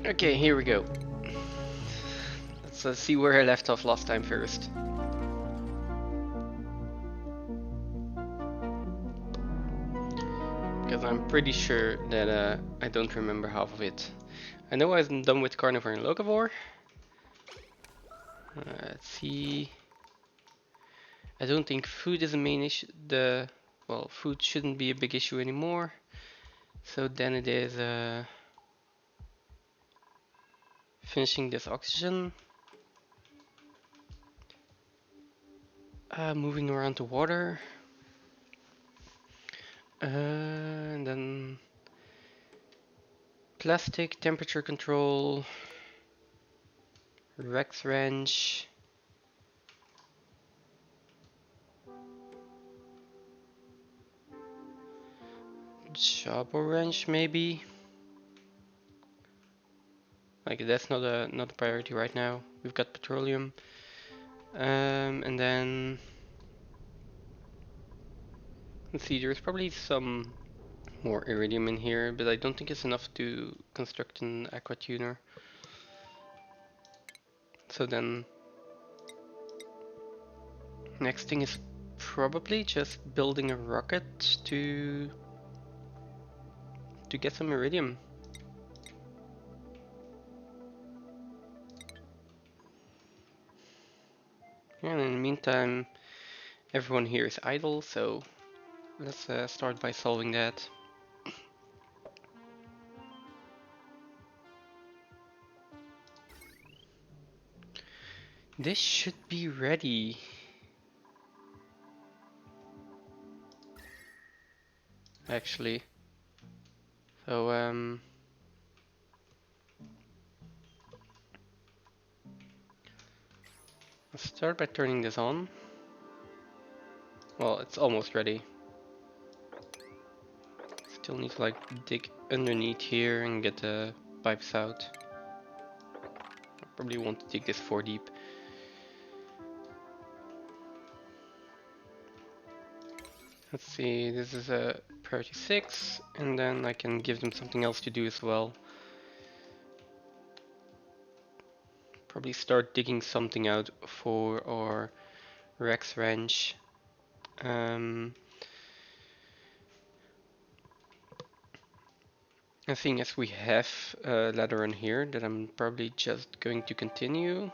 Okay, here we go. Let's see where I left off last time first. Because I'm pretty sure that I don't remember half of it. I know I'm done with Carnivore and Locavore. Let's see. I don't think food is a main issue. Well, food shouldn't be a big issue anymore. So then it is finishing this oxygen. Moving around the water. And then plastic, temperature control, Rex wrench. Jabo wrench maybe. Like that's not a priority right now. We've got petroleum. And then let's see, there's probably some more iridium in here, but I don't think it's enough to construct an aqua tuner. So then next thing is probably just building a rocket to get some iridium. And in the meantime, everyone here is idle, so let's start by solving that. This should be ready. Actually. So let's start by turning this on. Well, it's almost ready. Still need to like dig underneath here and get the pipes out. I probably won't dig this 4 deep. Let's see, this is a priority 6, and then I can give them something else to do as well. Probably start digging something out for our Rex wrench. I think as we have a ladder in here, that I'm probably just going to continue.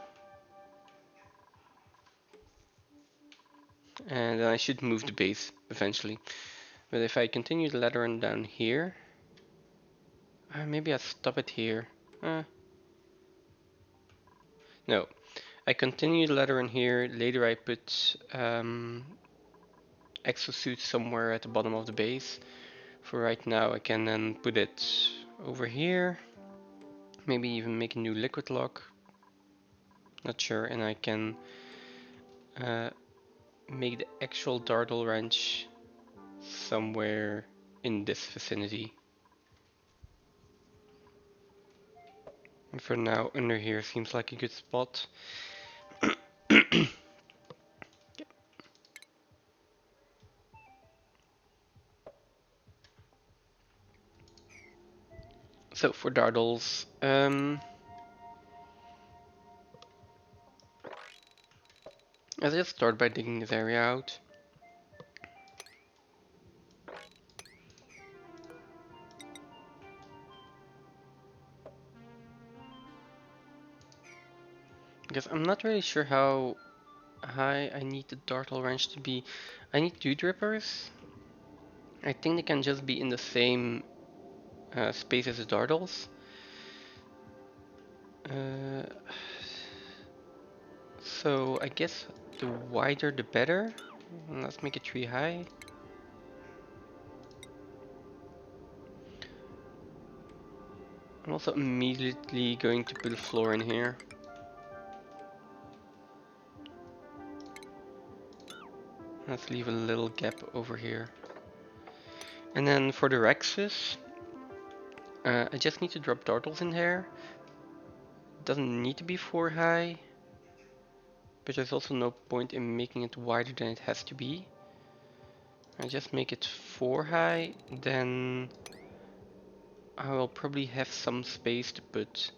And then I should move the base eventually. But if I continue the ladder run down here, maybe I stop it here. No, I continue the ladder run here. Later I put exosuit somewhere at the bottom of the base. For right now I can then put it over here. Maybe even make a new liquid lock. Not sure. And I can make the actual dartle wrench somewhere in this vicinity. And for now, under here seems like a good spot. So for dartles, let's just start by digging this area out. Because I'm not really sure how high I need the dartle wrench to be. I need 2 drippers. I think they can just be in the same space as the dartles. So I guess the wider the better. Let's make it 3 high. I'm also immediately going to put a floor in here. Let's leave a little gap over here. And then for the Rexes, I just need to drop dartles in here. Doesn't need to be 4 high, but there's also no point in making it wider than it has to be. I just make it 4 high, then I will probably have some space to put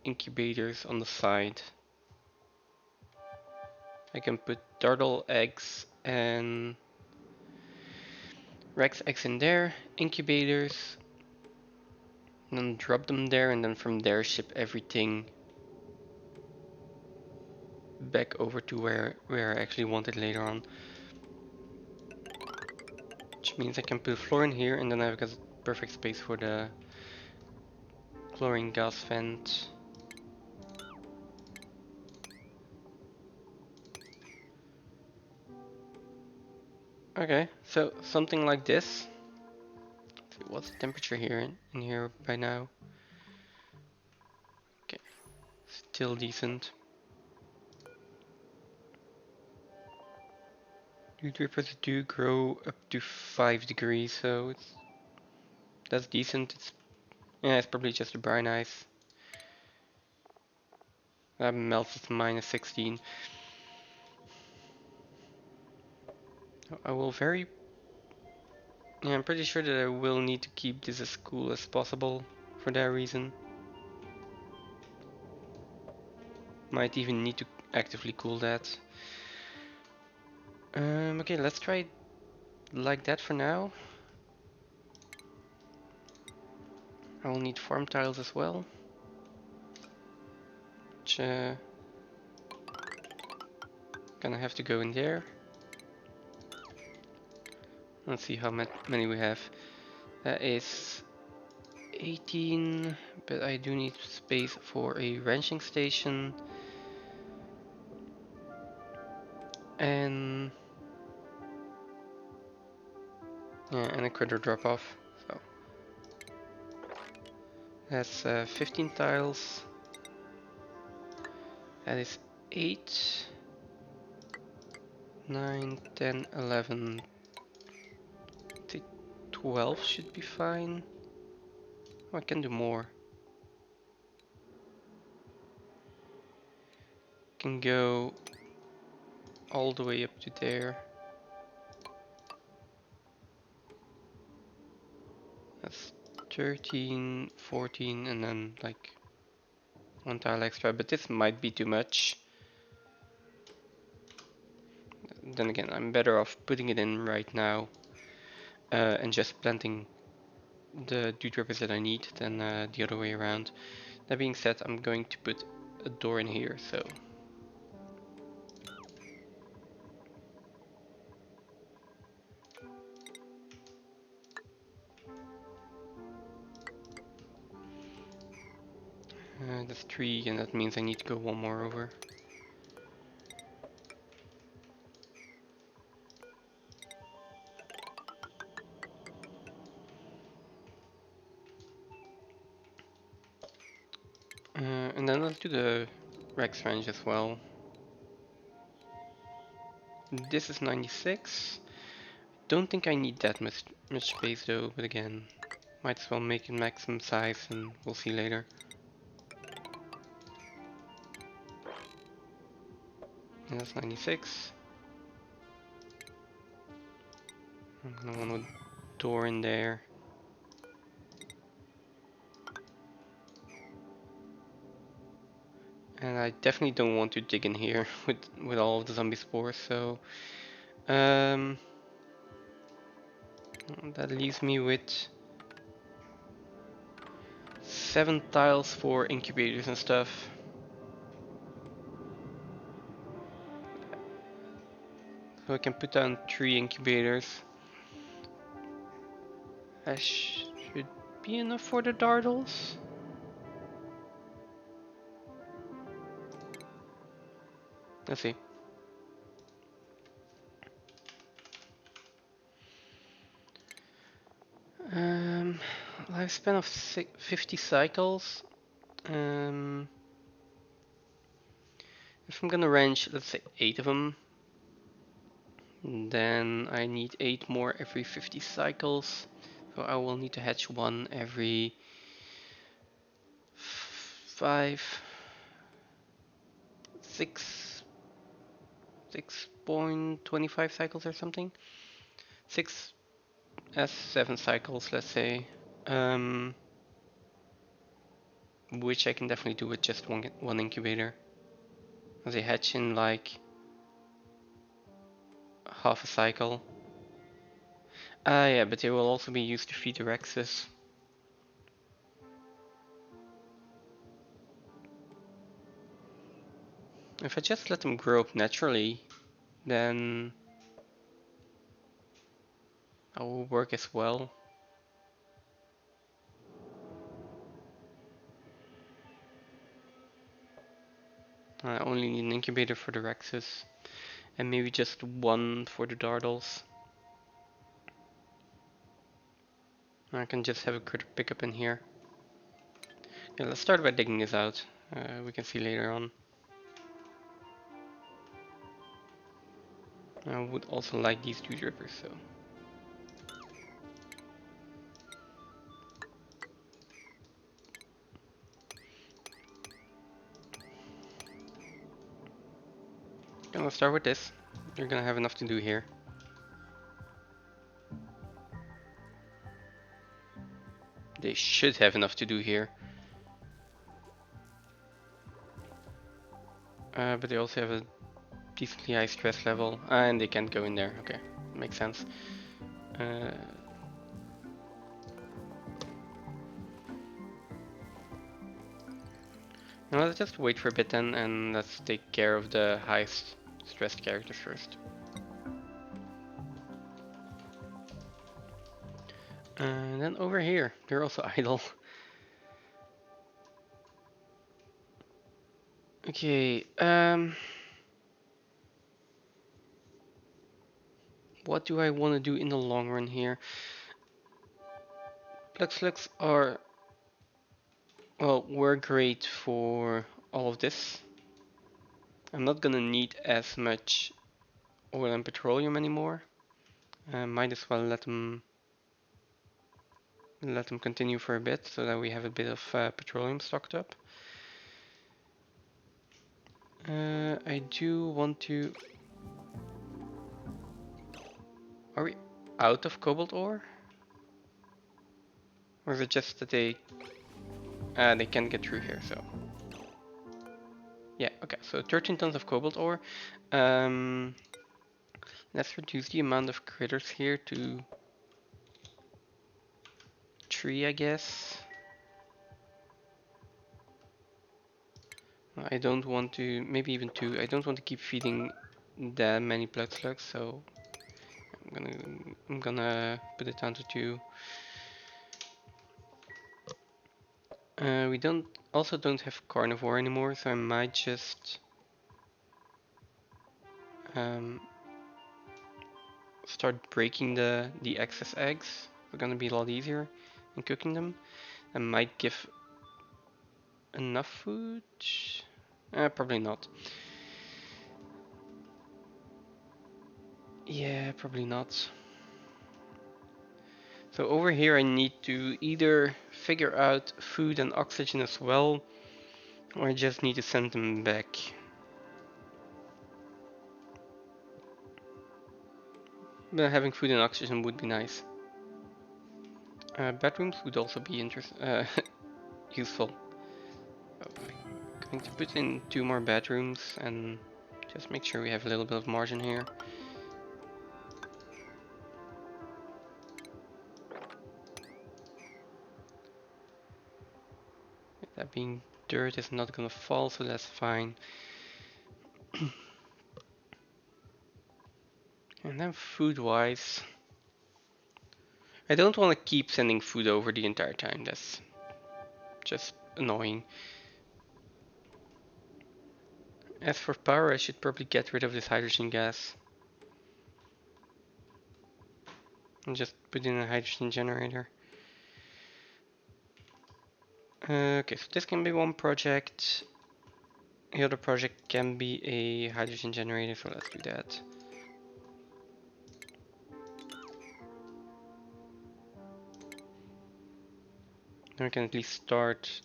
incubators on the side. I can put turtle eggs and Rex eggs in there, incubators, and then drop them there, and then from there ship everything back over to where I actually want it later on. Which means I can put a floor in here, and then I've got perfect space for the chlorine gas vent. Okay, so something like this. What's the temperature here in here by now? Okay, still decent. Dew drippers do grow up to 5 degrees, so that's decent. It's probably just the brine ice. That melts at -16. I will I'm pretty sure that I will need to keep this as cool as possible for that reason. Might even need to actively cool that. Okay, let's try it like that for now. I will need farm tiles as well. Which gonna have to go in there. Let's see how many we have. That is 18, but I do need space for a ranching station. And yeah, and a critter drop off. So that's 15 tiles. That is 8, 9, 10, 11, 12 should be fine. Oh, I can do more. Can go all the way up to there. That's 13, 14, and then like 1 tile extra, but this might be too much. Then again, I'm better off putting it in right now and just planting the dew drippers that I need than the other way around. That being said, I'm going to put a door in here, so that's 3, and that means I need to go 1 more over. And then let's do the Rex range as well. This is 96. Don't think I need that much space though, but again, might as well make it maximum size and we'll see later. And that's 96. I'm gonna want a door in there. And I definitely don't want to dig in here with all of the zombie spores, so that leaves me with 7 tiles for incubators and stuff. So I can put down 3 incubators. That should be enough for the dartles. Let's see. Lifespan of 50 cycles. If I'm gonna range, let's say 8 of them, then I need 8 more every 50 cycles. So I will need to hatch 1 every 5, 6.25 cycles or something. 6 as 7 cycles, let's say. which I can definitely do with just one incubator. They hatch in like half a cycle. Yeah, but they will also be used to feed the Rexes. If I just let them grow up naturally, then that will work as well. I only need an incubator for the Rexes, and maybe just one for the Dartles. I can just have a critter pickup in here. Yeah, let's start by digging this out. We can see later on. I would also like these two drippers, so. Okay, let's start with this. You're gonna have enough to do here. They should have enough to do here. But they also have a decently high stress level, and they can't go in there. Okay, makes sense. Now let's just wait for a bit then, and let's take care of the highest stressed characters first. And then over here, they're also idle. Okay, what do I want to do in the long run here? Slugs are, well, were great for all of this. I'm not gonna need as much oil and petroleum anymore. Might as well let them continue for a bit so that we have a bit of petroleum stocked up. I do want to. Are we out of cobalt ore? Or is it just that they can't get through here? So yeah, okay. So 13 tons of cobalt ore. Let's reduce the amount of critters here to 3, I guess. I don't want to, maybe even 2. I don't want to keep feeding that many blood slugs, so I'm gonna put it down to 2. We don't have carnivore anymore, so I might just start breaking the excess eggs. It's gonna be a lot easier in cooking them. I might give enough food. Probably not. Yeah, probably not. So over here I need to either figure out food and oxygen as well, or I just need to send them back. But having food and oxygen would be nice. Bedrooms would also be useful. I'm going to put in 2 more bedrooms and just make sure we have a little bit of margin here. That being dirt is not gonna fall, so that's fine. And then food-wise, I don't want to keep sending food over the entire time. That's just annoying. As for power, I should probably get rid of this hydrogen gas. And just put in a hydrogen generator. Okay, so this can be one project. The other project can be a hydrogen generator, so let's do that. Then we can at least start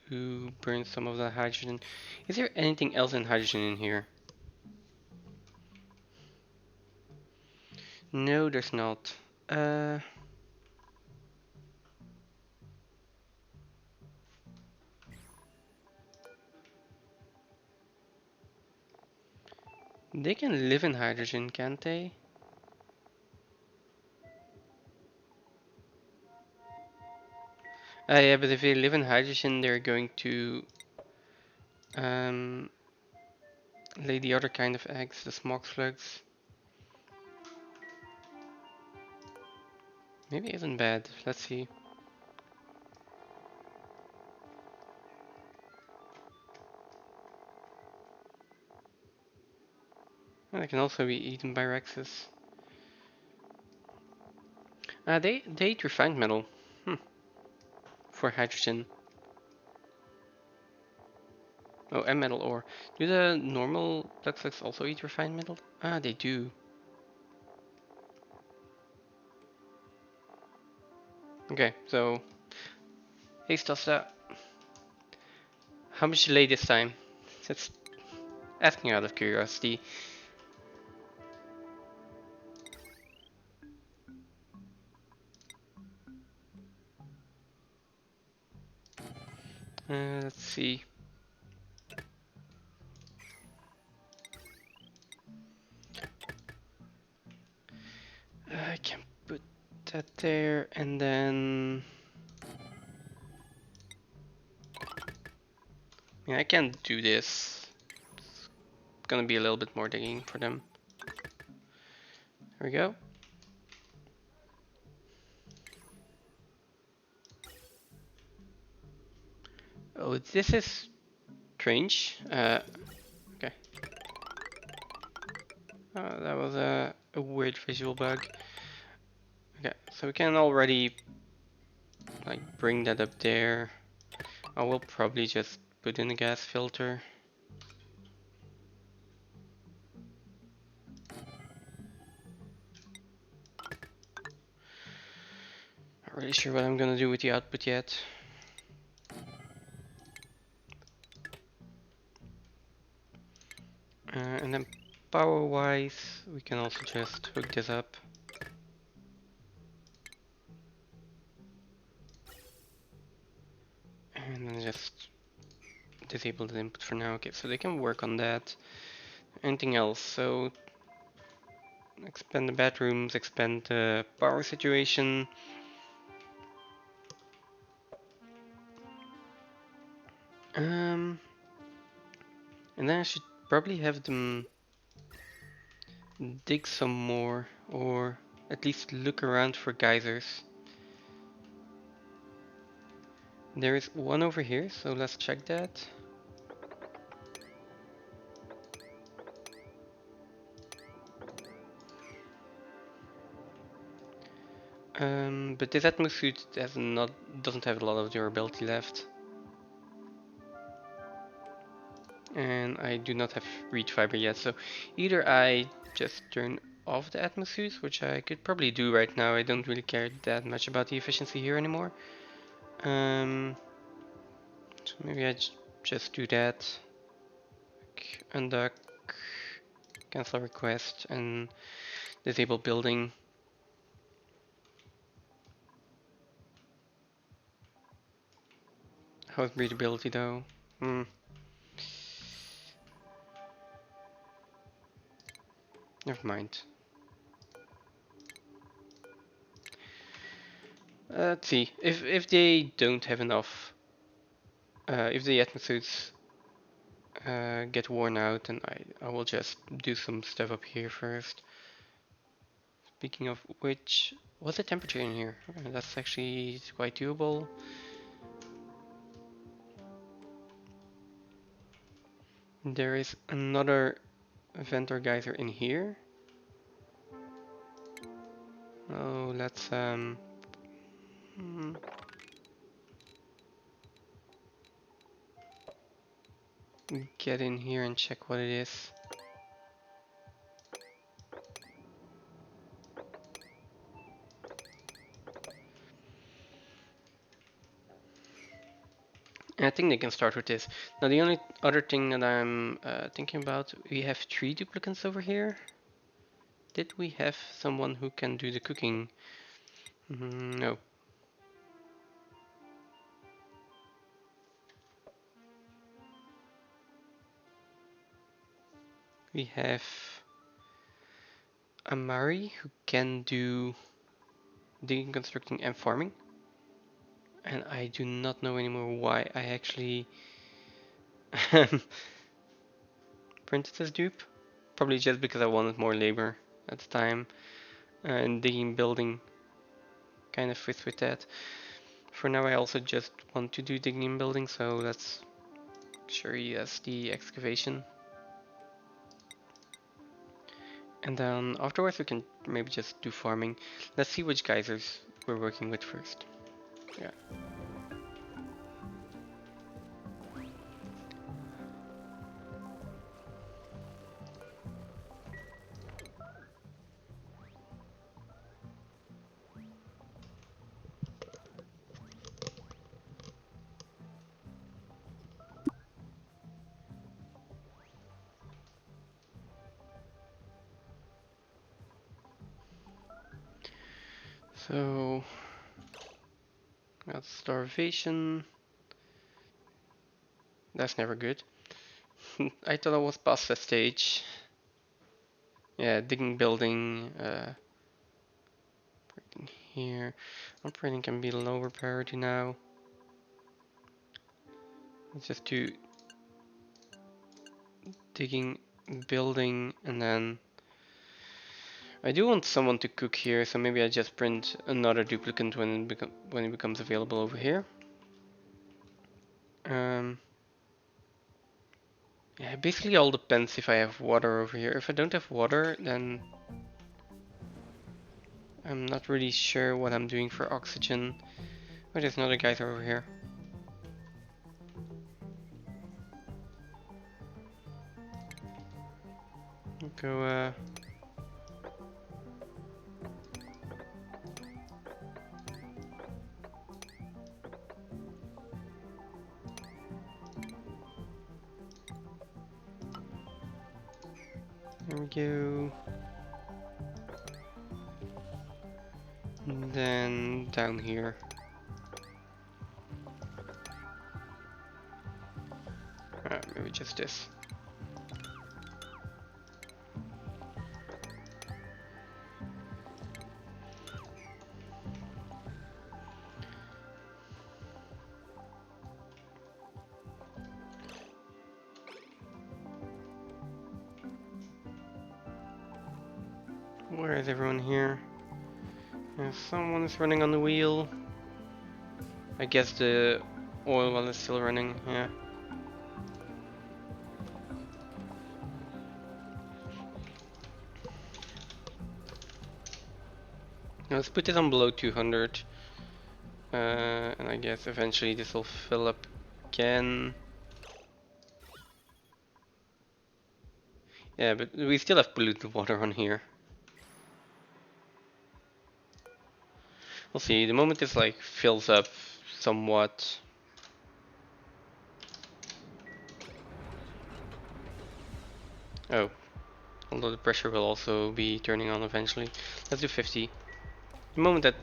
to burn some of the hydrogen. Is there anything else in hydrogen in here? No, there's not. They can live in hydrogen, can't they? Yeah, but if they live in hydrogen, they're going to um, lay the other kind of eggs, the smog slugs. Maybe isn't bad. Let's see. Well, they can also be eaten by Rexes. They eat refined metal. For hydrogen. Oh, and metal ore. Do the normal duck slugs also eat refined metal? Ah, they do. Okay, so hey Stasta, how much delay this time? Just asking out of curiosity. Let's see. I can put that there, and then yeah, I can do this. It's gonna be a little bit more digging for them. There we go. Oh, this is strange. Okay. That was a weird visual bug. Okay, so we can already like bring that up there. I will probably just put in a gas filter. Not really sure what I'm gonna do with the output yet. And then power wise, we can also just hook this up. And then just disable the input for now. Okay, so they can work on that. Anything else? So expand the bedrooms, expand the power situation. And then I should probably have them dig some more, or at least look around for geysers. There is one over here, so let's check that. But this Atmos suit doesn't have a lot of durability left. And I do not have reed fiber yet, so either I just turn off the Atmos suit, which I could probably do right now. I don't really care that much about the efficiency here anymore. So maybe I just do that. Unduck, cancel request, and disable building. How's breathability though? Never mind. Let's see. If they don't have enough, if the atmospheres get worn out, then I will just do some stuff up here first. Speaking of which, what's the temperature in here? That's actually quite doable. There is another vent or geyser in here. Oh, let's get in here and check what it is. And I think they can start with this. Now the only other thing that I'm thinking about, we have 3 duplicants over here. Did we have someone who can do the cooking? No. We have a Mari who can do digging, constructing, and farming. And I do not know anymore why I actually printed this dupe. Probably just because I wanted more labor at the time. And digging, building kind of fits with that. For now I also just want to do digging and building, so let's sure yes the excavation. And then afterwards we can maybe just do farming. Let's see which geysers we're working with first. Yeah. So that's starvation. That's never good. I thought I was past that stage. Yeah, digging, building, operating here. Operating can be lower priority now. Let's just do digging, building, and then I do want someone to cook here, so maybe I just print another duplicate when it becomes available over here. Yeah, basically all depends if I have water over here. If I don't have water, then I'm not really sure what I'm doing for oxygen. Oh, there's another geyser over here. Go, there we go. And then down here. Maybe just this. Where is everyone here? Someone is running on the wheel. I guess the oil well is still running, yeah. Now let's put it on below 200. And I guess eventually this will fill up again. Yeah, but we still have polluted water on here. We'll see, the moment this like fills up somewhat. Oh, although the pressure will also be turning on eventually. Let's do 50. The moment that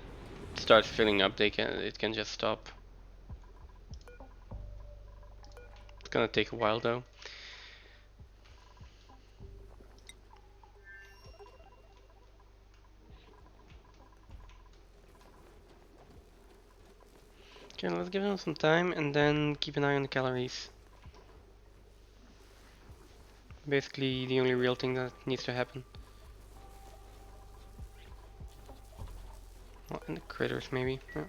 starts filling up, it can just stop. It's gonna take a while though. Okay, let's give them some time and then keep an eye on the calories. Basically the only real thing that needs to happen. Well, and the critters maybe. Yeah.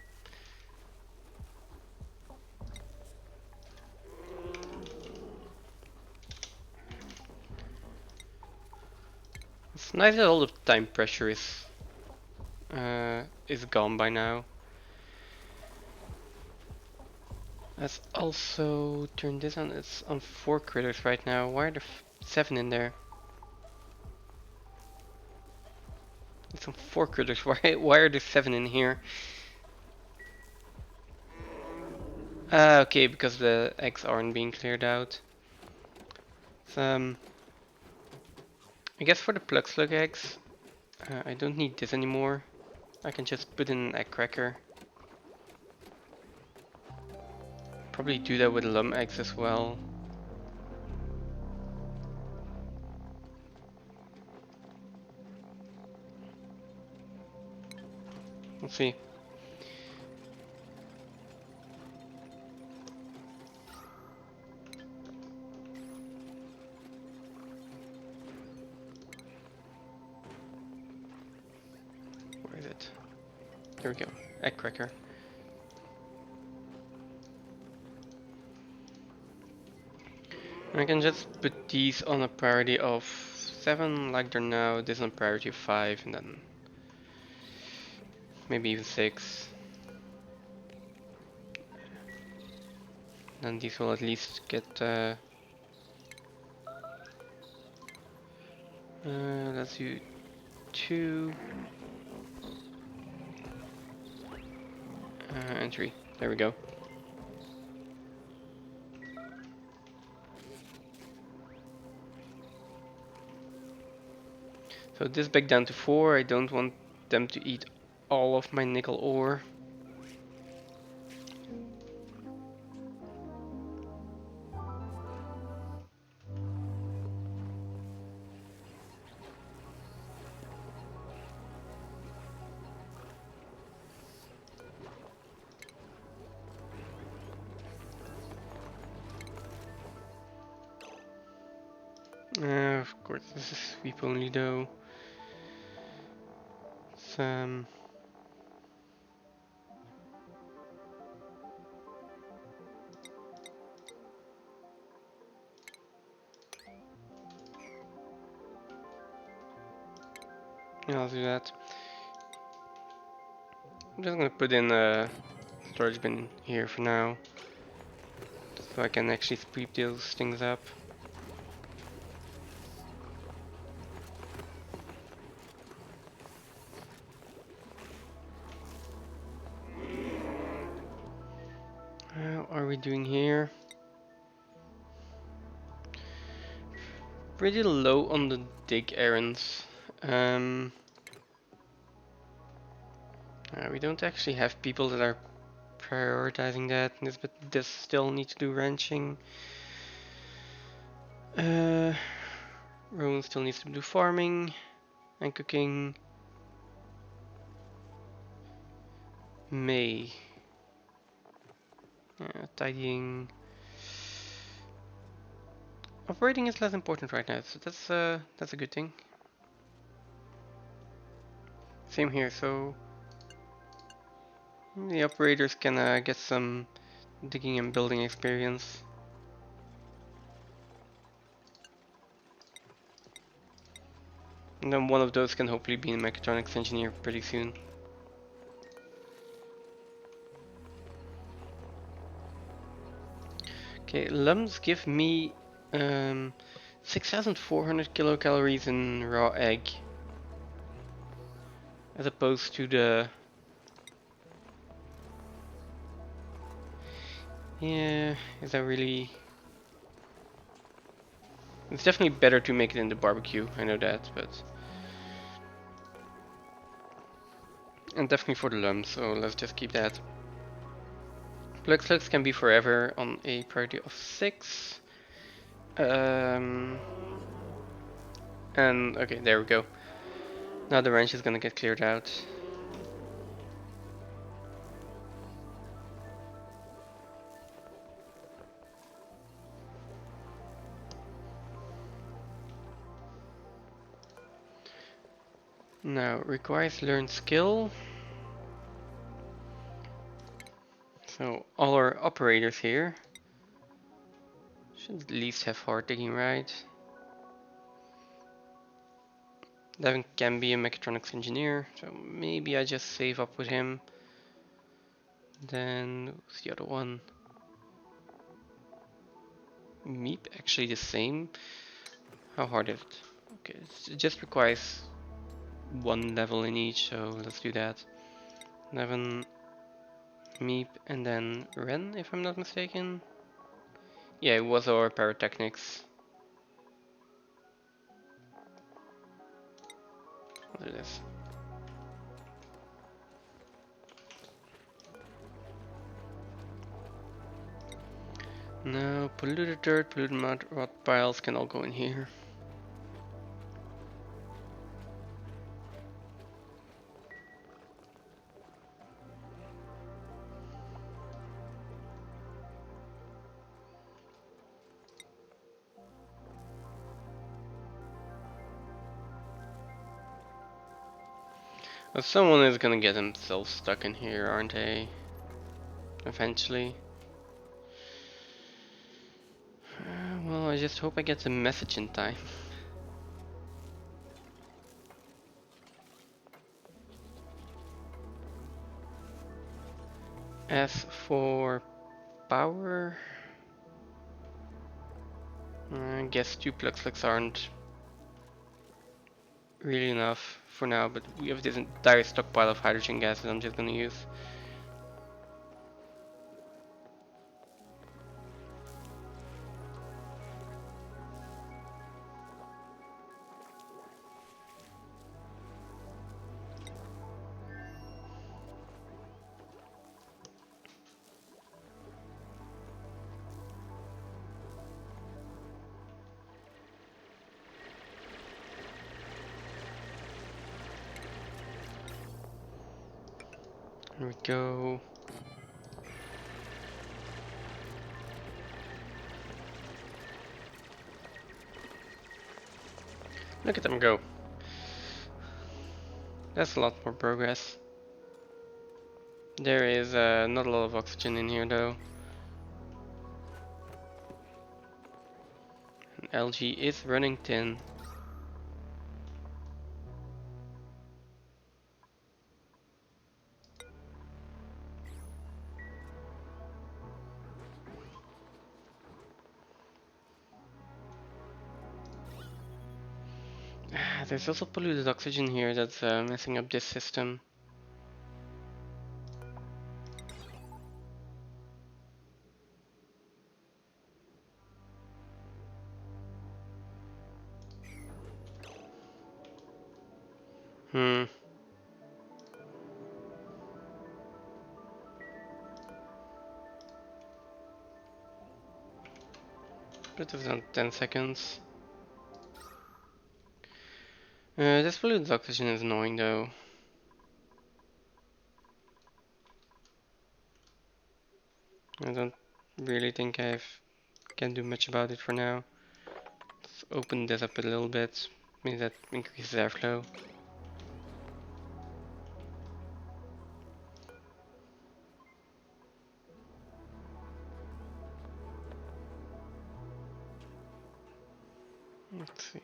It's nice that all the time pressure is gone by now. Let's also turn this on. It's on 4 critters right now. Why are there 7 in there? It's on 4 critters. Why are there 7 in here? Okay, because the eggs aren't being cleared out. So, I guess for the plug slug eggs, I don't need this anymore. I can just put in an egg cracker. Probably do that with lum eggs as well. Let's see. Where is it? There we go. Egg cracker. I can just put these on a priority of 7 like they're now, this on priority of 5, and then maybe even 6. Then these will at least get let's do 2 and 3. There we go. So this back down to 4. I don't want them to eat all of my nickel ore. Of course, this is sweep only though. Some. Yeah, I'll do that. I'm just gonna put in a storage bin here for now, so I can actually sweep those things up. How are we doing here? Pretty low on the dig errands. We don't actually have people that are prioritizing that. But this still need to do ranching. Rowan still needs to do farming and cooking. May. Tidying. Operating is less important right now, so that's a good thing. Same here, so the operators can get some digging and building experience. And then one of those can hopefully be a mechatronics engineer pretty soon. Okay, lumps give me 6,400 kilocalories in raw egg, as opposed to the... Yeah, is that really... It's definitely better to make it in the barbecue, I know that, but... And definitely for the lumps, so let's just keep that. Plug slugs can be forever on a priority of 6. And okay, there we go. Now the ranch is gonna get cleared out. Now, requires learned skill. So all our operators here should at least have hard digging, right? Devin can be a mechatronics engineer, so maybe I just save up with him. Then who's the other one? Meep, actually the same. How hard is it? Okay, it just requires 1 level in each, so let's do that. Devin, Meep, and then Ren, if I'm not mistaken. Yeah, it was our pyrotechnics. What is this? No, polluted dirt, polluted mud, rot piles can all go in here. But someone is gonna get themselves stuck in here, aren't they? Eventually. Well, I just hope I get the message in time. As for power, I guess 2 Pluxlux aren't really enough for now, but we have this entire stockpile of hydrogen gases I'm just gonna use. Here we go. Look at them go. That's a lot more progress. There is not a lot of oxygen in here though. And algae is running thin. There's also polluted oxygen here that's messing up this system. Hmm. That was on 10 seconds. This polluted oxygen is annoying though. I don't really think can do much about it for now. Let's open this up a little bit. Maybe that increases airflow. Let's see.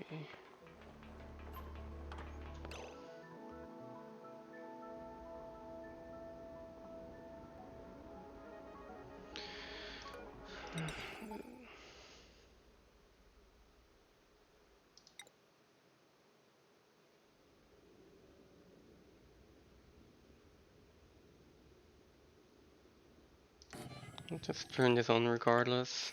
I'll just turn this on regardless.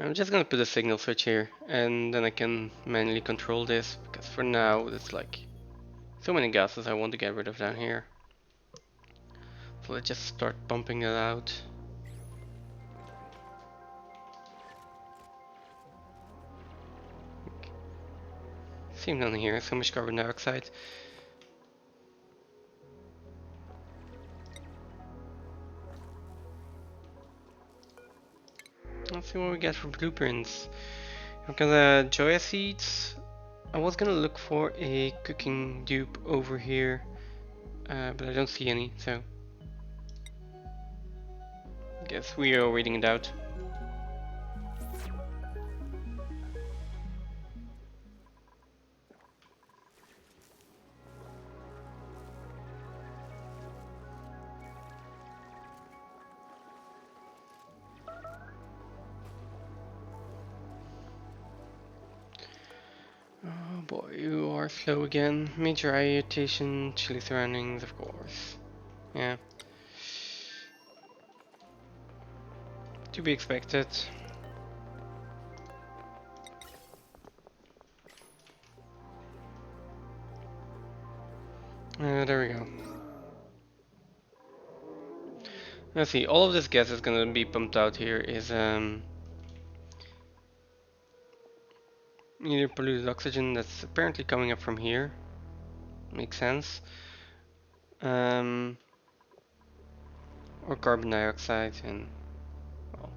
I'm just gonna put a signal switch here and then I can manually control this because for now it's like so many gases I want to get rid of down here. So let's just start pumping it out. Same down here, so much carbon dioxide. Let's see what we get for blueprints. I've got Joya seeds. I was gonna look for a cooking dupe over here, but I don't see any, so I guess we are waiting it out. Oh boy, you are slow again. Major eye irritation, chilly surroundings, of course. Yeah. To be expected. There we go. Let's see, all of this gas is gonna be pumped out here is either polluted oxygen that's apparently coming up from here. Makes sense. Or carbon dioxide and well,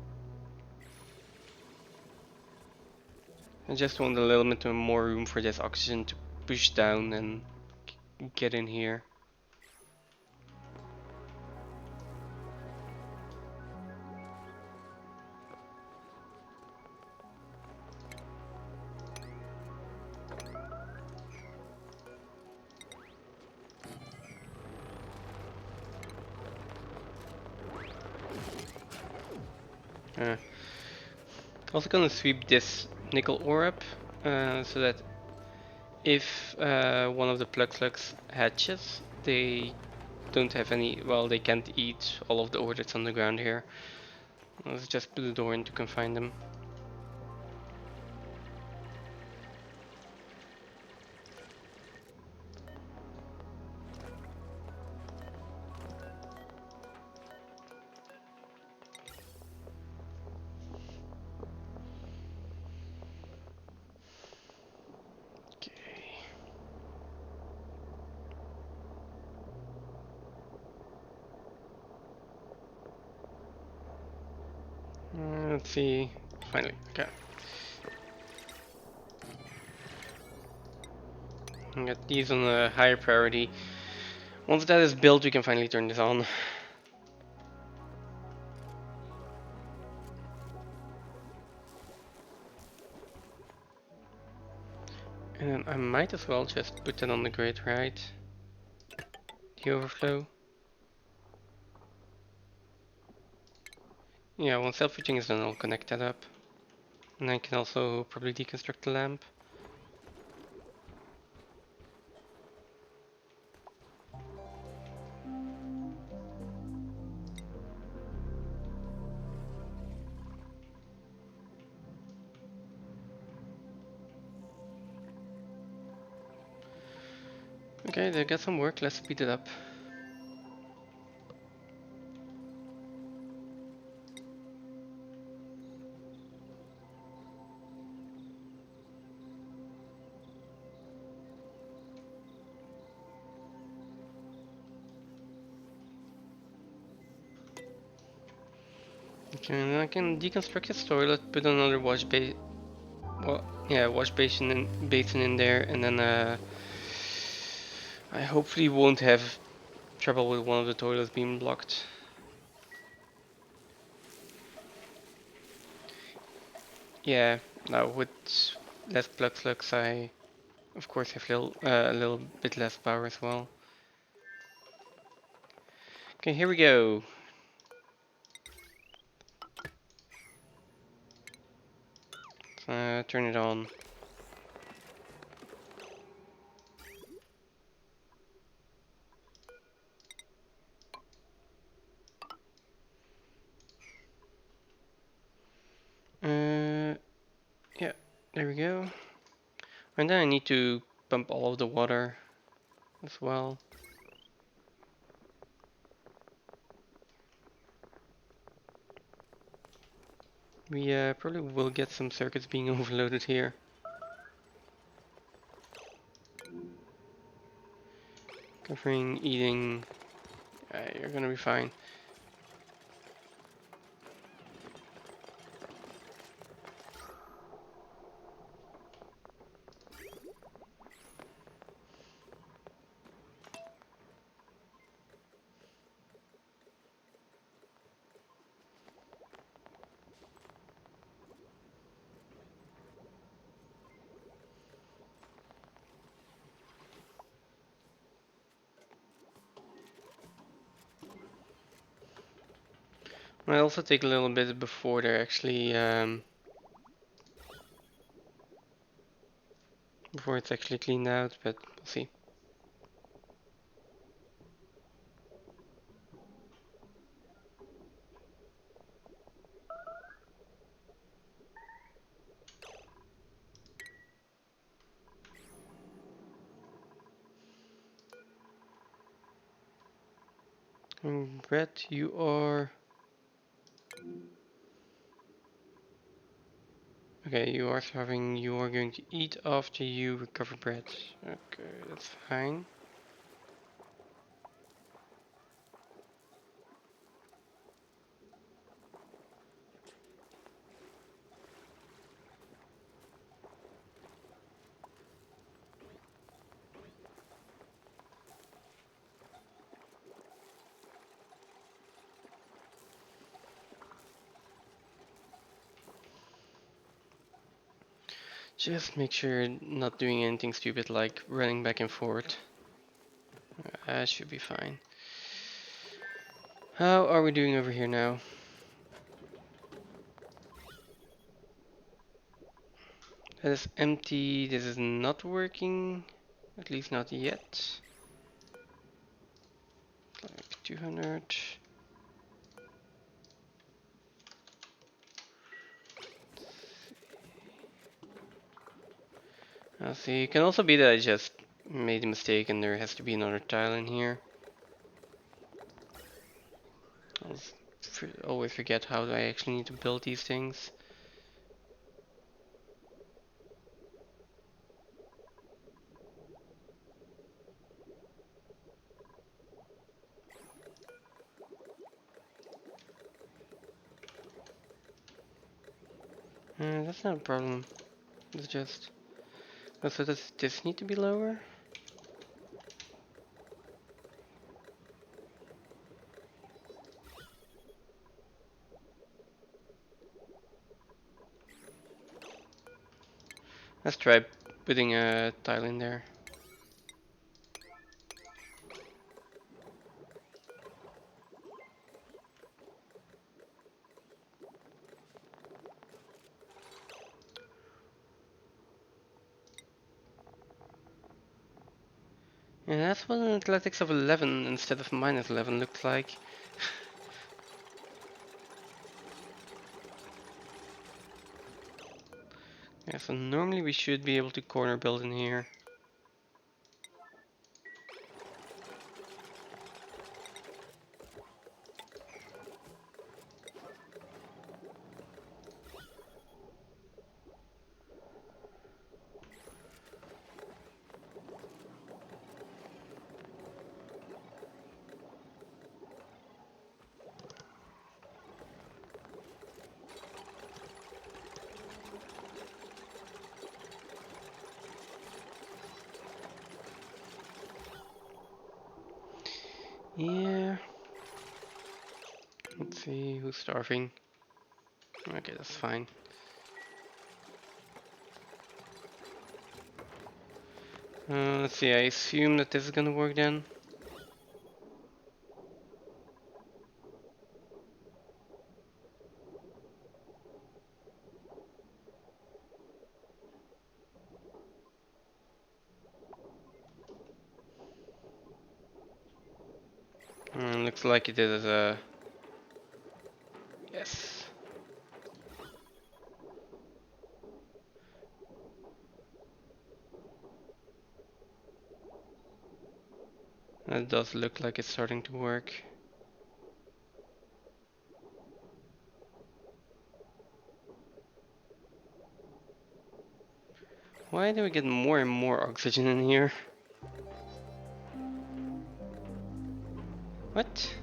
I just want a little bit more room for this oxygen to push down and get in here. Also gonna sweep this nickel ore up, so that if one of the plug slugs hatches, they don't have any, well, they can't eat all of the ore that's on the ground here. Let's just put the door in to confine them. Let's see. Finally, okay. And get these on a higher priority. Once that is built, we can finally turn this on. And then I might as well just put that on the grid, right? The overflow. Yeah, once self-reaching is done, I'll connect that up. And I can also probably deconstruct the lamp. Okay, they got some work, let's speed it up. Okay, and then I can deconstruct its toilet, put another wash basin, well, yeah, basin in there, and then I hopefully won't have trouble with one of the toilets being blocked. Yeah, now with less plug slugs, I of course have a little bit less power as well. Okay, here we go. Turn it on. Yeah, there we go. And then I need to pump all of the water as well. We probably will get some circuits being overloaded here. Covering, eating, you're gonna be fine. I also take a little bit before they're actually before it's actually cleaned out, but we'll see. Brett, you are... Okay, you are starving. You are going to eat after you recover bread. Okay, that's fine. Just make sure you're not doing anything stupid like running back and forth. That should be fine. How are we doing over here now? That is empty. This is not working. At least not yet. Like 200. I'll see. It can also be that I just made a mistake and there has to be another tile in here. I'll always forget how I actually need to build these things. That's not a problem. It's just... Oh, so does this need to be lower? Let's try putting a tile in there. And that's what an athletics of 11 instead of minus 11 looks like. Yeah, so normally we should be able to corner build in here. Yeah. Let's see who's starving. Okay, that's fine. Let's see, I assume that this is gonna work then. Looks like it is a... Yes. That does look like it's starting to work. Why do we get more and more oxygen in here? What?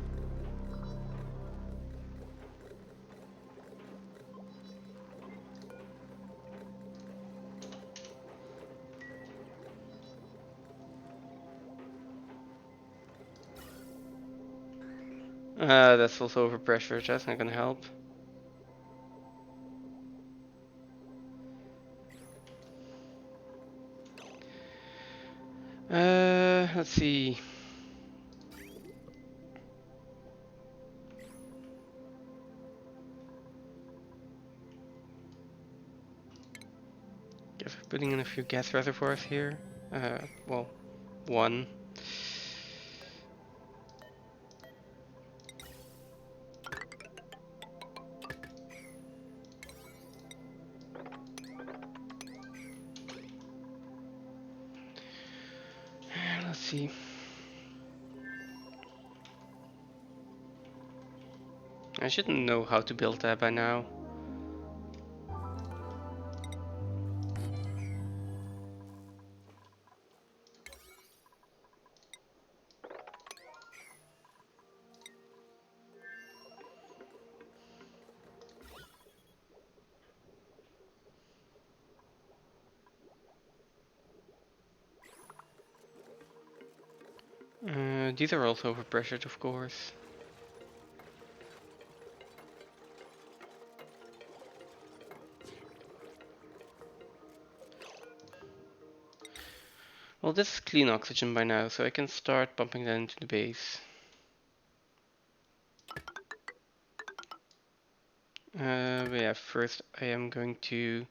That's also overpressure, that's not gonna help. Let's see. Guess we're putting in a few gas reservoirs here. Well, one. Let's see. I should know how to build that by now. These are also overpressured, of course. Well, this is clean oxygen by now, so I can start pumping that into the base. But yeah, first I am going to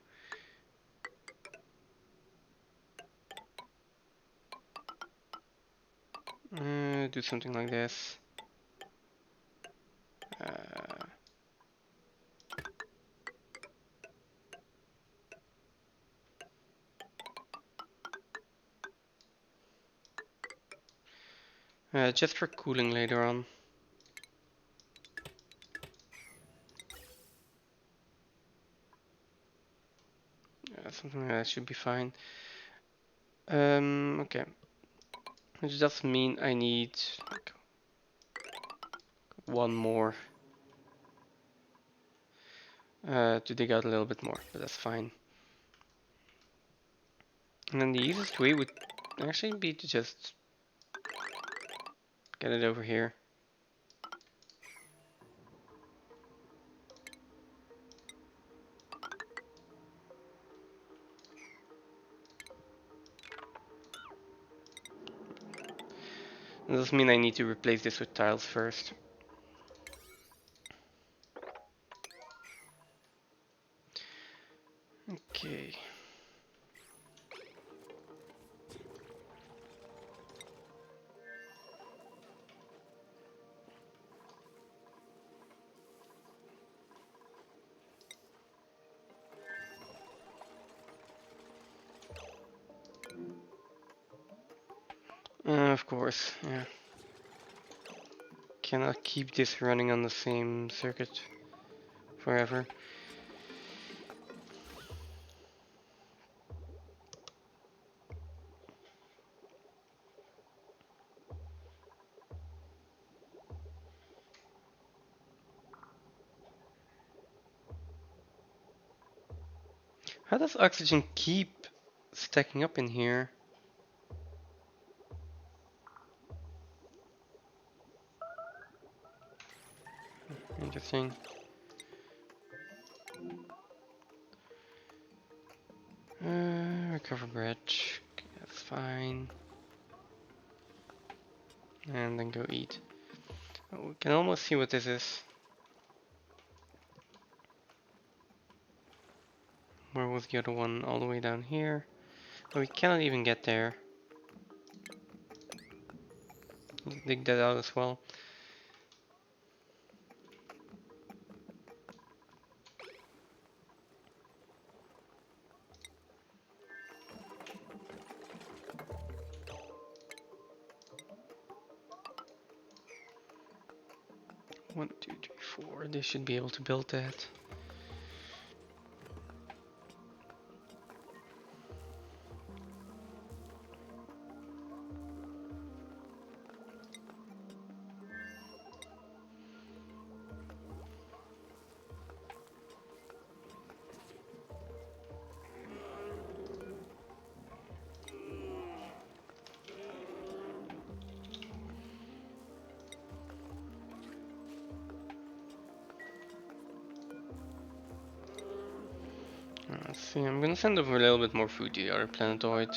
do something like this. Just for cooling later on. Something like that should be fine. Okay. Which does mean I need like one more to dig out a little bit more, but that's fine. And then the easiest way would actually be to just get it over here. It does mean I need to replace this with tiles first. Okay. Of course, yeah. Cannot keep this running on the same circuit forever. How does oxygen keep stacking up in here? Interesting. Recover bridge. Okay, that's fine. And then go eat. Oh, we can almost see what this is. Where was the other one? All the way down here. Oh, we cannot even get there. Dig that out as well. One, two, three, four. They should be able to build that. Let's see, I'm gonna send over a little bit more food to the other planetoid,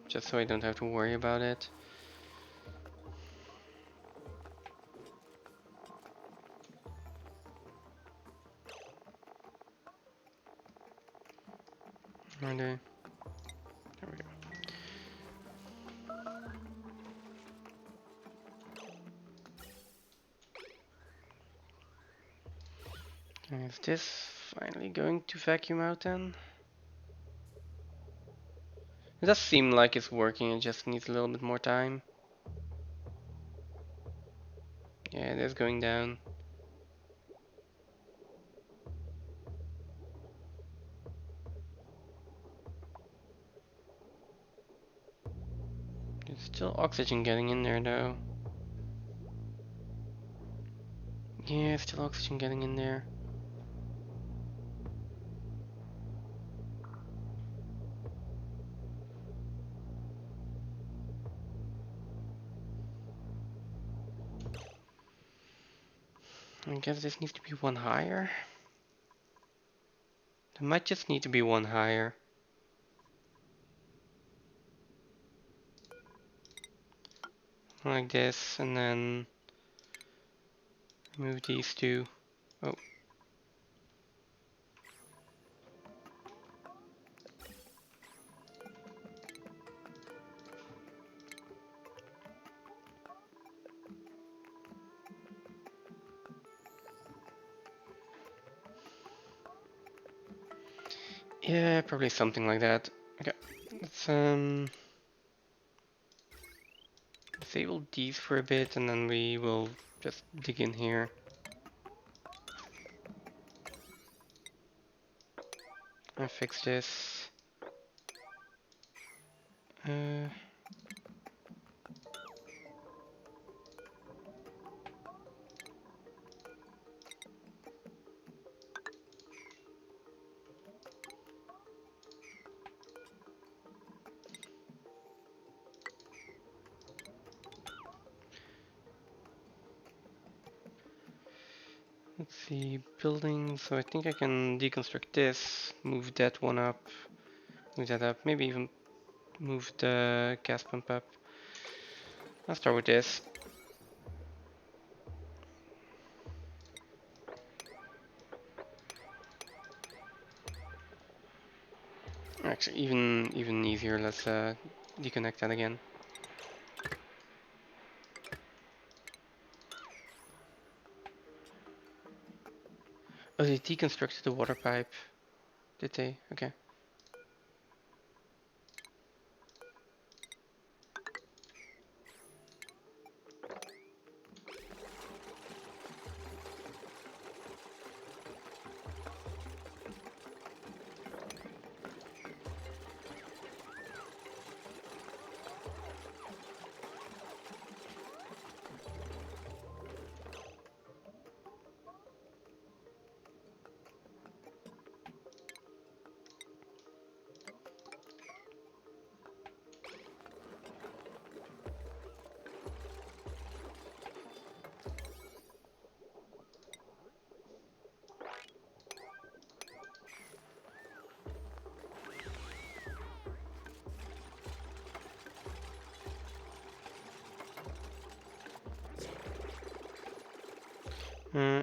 just so I don't have to worry about it. Are they? There we go. Is this finally going to vacuum out then? It does seem like it's working, it just needs a little bit more time. Yeah, it is going down. There's still oxygen getting in there though. Yeah, still oxygen getting in there. I guess this needs to be one higher. It might just need to be one higher. like this, and then move these two. Oh. Yeah, probably something like that. Okay, let's disable these for a bit, and then we will just dig in here. And fix this. Uh, let's see, buildings. So I think I can deconstruct this, move that one up, move that up, maybe even move the gas pump up. I'll start with this. Actually, even easier. Let's deconnect that again. Oh, they deconstructed the water pipe. Did they? Okay.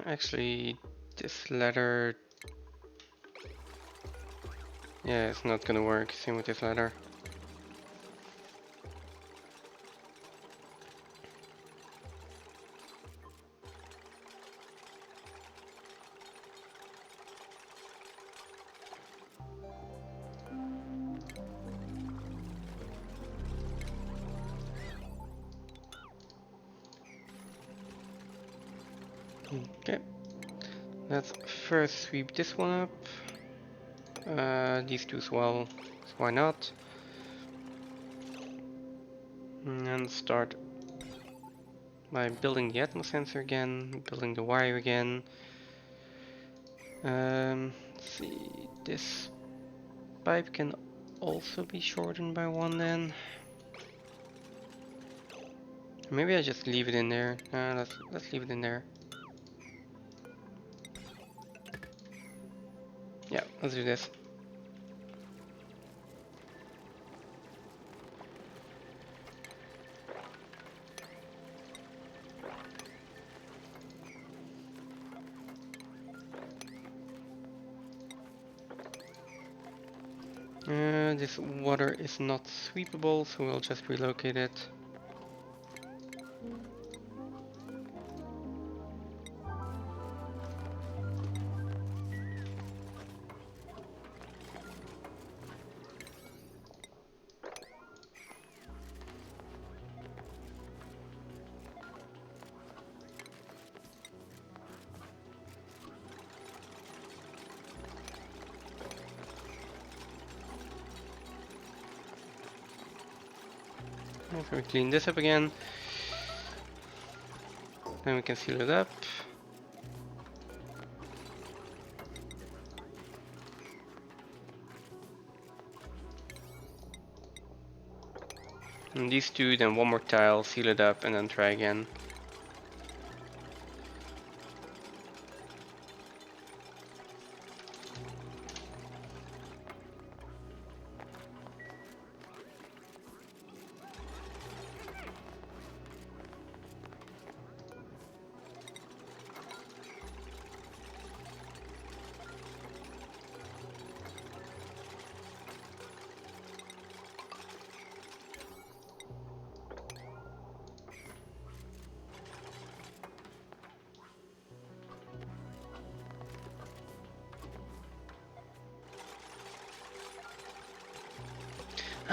Actually, this ladder. Yeah, it's not gonna work. Same with this ladder. Okay. Let's first sweep this one up. These two as well. So why not? And start by building the Atmos sensor again, building the wire again. Let's see, this pipe can also be shortened by one then. Maybe I just leave it in there. Let's leave it in there. Yeah, let's do this. This water is not sweepable, so we'll just relocate it. After we clean this up again, then we can seal it up. And these two, then one more tile, seal it up, and then try again.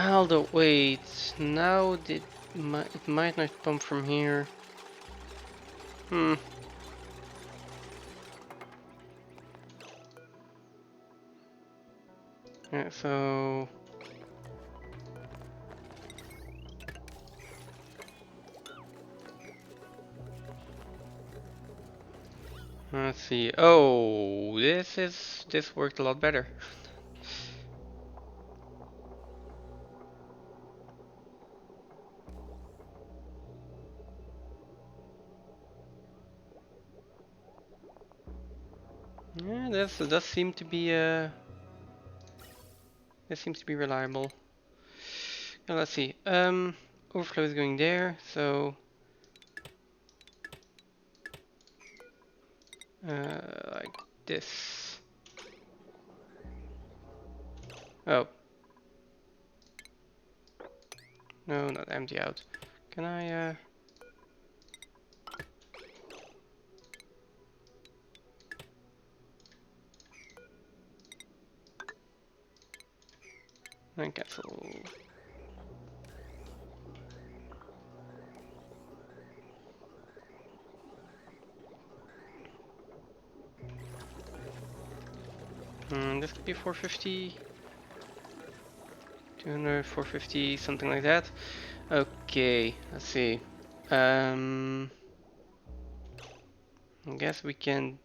Although, wait, now it might not come from here. Hmm. Yeah, so let's see. Oh, this worked a lot better. Yeah, this does seem to be this seems to be reliable. Now let's see. Overflow is going there, so like this. Oh, no, not empty out. Can I and cancel? This could be 450, 200, 450, something like that. Okay, let's see. I guess we can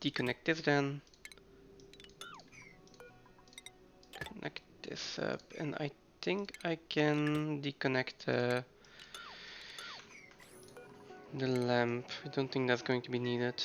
deconnect this then. Connect this up, and I think I can deconnect the lamp. I don't think that's going to be needed.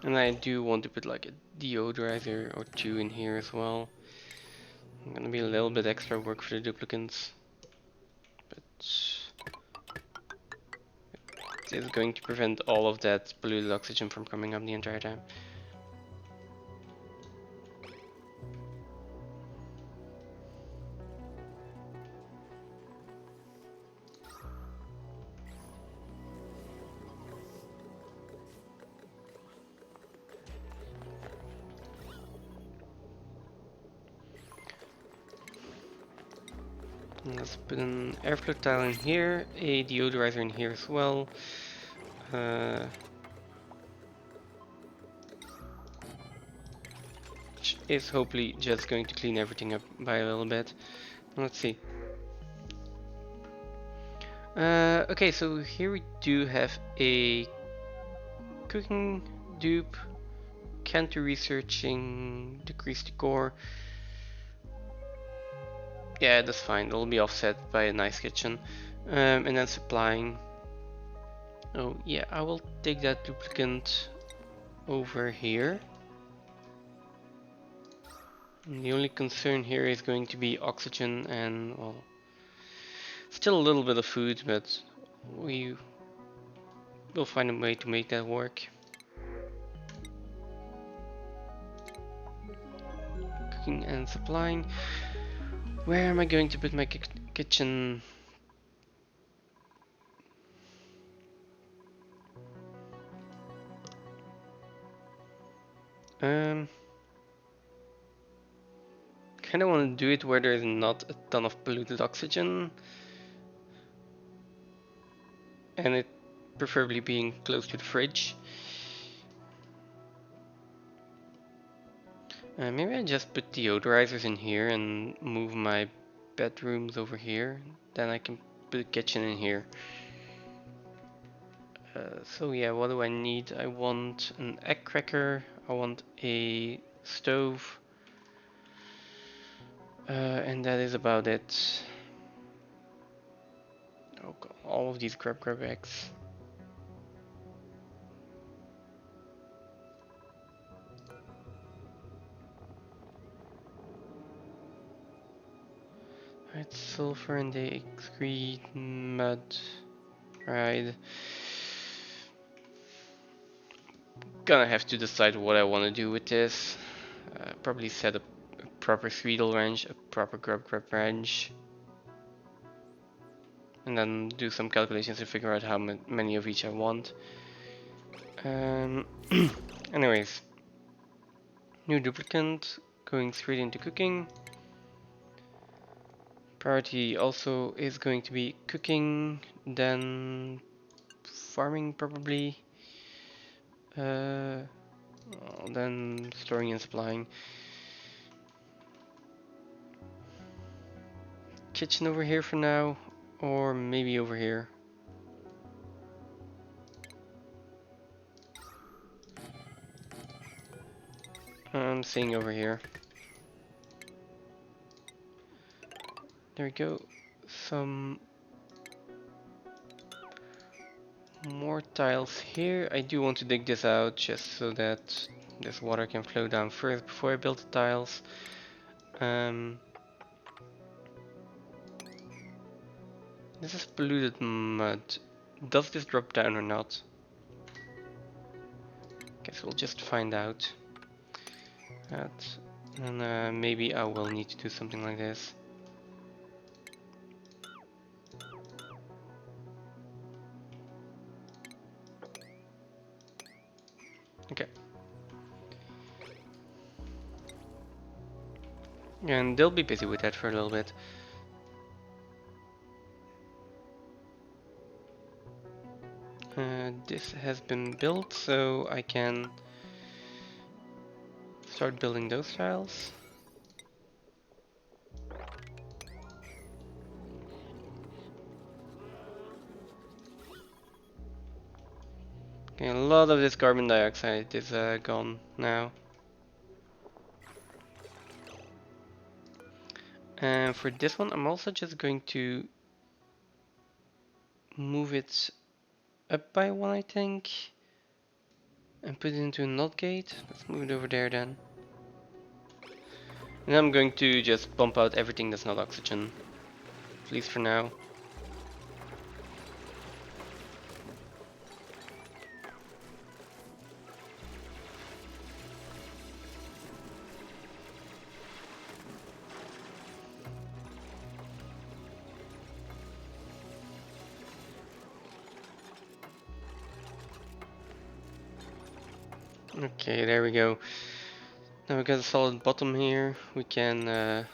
And I do want to put like a deodorizer or two in here as well. I'm gonna be a little bit extra work for the duplicants, but it's going to prevent all of that polluted oxygen from coming up the entire time. Let's put an airflow tile in here, a deodorizer in here as well. Which is hopefully just going to clean everything up by a little bit. Let's see. Okay, so here we do have a cooking dupe, can't do researching, decrease decor. Yeah, that's fine. It'll be offset by a nice kitchen. And then supplying. Oh yeah, I will take that duplicant over here. And the only concern here is going to be oxygen and, well, still a little bit of food, but we will find a way to make that work. Cooking and supplying. Where am I going to put my kitchen? Kind of want to do it where there's not a ton of polluted oxygen, and it preferably being close to the fridge. Maybe I just put deodorizers in here and move my bedrooms over here. Then I can put a kitchen in here. So yeah, what do I need? I want an egg cracker. I want a stove. And that is about it. Oh god, all of these crab eggs. Right, sulfur and they excrete mud. Right. gonna have to decide what I want to do with this. Probably set up a proper Sweedle range, a proper Grub range, and then do some calculations to figure out how many of each I want. Anyways, new duplicant, going straight into cooking. Priority also is going to be cooking, then farming probably, then storing and supplying. Kitchen over here for now, or maybe over here. I'm saying over here. There we go. Some more tiles here. I do want to dig this out just so that this water can flow down first before I build the tiles. This is polluted mud. Does this drop down or not? Guess we'll just find out. And maybe I will need to do something like this. Okay. And they'll be busy with that for a little bit. This has been built, so I can start building those tiles. Okay, a lot of this carbon dioxide is gone now. And for this one, I'm also just going to move it up by one, I think, and put it into a NOT gate. Let's move it over there then. And I'm going to just pump out everything that's not oxygen, at least for now. Okay, there we go. Now we got a solid bottom here. We can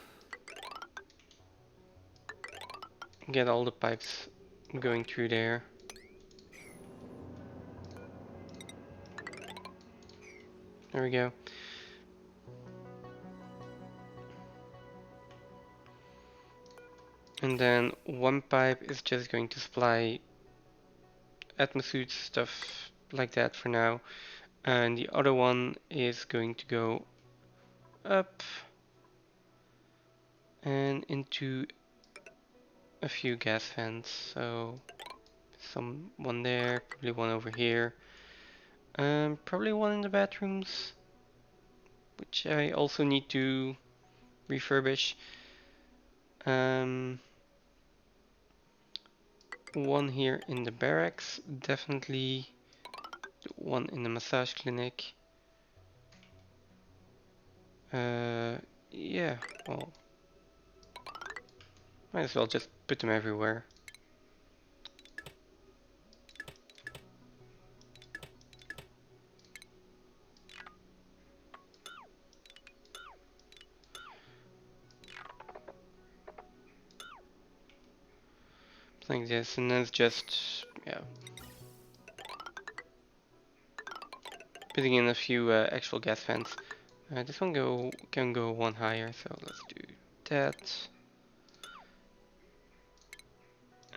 get all the pipes going through there. There we go. And then one pipe is just going to supply atmosphere stuff like that for now. And the other one is going to go up and into a few gas vents. So one there, probably one over here. Probably one in the bathrooms, which I also need to refurbish. One here in the barracks, definitely one in the massage clinic. Yeah, well, might as well just put them everywhere. Like this, and then it's just, yeah, putting in a few actual gas vents. This one can go one higher, so let's do that.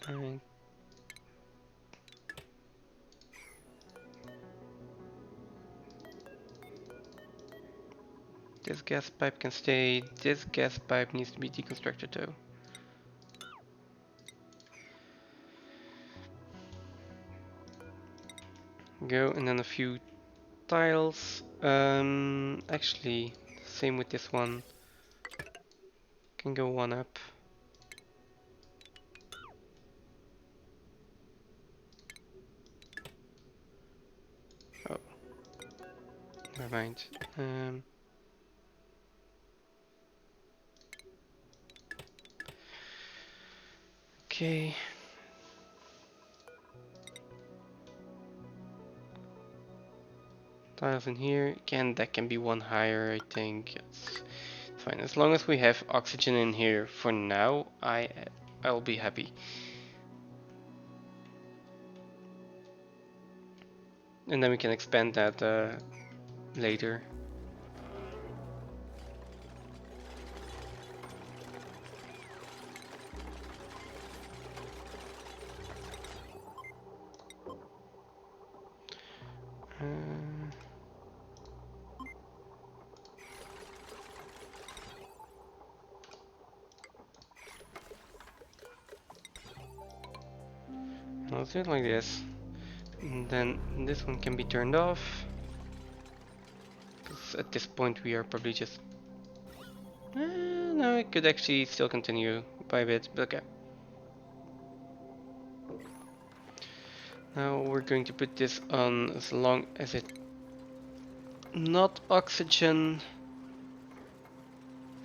And this gas pipe can stay. This gas pipe needs to be deconstructed though. Go, and then a few tiles. Actually, same with this one. Can go one up. Oh. never mind. Okay. Tiles in here. Again, that can be one higher, I think. It's fine. As long as we have oxygen in here for now, I'll be happy. And then we can expand that later. Let's do it like this. And then this one can be turned off. Because at this point we are probably just... no, it could actually still continue by a bit, but okay. Now we're going to put this on as long as it... not oxygen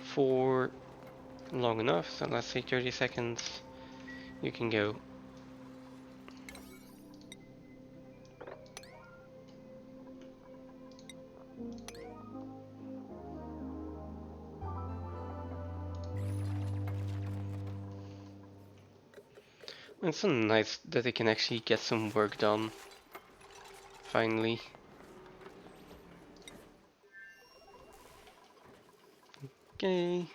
for long enough. So let's say 30 seconds. You can go. It's so nice that they can actually get some work done. Finally. Okay.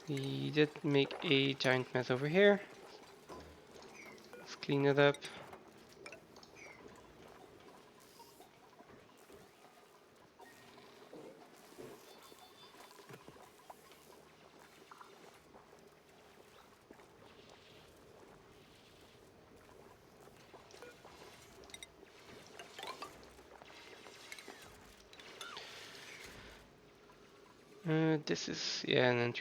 We did make a giant mess over here. Let's clean it up. This is, yeah, an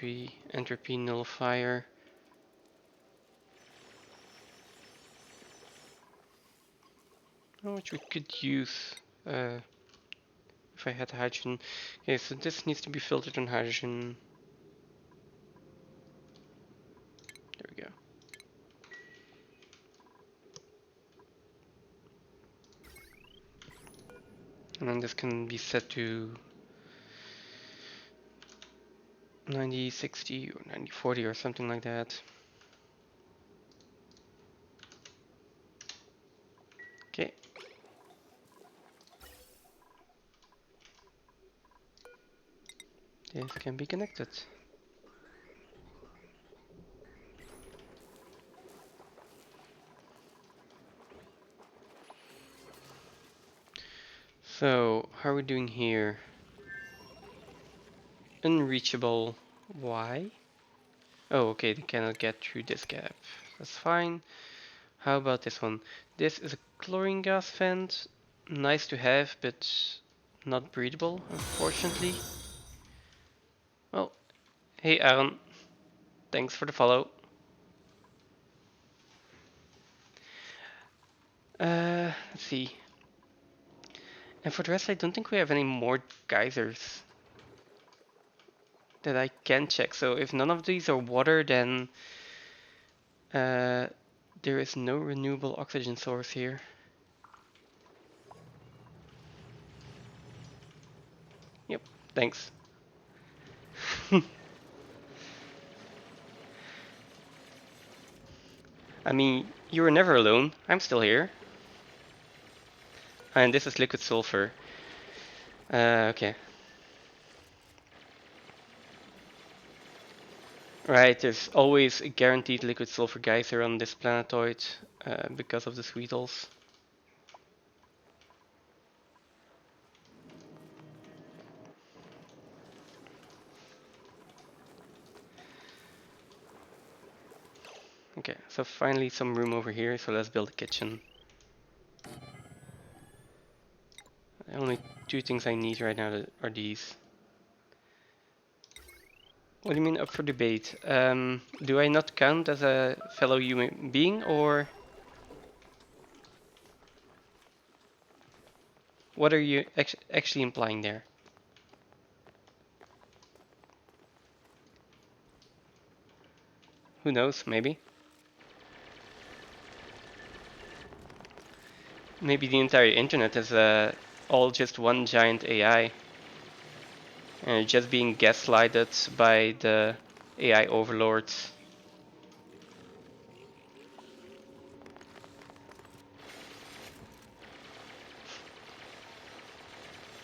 entropy nullifier. Which we could use if I had hydrogen. Okay, so this needs to be filtered on hydrogen. There we go. And then this can be set to 90-60 or 90-40 or something like that. Okay. This can be connected. So, how are we doing here? Unreachable. Why? Oh, okay, they cannot get through this gap. That's fine. How about this one? This is a chlorine gas vent. Nice to have, but not breathable, unfortunately. Well, hey Aaron, thanks for the follow. Let's see. And for the rest, I don't think we have any more geysers that I can check. So if none of these are water, then there is no renewable oxygen source here. Yep, thanks. I mean, you were never alone. I'm still here. And this is liquid sulfur. Okay. Right, there's always a guaranteed liquid sulfur geyser on this planetoid because of the Sweetles. Okay, so finally some room over here, so let's build a kitchen. The only two things I need right now are these. What do you mean up for debate? Do I not count as a fellow human being, or... What are you actually implying there? Who knows, maybe? Maybe the entire internet is all just one giant AI. And just being gaslighted by the AI overlords.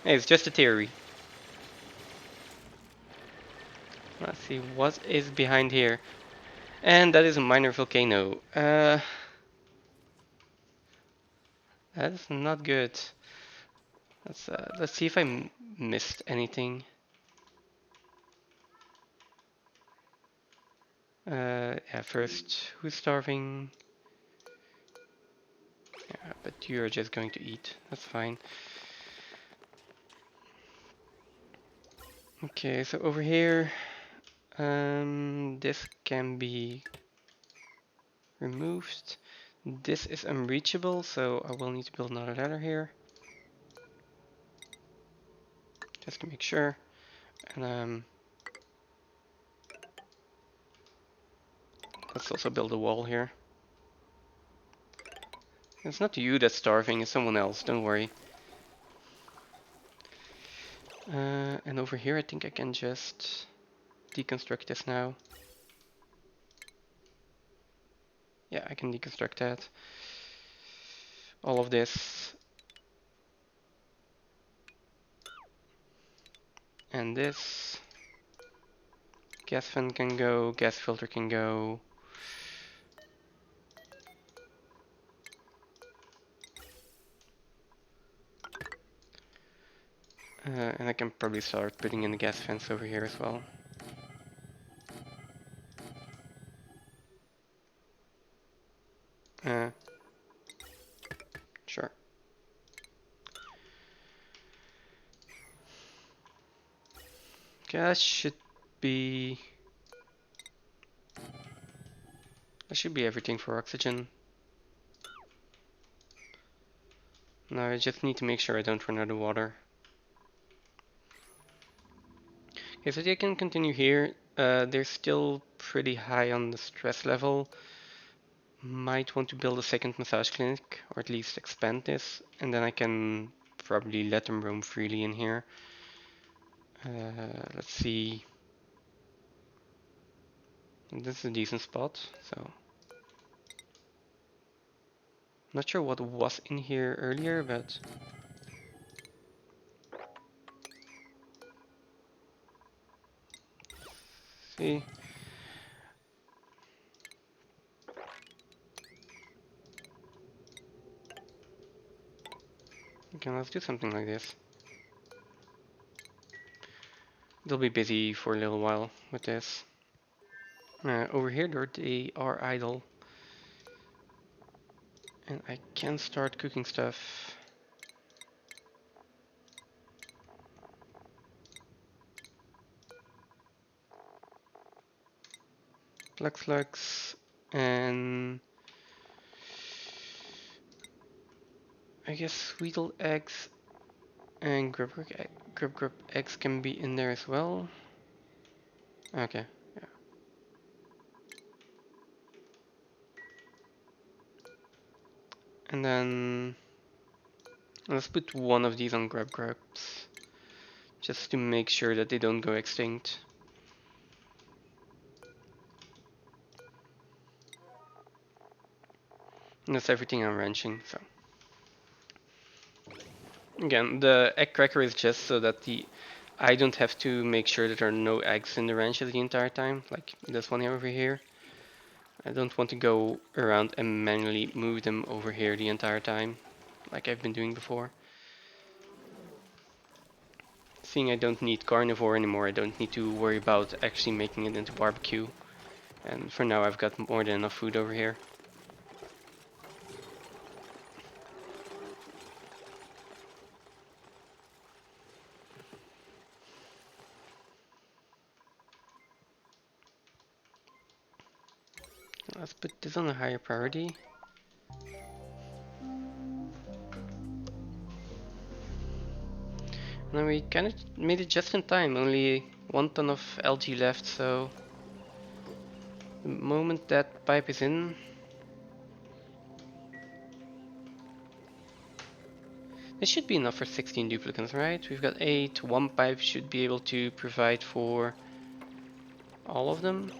Hey, it's just a theory. Let's see what is behind here. And that is a minor volcano. That is not good. Let's see if I missed anything. Yeah, first, who's starving? Yeah, but you're just going to eat. That's fine. Okay, so over here, this can be removed. This is unreachable, so I will need to build another ladder here. Just to make sure. And let's also build a wall here. It's not you that's starving, it's someone else, don't worry. And over here I think I can just deconstruct this now. Yeah, I can deconstruct that. All of this. And this. Gas fan can go, gas filter can go. And I can probably start putting in the gas fans over here as well. Sure. That should be... That should be everything for oxygen. Now I just need to make sure I don't run out of water. Okay, so they can continue here. They're still pretty high on the stress level. Might want to build a second massage clinic, or at least expand this, and then I can probably let them roam freely in here. Let's see. This is a decent spot, so... Not sure what was in here earlier, but... See. Okay, let's do something like this. They'll be busy for a little while with this. Over here they are idle. And I can start cooking stuff. Black slugs and I guess sweetle eggs and grub eggs can be in there as well. Okay, yeah. And then let's put one of these on grubs, just to make sure that they don't go extinct. And that's everything I'm ranching, so. Again, the egg cracker is just so that I don't have to make sure that there are no eggs in the ranches the entire time, like this one here over here. I don't want to go around and manually move them over here the entire time, like I've been doing before. Seeing I don't need carnivore anymore, I don't need to worry about actually making it into barbecue. And for now I've got more than enough food over here. Let's put this on a higher priority. And we kind of made it just in time, only 1 ton of algae left, so the moment that pipe is in, this should be enough for 16 duplicants, right? We've got 8, 1 pipe should be able to provide for all of them.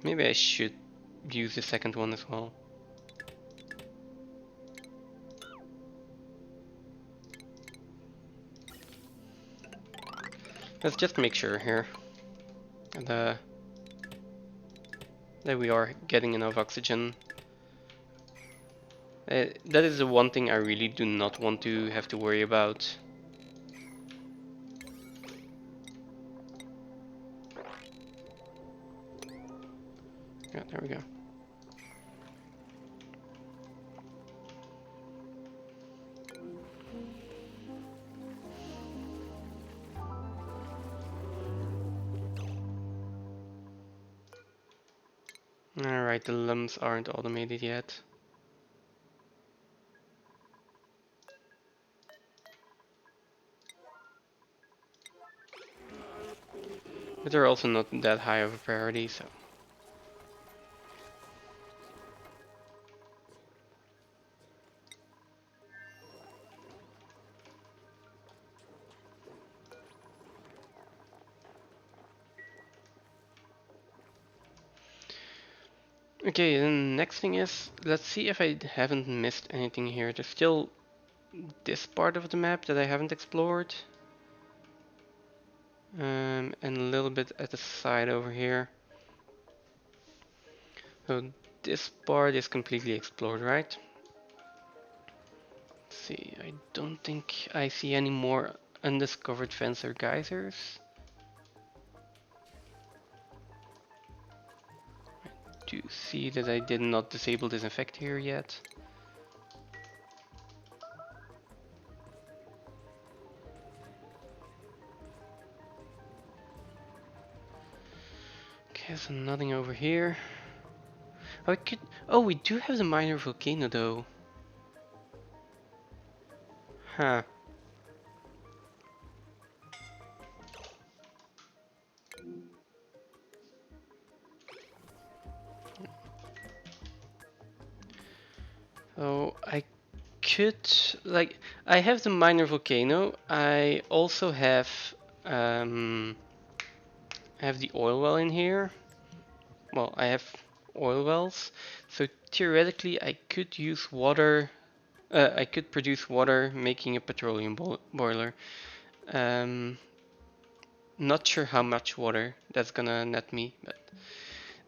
Maybe I should use the second one as well. Let's just make sure here that we are getting enough oxygen. That is the one thing I really do not want to have to worry about. Yeah, there we go. Alright, the lumps aren't automated yet. But they're also not that high of a priority, so. Okay, then next thing is, let's see if I haven't missed anything here. There's still this part of the map that I haven't explored. And a little bit at the side over here. So this part is completely explored, right? Let's see, I don't think I see any more undiscovered vents or geysers. I do see that I did not disable this effect here yet. Okay, so nothing over here. Oh, we do have the minor volcano though. Huh. So I could, like, I have the minor volcano. I also have the oil well in here. Well, I have oil wells, so theoretically I could use water. I could produce water making a petroleum boiler. Not sure how much water that's gonna net me, but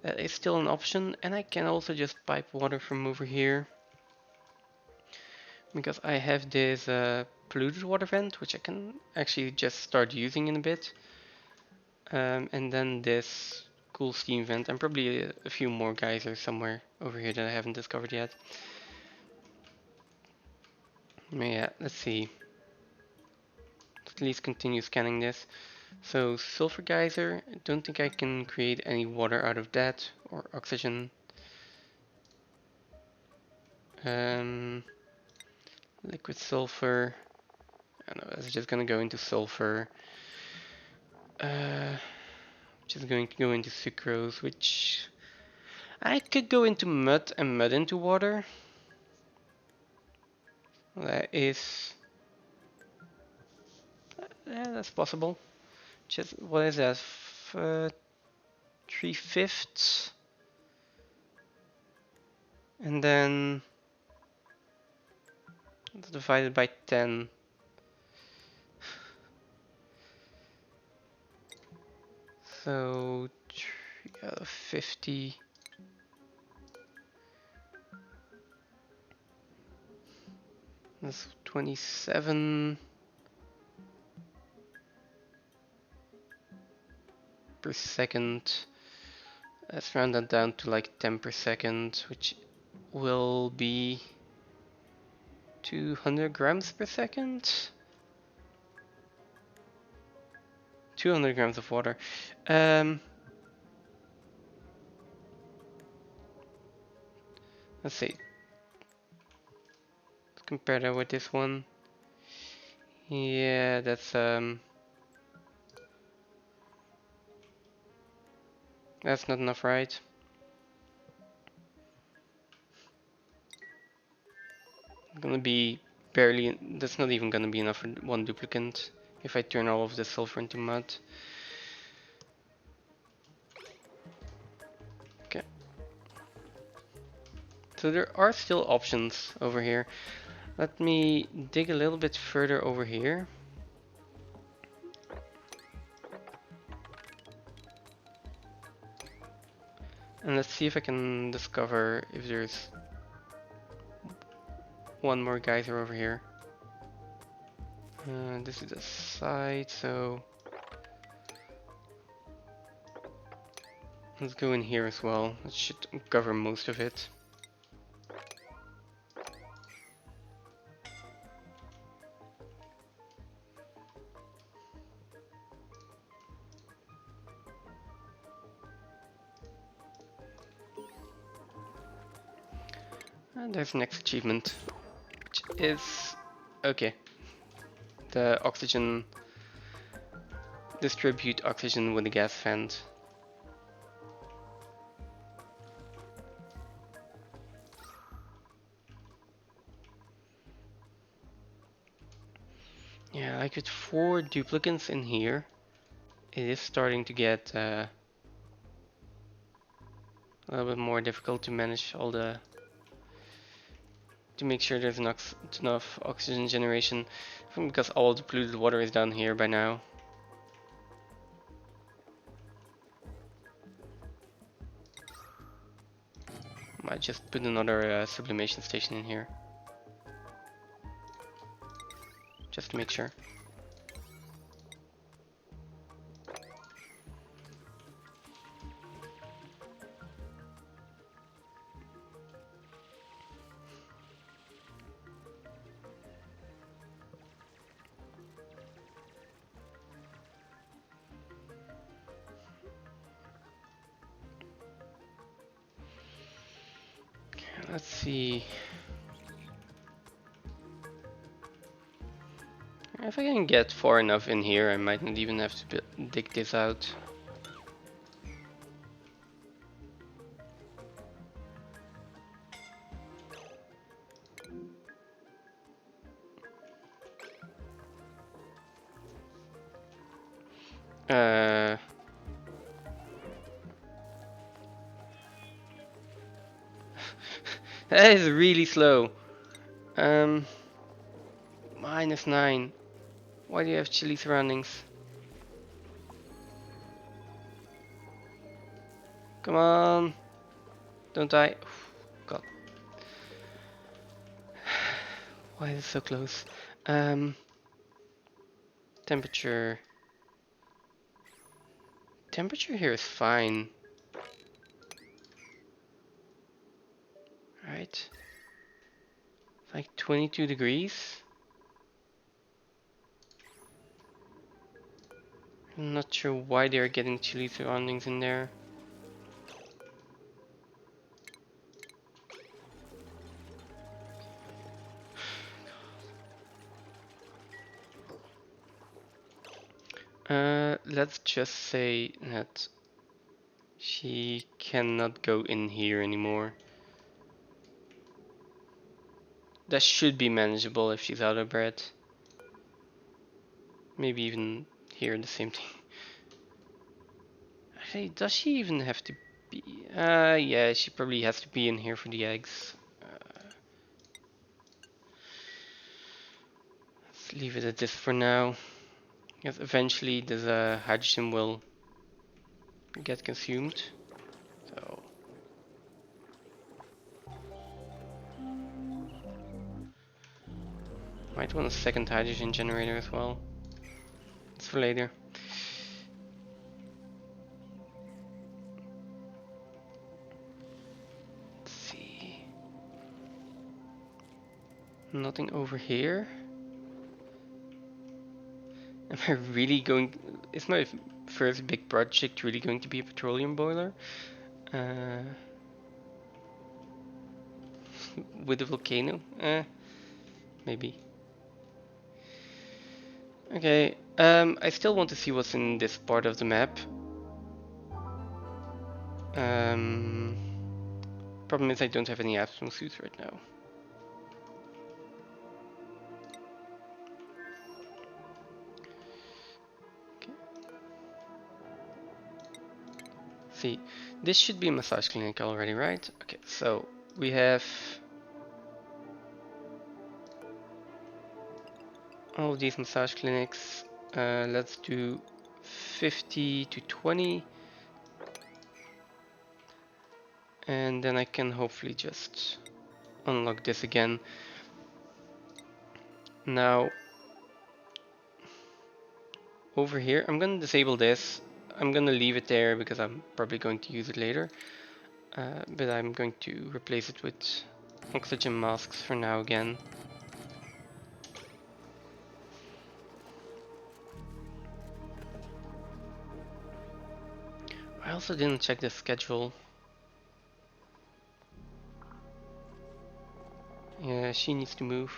that is still an option. And I can also just pipe water from over here, because I have this polluted water vent, which I can actually just start using in a bit. And then this cool steam vent, and probably a few more geysers somewhere over here that I haven't discovered yet. Yeah, let's see. Let's at least continue scanning this. So sulfur geyser, I don't think I can create any water out of that, or oxygen. Liquid sulfur, I don't know, it's just gonna go into sulfur. Just going to go into sucrose, which I could go into mud and mud into water. That is, yeah, that's possible. Just what is that? 3/5, and then divided by 10. So 3 out of 50. That's 27 per second. Let's round that down to like 10 per second, which will be 200 grams per second. 200 grams of water. Let's see. compare that with this one. Yeah, that's not enough, right? Gonna be barely, that's not even gonna be enough for one duplicate if I turn all of the silver into mud. Okay. So there are still options over here. Let me dig a little bit further over here. And let's see if I can discover if there's one more geyser over here. This is the side, so let's go in here as well. That should cover most of it. And there's the next achievement, which is okay. The oxygen, distribute oxygen with a gas vent. Yeah, like with 4 duplicates in here, it is starting to get a little bit more difficult to manage all the, to make sure there's enough oxygen generation, because all the polluted water is down here by now. Might just put another sublimation station in here, just to make sure. Let's see. If I can get far enough in here, I might not even have to dig this out. That is really slow. -9. Why do you have chilly surroundings? Come on. Don't die. God. Why is it so close? Temperature. Temperature here is fine. Right. It's like 22 degrees. I'm not sure why they're getting chilly surroundings in there. Let's just say that she cannot go in here anymore. That should be manageable if she's out of bread. Maybe even here the same thing. Actually, does she even have to be? Yeah, she probably has to be in here for the eggs. Let's leave it at this for now. Because eventually this hydrogen will get consumed. So might want a second hydrogen generator as well. It's for later. Let's see. Nothing over here. Am I really going? Is my first big project really going to be a petroleum boiler? With a volcano? maybe. Okay, I still want to see what's in this part of the map. Problem is I don't have any Absprung suits right now. Okay. See, this should be a massage clinic already, right? Okay, so we have all of these massage clinics. Let's do 50 to 20. And then I can hopefully just unlock this again. Now, over here, I'm gonna disable this. I'm gonna leave it there because I'm probably going to use it later. But I'm going to replace it with oxygen masks for now again. I also didn't check the schedule. Yeah, she needs to move.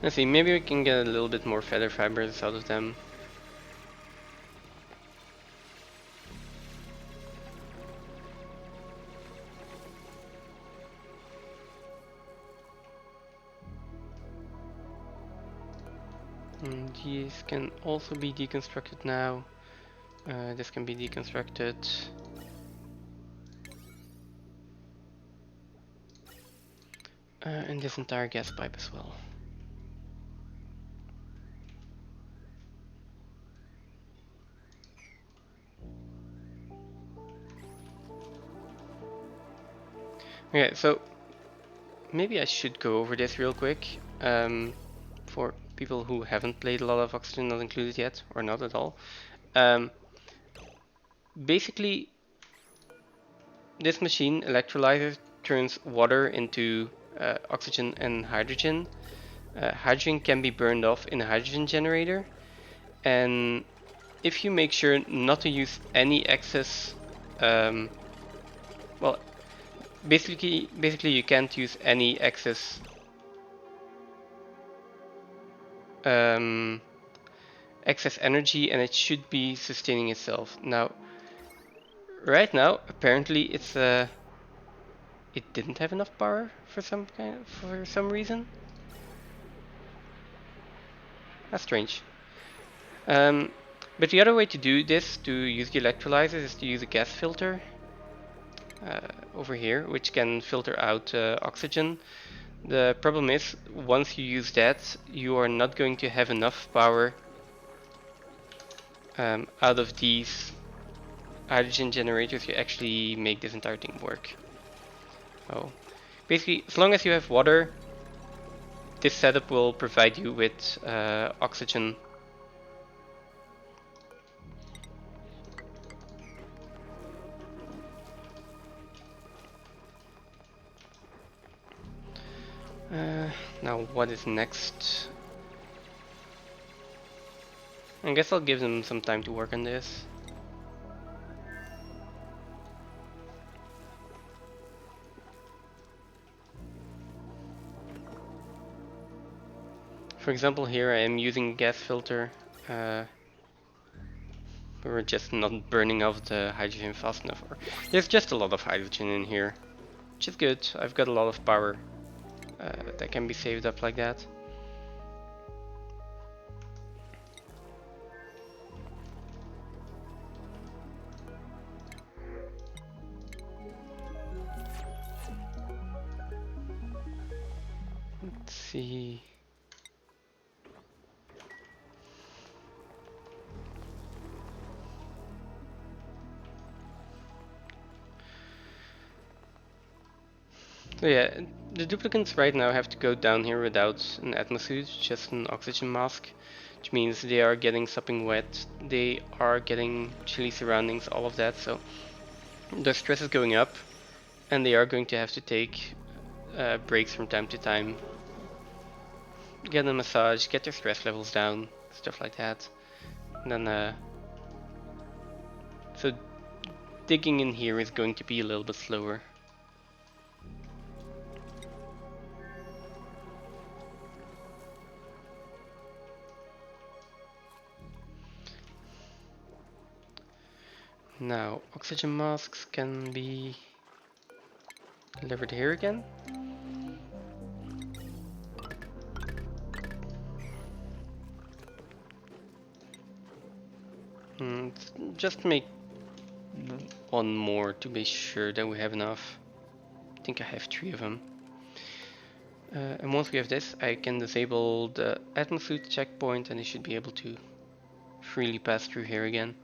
Let's see, maybe we can get a little bit more feather fibers out of them. These can also be deconstructed now. This can be deconstructed. And this entire gas pipe as well. Okay, so maybe I should go over this real quick for people who haven't played a lot of Oxygen Not Included yet, or not at all. Basically, this machine, electrolyzer, turns water into oxygen and hydrogen. Hydrogen can be burned off in a hydrogen generator, and if you make sure not to use any excess, well, basically you can't use any excess excess energy, and it should be sustaining itself. Now, right now, apparently it didn't have enough power for some reason. That's strange. But the other way to do this, to use the electrolyzers, is to use a gas filter over here, which can filter out oxygen. The problem is, once you use that, you are not going to have enough power out of these hydrogen generators to actually make this entire thing work. Oh, basically, as long as you have water, this setup will provide you with oxygen. Now what is next? I guess I'll give them some time to work on this. For example, here I am using a gas filter. We're just not burning off the hydrogen fast enough. There's just a lot of hydrogen in here, which is good. I've got a lot of power that can be saved up like that. Let's see. So yeah, the duplicants right now have to go down here without an atmosuit, just an oxygen mask, which means they are getting something wet, they are getting chilly surroundings, all of that, so their stress is going up, and they are going to have to take breaks from time to time. Get a massage, get their stress levels down, stuff like that. And then, so digging in here is going to be a little bit slower. Now, oxygen masks can be delivered here again. Just make one more to be sure that we have enough. I think I have 3 of them. And once we have this, I can disable the atmosuit checkpoint and I should be able to freely pass through here again.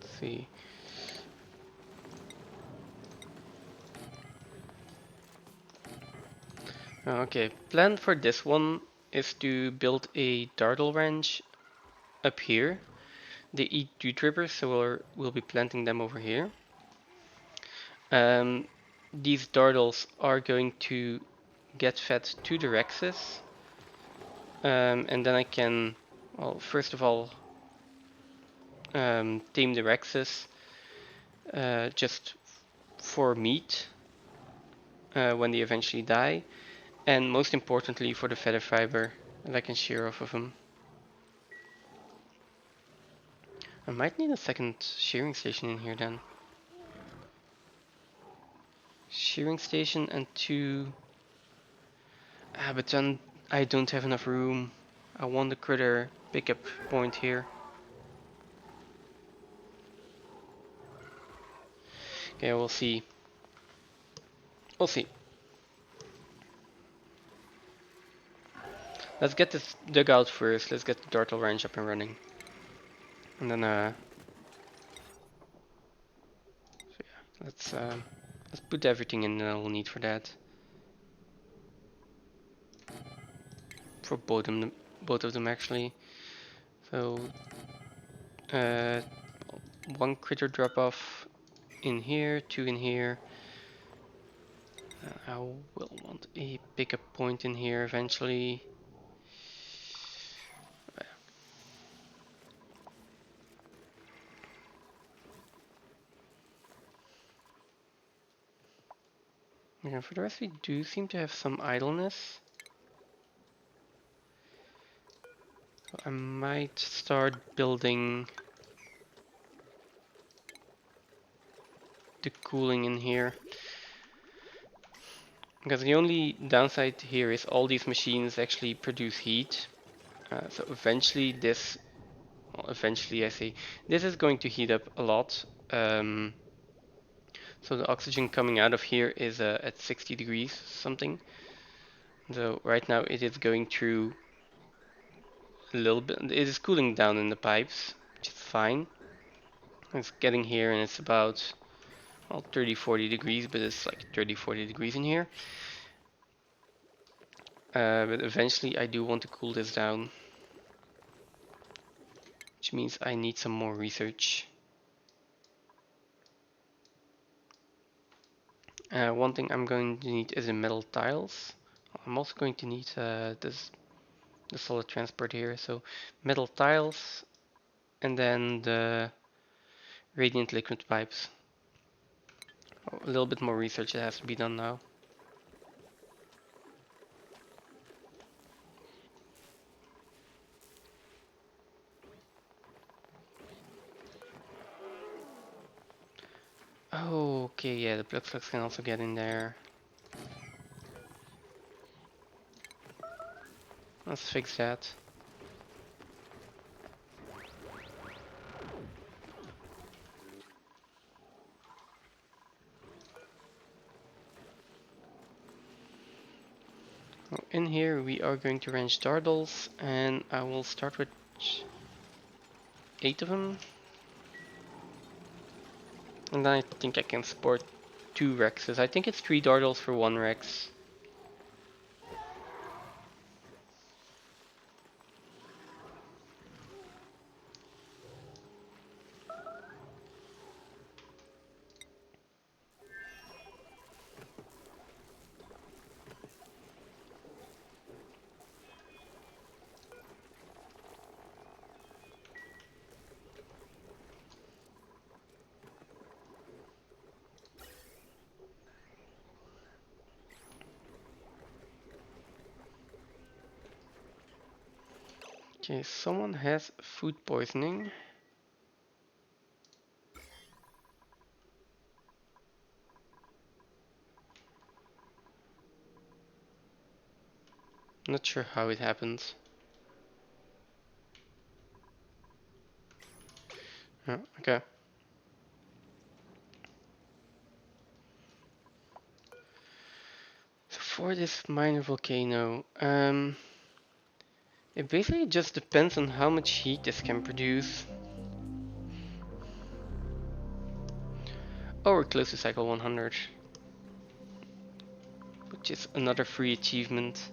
Let's see. Okay, plan for this one is to build a dartle range up here. They eat dew drippers, so we'll be planting them over here. These dartles are going to get fed to the Rexes, and then I can, well, first of all, tame the Rexes just for meat when they eventually die, and most importantly for the feather fiber that I can shear off of them. I might need a second shearing station in here then. Shearing station and 2... but then I don't have enough room. I want the critter pickup point here. Okay, we'll see. We'll see. Let's get this dugout first. Let's get the Dartle Ranch up and running. And then, so yeah, let's put everything in that we'll need for that. For both of them actually. So, uh, 1 critter drop off in here, 2 in here. I will want a pickup point in here eventually. Yeah, for the rest we do seem to have some idleness. So I might start building the cooling in here. Because the only downside here is all these machines actually produce heat. So eventually this, well, eventually I say, this is going to heat up a lot. So the oxygen coming out of here is at 60 degrees something. So right now it is going through a little bit, it is cooling down in the pipes, which is fine. It's getting here and it's about, well, 30-40 degrees, but it's like 30-40 degrees in here. But eventually I do want to cool this down, which means I need some more research. One thing I'm going to need is the metal tiles. I'm also going to need the solid transport here, so metal tiles and then the radiant liquid pipes. A little bit more research that has to be done now. Oh, okay, yeah, the plug flux can also get in there. Let's fix that. In here we are going to range turtles, and I will start with 8 of them. And then I think I can support 2 Rexes. I think it's 3 Dartles for 1 Rex. Okay, someone has food poisoning. Not sure how it happens. Oh, okay. So for this minor volcano, it basically just depends on how much heat this can produce. Oh, we're close to cycle 100, which is another free achievement.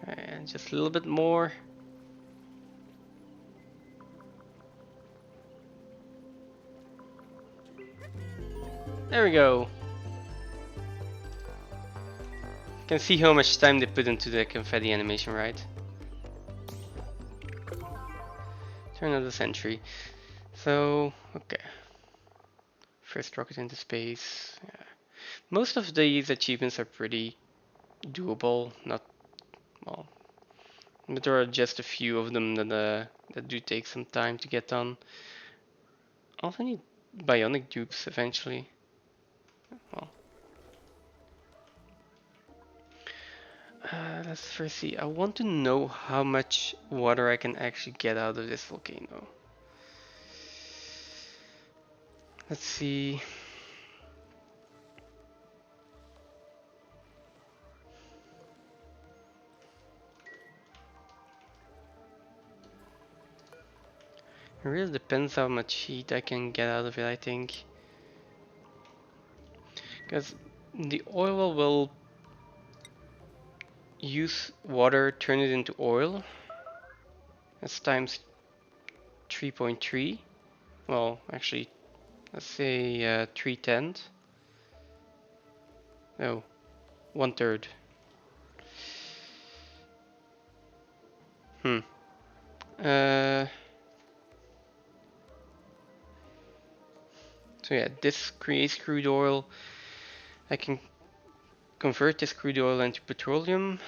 And just a little bit more. There we go. You can see how much time they put into the confetti animation, right? Turn of the century. So, okay. First rocket into space. Yeah. Most of these achievements are pretty doable. Not, well, but there are just a few of them that do take some time to get done. Also need bionic dupes eventually. Well, let's first see. I want to know how much water I can actually get out of this volcano. Let's see. It really depends how much heat I can get out of it, I think. Because the oil will use water, turn it into oil. That's times 3.3. Well, actually, let's say 3/10. No, 1/3. Hmm. Uh, so yeah, this creates crude oil. I can convert this crude oil into petroleum,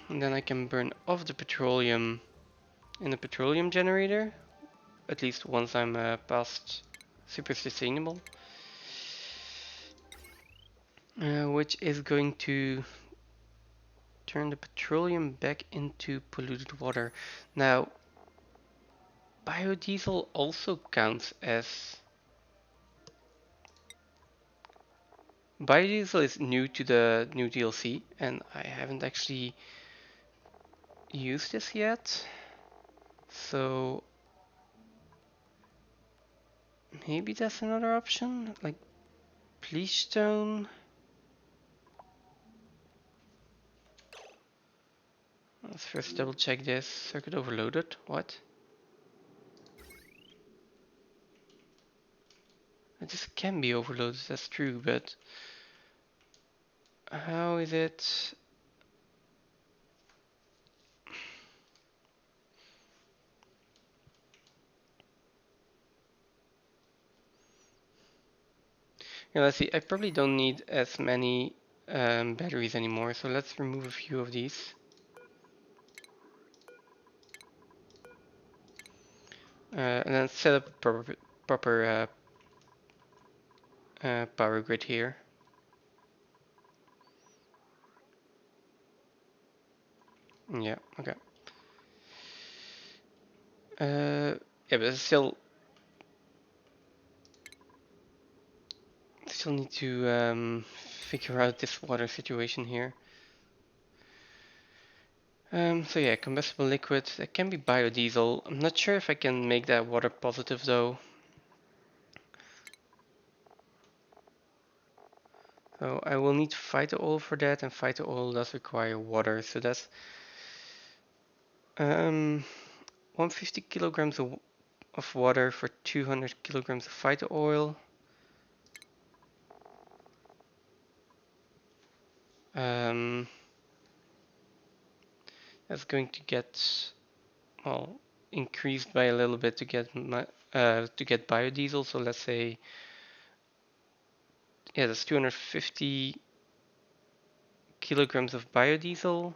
and then I can burn off the petroleum in a petroleum generator, at least once I'm past super sustainable, which is going to turn the petroleum back into polluted water. Now, biodiesel also counts as... Biodiesel is new to the new DLC, and I haven't actually used this yet. So maybe that's another option, like bleach stone. Let's first double check this. Circuit overloaded. What? This can be overloaded, that's true, but how is it? Yeah, let's see. I probably don't need as many batteries anymore, so let's remove a few of these. And then set up a proper power grid here. Yeah, okay. Yeah, but still need to figure out this water situation here. So yeah, combustible liquid, that can be biodiesel. I'm not sure if I can make that water positive though. So I will need phyto oil for that, and phyto oil does require water. So that's 150 kilograms of water for 200 kilograms of phyto oil. Um, that's going to get, well, increased by a little bit to get biodiesel. So let's say, yeah, that's 250 kilograms of biodiesel,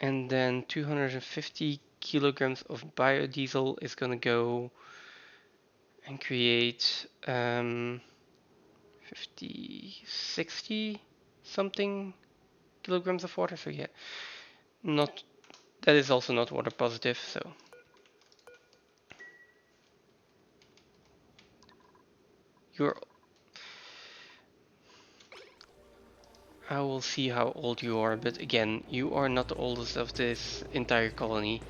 and then 250 kilograms of biodiesel is gonna go and create 50, 60 something kilograms of water. So yeah, not that is also not water positive. So you're I will see how old you are, but again, you are not the oldest of this entire colony.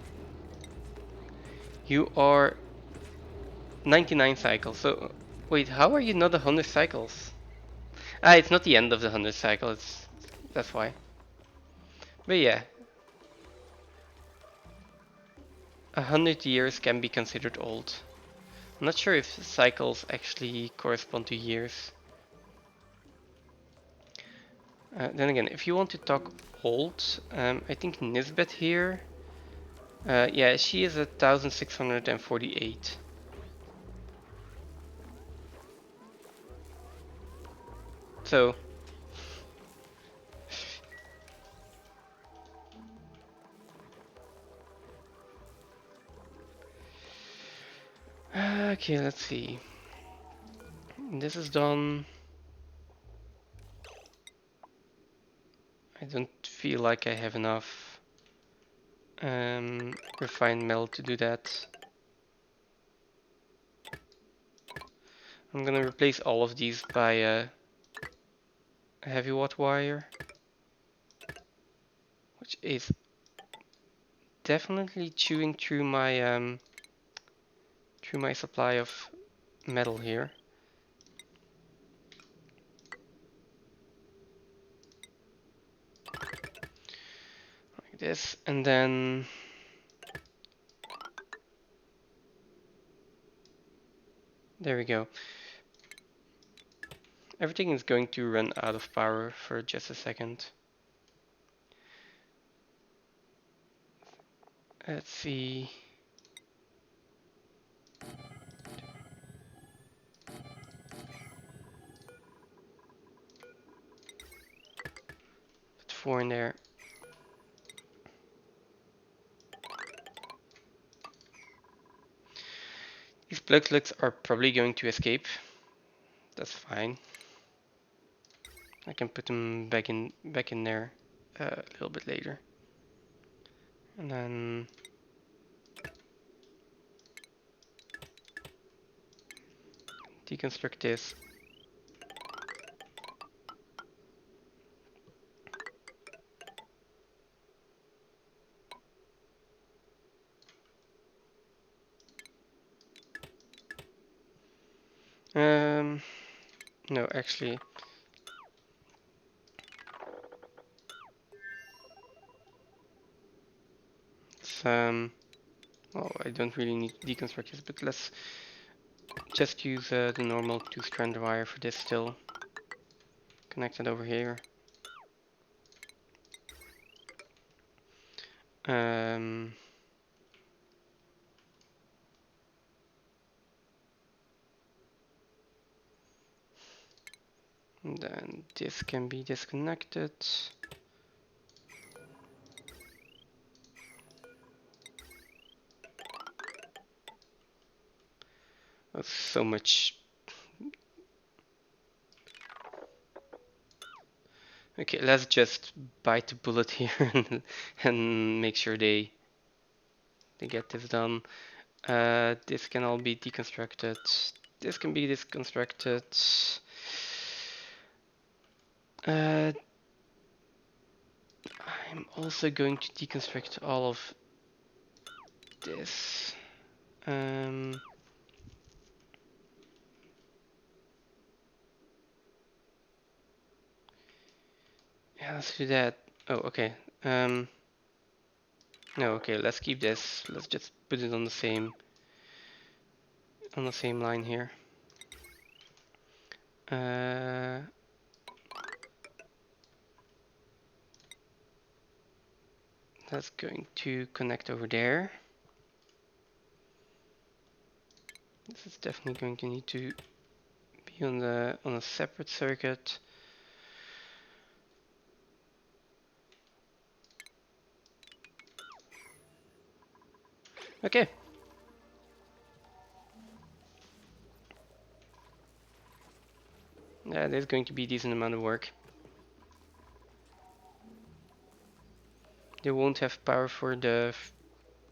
You are 99 cycles. So wait, how are you not 100 cycles? Ah, it's not the end of the 100 cycle. That's why. But yeah, 100 years can be considered old. I'm not sure if cycles actually correspond to years. Then again, if you want to talk old, I think Nisbet here. Yeah, she is 1648. So, okay, let's see. This is done. I don't feel like I have enough refined metal to do that. I'm gonna replace all of these by a heavy watt wire, which is definitely chewing through my supply of metal here. Like this, and then there we go. Everything is going to run out of power for just a second. Let's see. Put 4 in there. These plug slugs are probably going to escape. That's fine. I can put them back in there a little bit later. And then deconstruct this. No, actually, it's well, I don't really need to deconstruct this, but let's just use the normal 2-strand wire for this still. Connect it over here. Um, and then this can be disconnected. Oh, so much. Okay, let's just bite the bullet here and make sure they get this done. This can all be deconstructed. This can be deconstructed. I'm also going to deconstruct all of this. Yeah, let's do that. Oh, okay. No, okay. Let's keep this. Let's just put it on the same line here. That's going to connect over there. This is definitely going to need to be on a separate circuit. Okay. Yeah, there's going to be a decent amount of work. They won't have power for the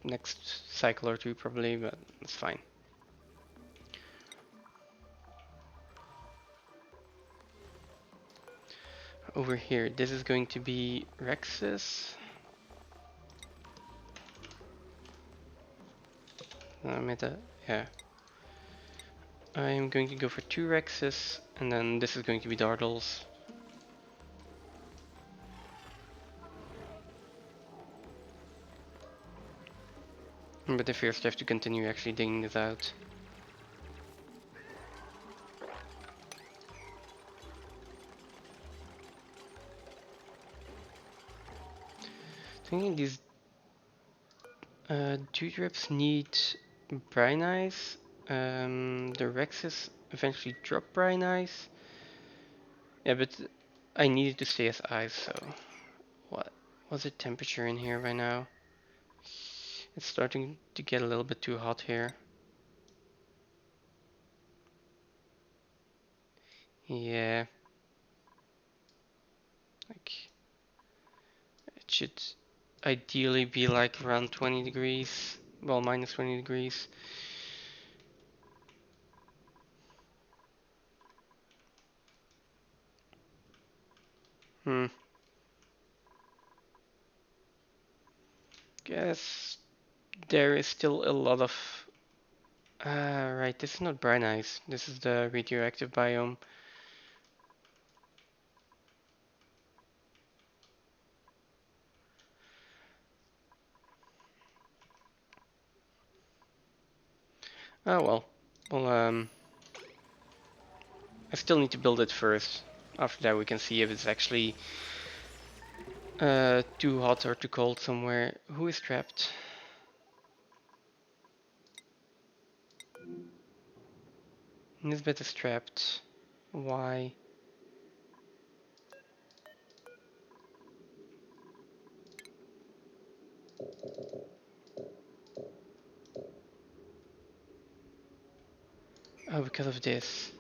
next cycle or two probably, but it's fine. Over here, this is going to be Rexus. Yeah. I'm going to go for 2 Rexes, and then this is going to be Dartles. But I first have to continue actually digging this out. Thinking these Dewdrops need Brine Eyes. The Rexes eventually drop Brine Eyes. Yeah, but I needed to stay as eyes, so what was the temperature in here by now? It's starting to get a little bit too hot here. Yeah. Like, it should ideally be like around 20 degrees. Well, minus 20 degrees. Guess there is still a lot of... right, this is not brine ice. This is the radioactive biome. Oh well. Well, I still need to build it first. After that we can see if it's actually too hot or too cold somewhere. Who is trapped? Nisbet is trapped. Why? Oh, because of this.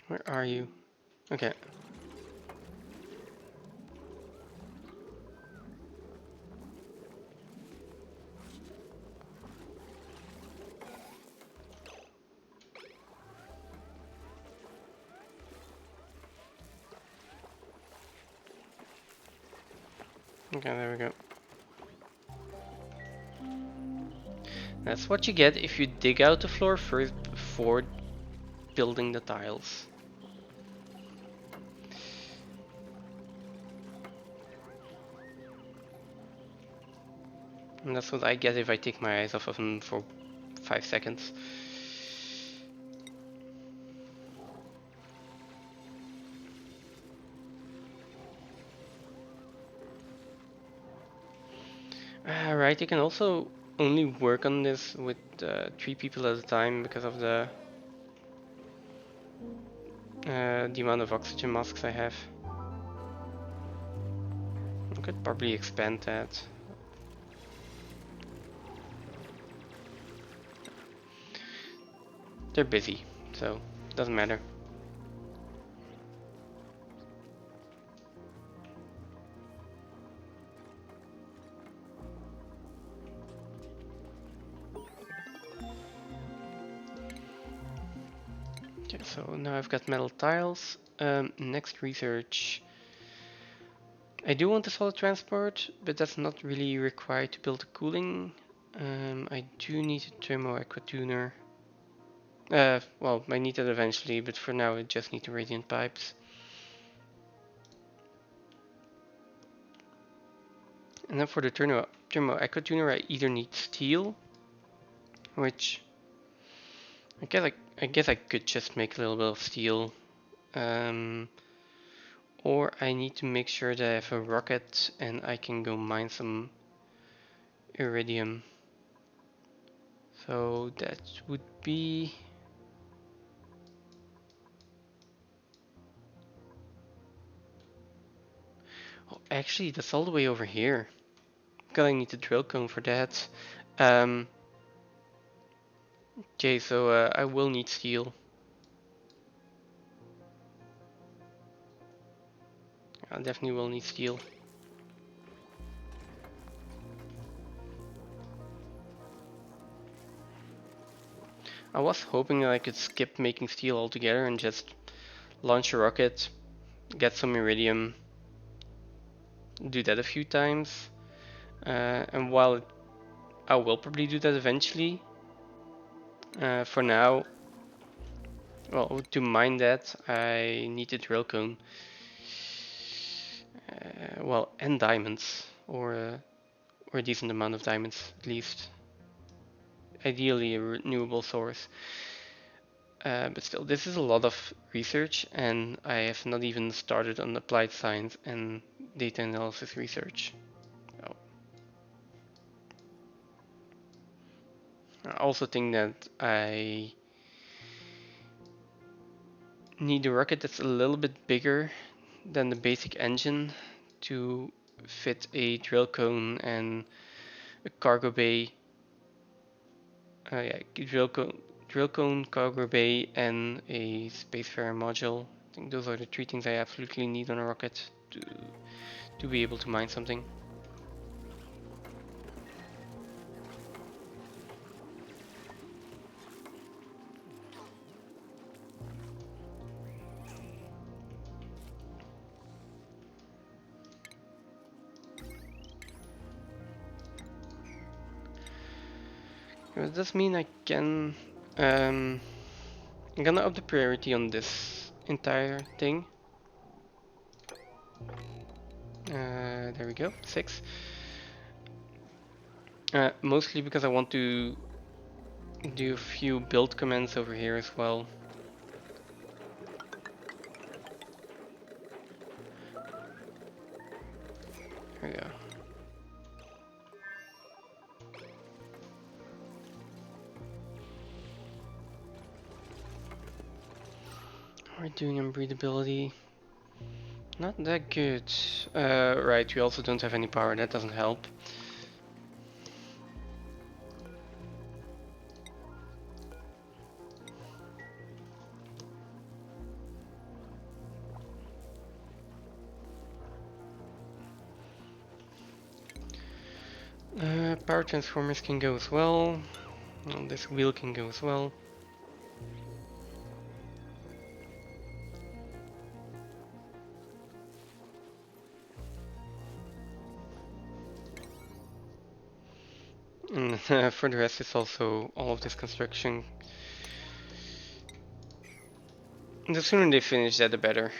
Where are you? Okay. Okay, there we go. That's what you get if you dig out the floor first before building the tiles. And that's what I get if I take my eyes off of them for 5 seconds. Right, you can also only work on this with 3 people at a time because of the the amount of oxygen masks I have. I could probably expand that. They're busy, so doesn't matter. Okay, so now I've got metal tiles. Next research. I do want a solid transport, but that's not really required to build the cooling. I do need a thermo aqua tuner. Well, I need that eventually, but for now I just need the radiant pipes. And then for the thermo aqua tuner, I either need steel, which I guess I could just make a little bit of steel, or I need to make sure that I have a rocket and I can go mine some iridium. So that would be. Oh, actually, that's all the way over here. Gonna need the drill cone for that. Okay, so I will need steel. I definitely will need steel. I was hoping that I could skip making steel altogether and just launch a rocket, get some iridium, do that a few times. And while I will probably do that eventually, for now, well, to mine that, I need a drill cone. Well, and diamonds, or a decent amount of diamonds at least. Ideally, a renewable source. But still, this is a lot of research, and I have not even started on applied science and data analysis research. Oh. I also think that I need a rocket that's a little bit bigger than the basic engine to fit a drill cone and a cargo bay. Yeah, drill cone, cargo bay, and a spacefarer module. I think those are the three things I absolutely need on a rocket to be able to mine something. Does this mean I can... I'm gonna up the priority on this entire thing. There we go, 6. Mostly because I want to do a few build commands over here as well. There we go. We're doing unbreathability. Not that good. Right, we also don't have any power, that doesn't help. Power transformers can go as well. This wheel can go as well. And for the rest, it's also all of this construction. The sooner they finish that, the better.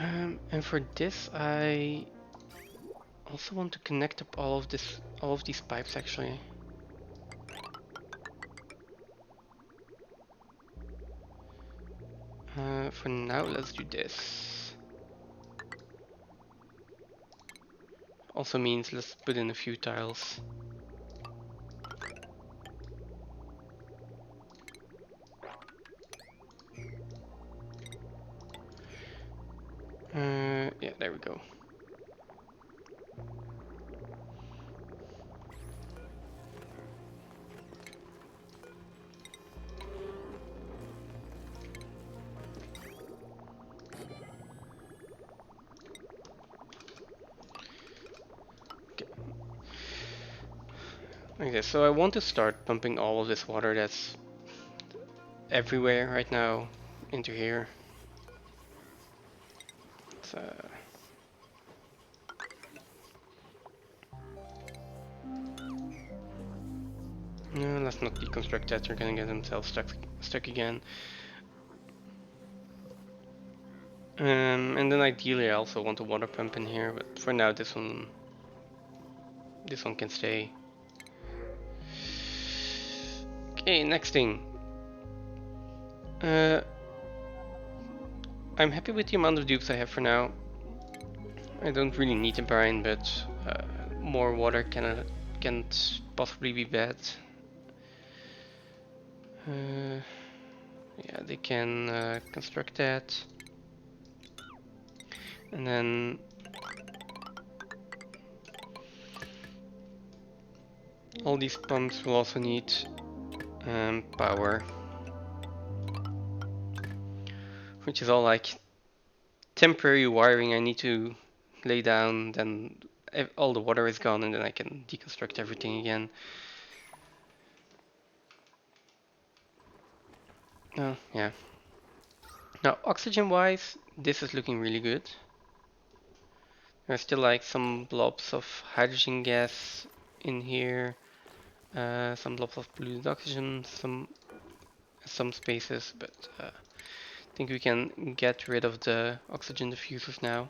And for this, I also want to connect up all of these pipes actually. For now, let's do this. Also means let's put in a few tiles. Yeah, there we go. Okay, so I want to start pumping all of this water that's everywhere right now into here. So, no, let's not deconstruct that. They're gonna get themselves stuck again. And then ideally I also want a water pump in here, but for now this one can stay. Okay, next thing. I'm happy with the amount of dupes I have for now. I don't really need a brine, but more water can't possibly be bad. Yeah, they can construct that. And then all these pumps will also need power, which is all like temporary wiring I need to lay down, then all the water is gone and then I can deconstruct everything again. Oh, yeah. Now, oxygen wise, this is looking really good. There's still like some blobs of hydrogen gas in here, some blobs of polluted oxygen, some spaces, but I think we can get rid of the oxygen diffusers now.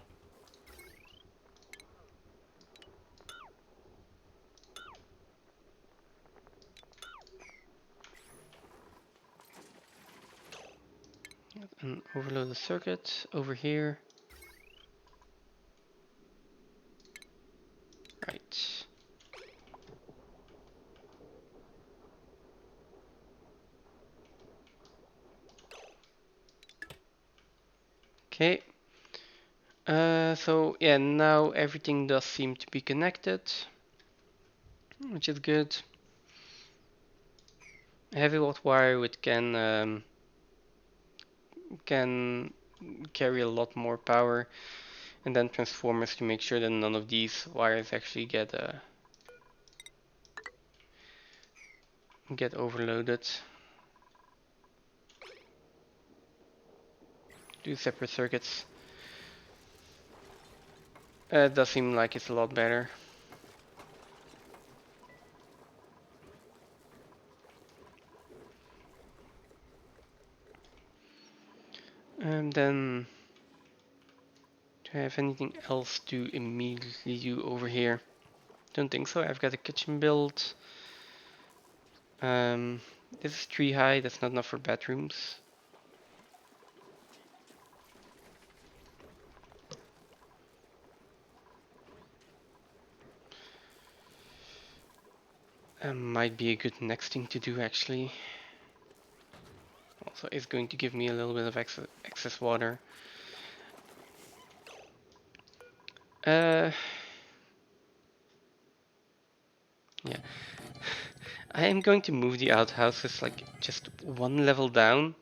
And overload the circuit over here. Right. Okay. So yeah, now everything does seem to be connected, which is good. A heavy watt wire which can carry a lot more power, and then transformers to make sure that none of these wires actually get overloaded. Do separate circuits. It does seem like it's a lot better. And then, do I have anything else to immediately do over here? Don't think so. I've got a kitchen built. This is 3 high. That's not enough for bedrooms. Might be a good next thing to do actually. Also, it's going to give me a little bit of excess water. Yeah. I am going to move the outhouses like just one level down.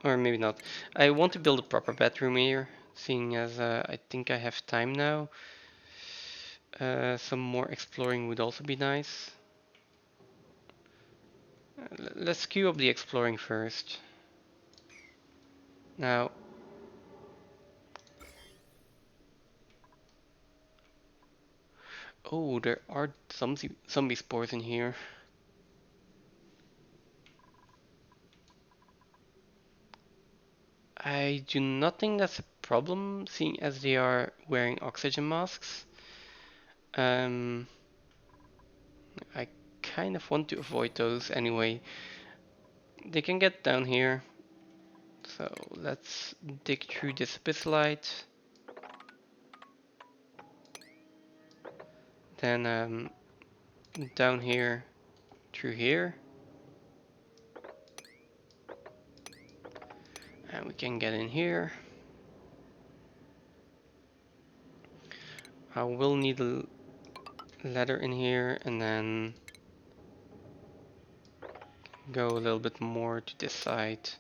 Or maybe not. I want to build a proper bedroom here, seeing as I think I have time now. Some more exploring would also be nice. Let's queue up the exploring first. Now, oh, there are some zombie spores in here. I do not think that's a problem, seeing as they are wearing oxygen masks. I kind of want to avoid those anyway. They can get down here. So let's dig through this abyssalite. Then down here, through here. And we can get in here. I will need a ladder in here and then go a little bit more to this side.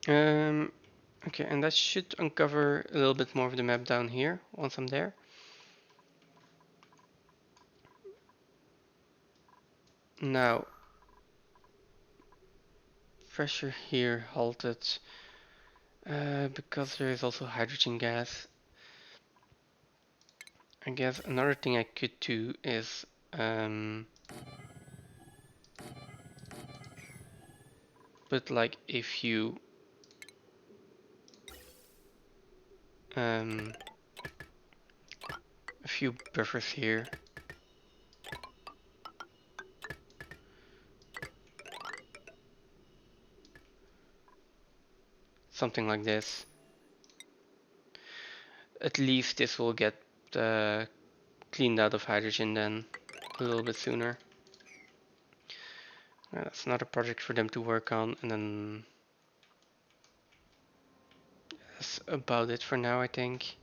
Okay, and that should uncover a little bit more of the map down here once I'm there. Now, pressure here halted because there is also hydrogen gas. I guess another thing I could do is put like a few buffers here. Something like this. At least this will get cleaned out of hydrogen then a little bit sooner. That's not a project for them to work on, and then that's about it for now, I think.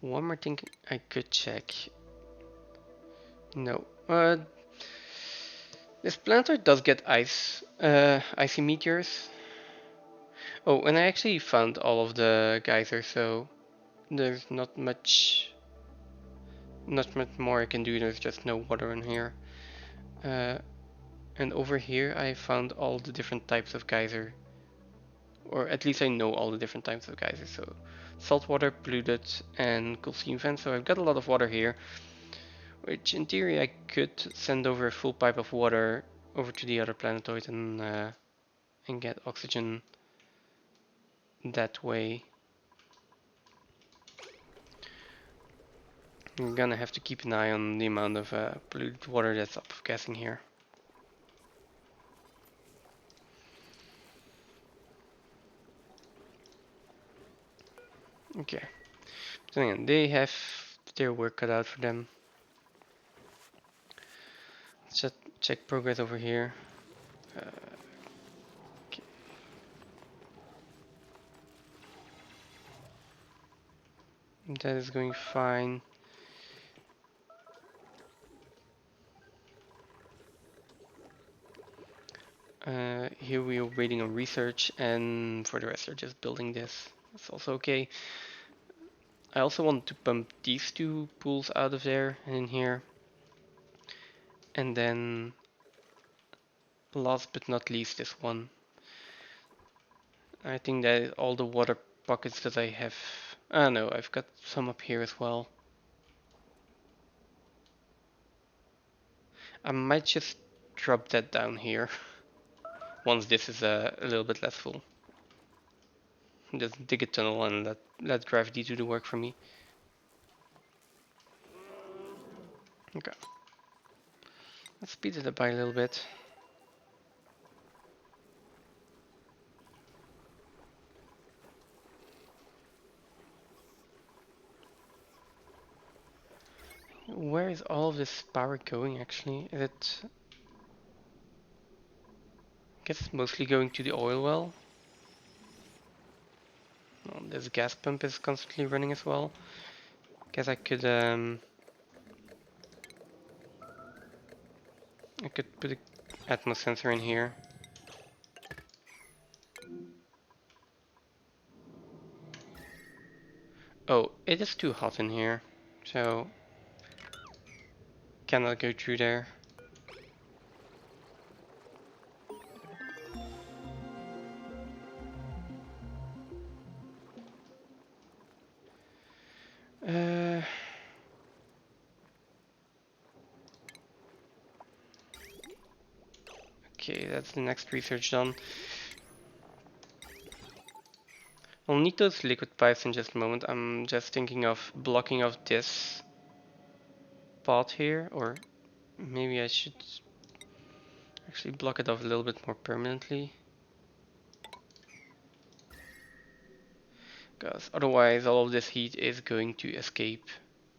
One more thing I could check. No. This planetoid does get icy meteors. Oh, and I actually found all of the geysers, so there's not much more I can do. There's just no water in here. And over here I found all the different types of geyser. Or at least I know all the different types of geysers. So saltwater, polluted, and cool steam vents. So I've got a lot of water here. Which in theory I could send over a full pipe of water over to the other planetoid and get oxygen that way. We're gonna have to keep an eye on the amount of polluted water that's upgassing here. Okay, so again, they have their work cut out for them. Let's just check progress over here. Okay. That is going fine. Here we are waiting on research, and for the rest they're just building this. That's also okay. I also want to pump these two pools out of there and in here. And then, last but not least, this one. I think that is all the water pockets that I have. Ah no, I've got some up here as well. I might just drop that down here once this is a little bit less full. Just dig a tunnel and let gravity do the work for me. Okay. Let's speed it up by a little bit. Where is all of this power going actually? Is it... I guess it's mostly going to the oil well. Well, this gas pump is constantly running as well. Guess I could put an atmos sensor in here. Oh, it is too hot in here, so cannot go through there. Okay, that's the next research done. I'll need those liquid pipes in just a moment. I'm just thinking of blocking off this pot here, or maybe I should actually block it off a little bit more permanently. Because otherwise all of this heat is going to escape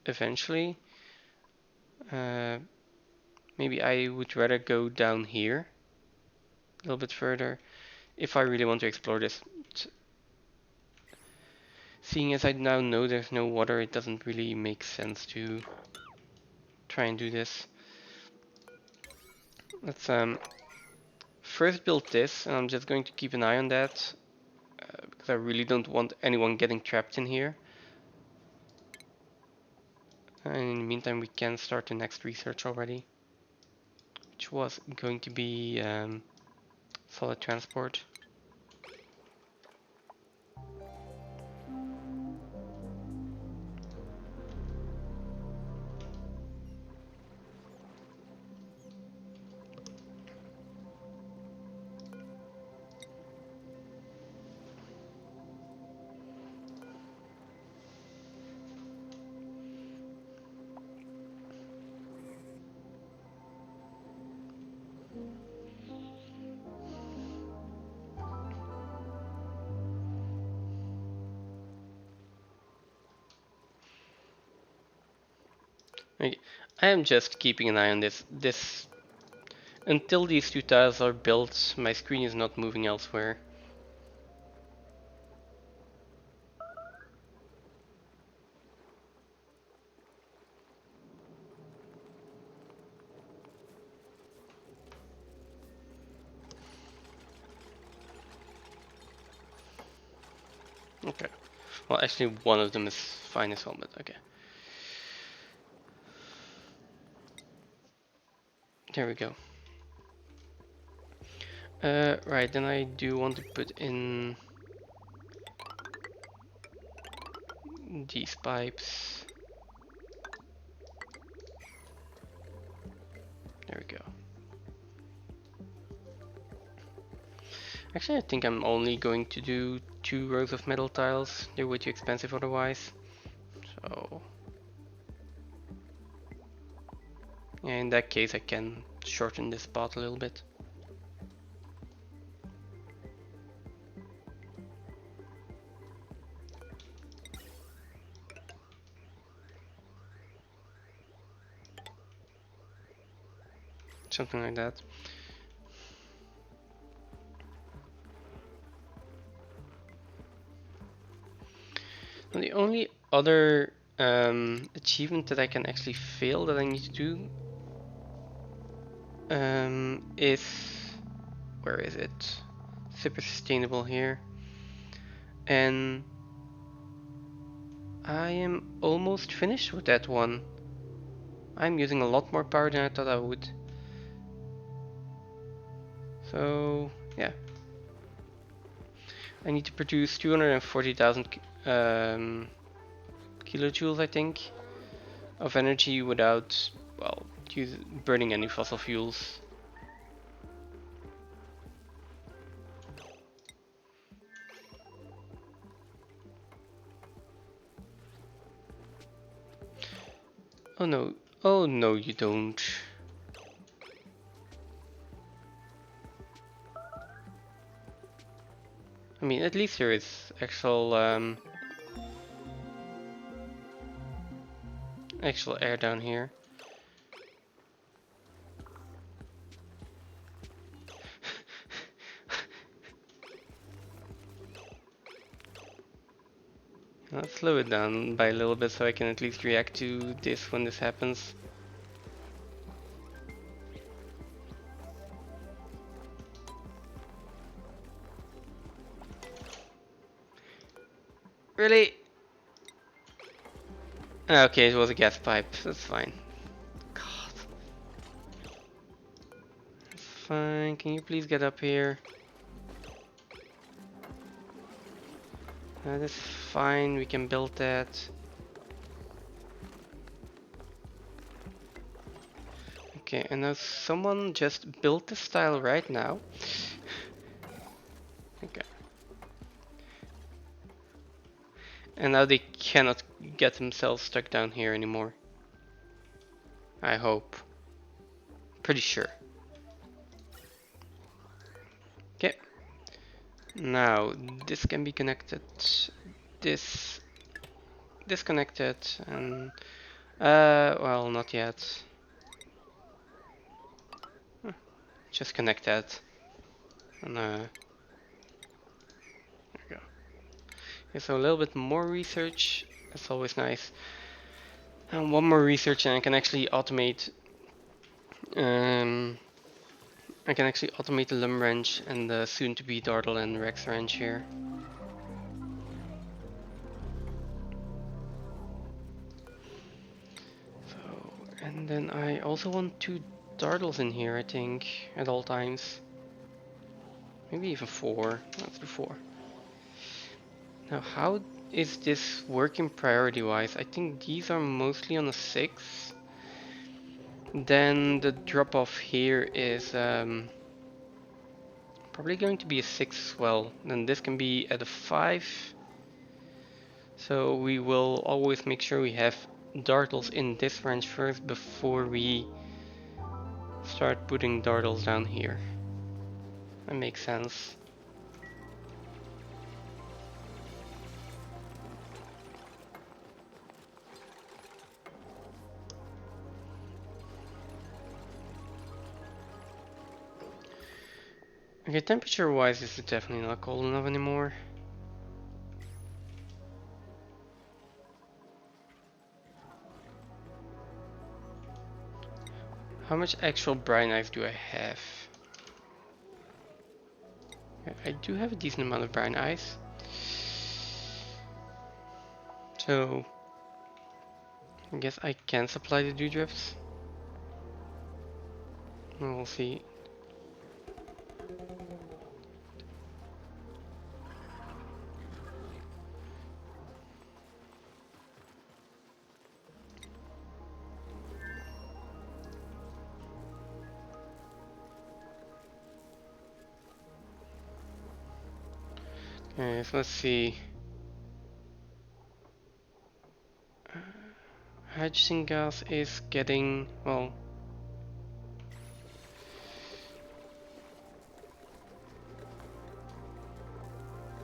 eventually. Maybe I would rather go down here a little bit further if I really want to explore this. Seeing as I now know there's no water, it doesn't really make sense to try and do this. Let's first build this, and I'm just going to keep an eye on that because I really don't want anyone getting trapped in here. And in the meantime, we can start the next research already, which was going to be solid transport. Okay. I am just keeping an eye on this. Until these two tiles are built, my screen is not moving elsewhere. Okay. Well, actually, one of them is fine as well, but okay. There we go. Right, then I do want to put in these pipes. There we go. Actually, I think I'm only going to do 2 rows of metal tiles. They're way too expensive otherwise. So, yeah, in that case I can shorten this part a little bit. Something like that. And the only other achievement that I can actually fail that I need to do is, where is it? Super sustainable here. And I am almost finished with that one. I'm using a lot more power than I thought I would. So, yeah. I need to produce 240,000 kilojoules, I think, of energy without, well, burning any fossil fuels. Oh no, you don't. I mean, at least there is actual air down here. Let's slow it down by a little bit so I can at least react to this when this happens. Really? Okay, it was a gas pipe. That's fine. God. That's fine. Can you please get up here? That is fine. We can build that. Okay, and now someone just built this tile right now. Okay. And now they cannot get themselves stuck down here anymore. I hope. Pretty sure. Okay. Now this can be connected. This disconnected and well, not yet. Just connect that. And there we go. Okay, so a little bit more research. That's always nice. And one more research, and I can actually automate. I can actually automate the Lum wrench and the soon-to-be Dartle and Rex wrench here. So, and then I also want 2 Dartles in here, I think, at all times. Maybe even 4. Let's do 4. Now, how is this working priority-wise? I think these are mostly on a 6. Then the drop-off here is probably going to be a 6 as well. Then this can be at a 5. So we will always make sure we have Dartles in this range first before we start putting Dartles down here. That makes sense. Okay, temperature wise this is definitely not cold enough anymore. How much actual brine ice do I have? I do have a decent amount of brine ice. So I guess I can supply the dewdrops. We'll see. Okay, so let's see. Hydrogen gas is getting, well,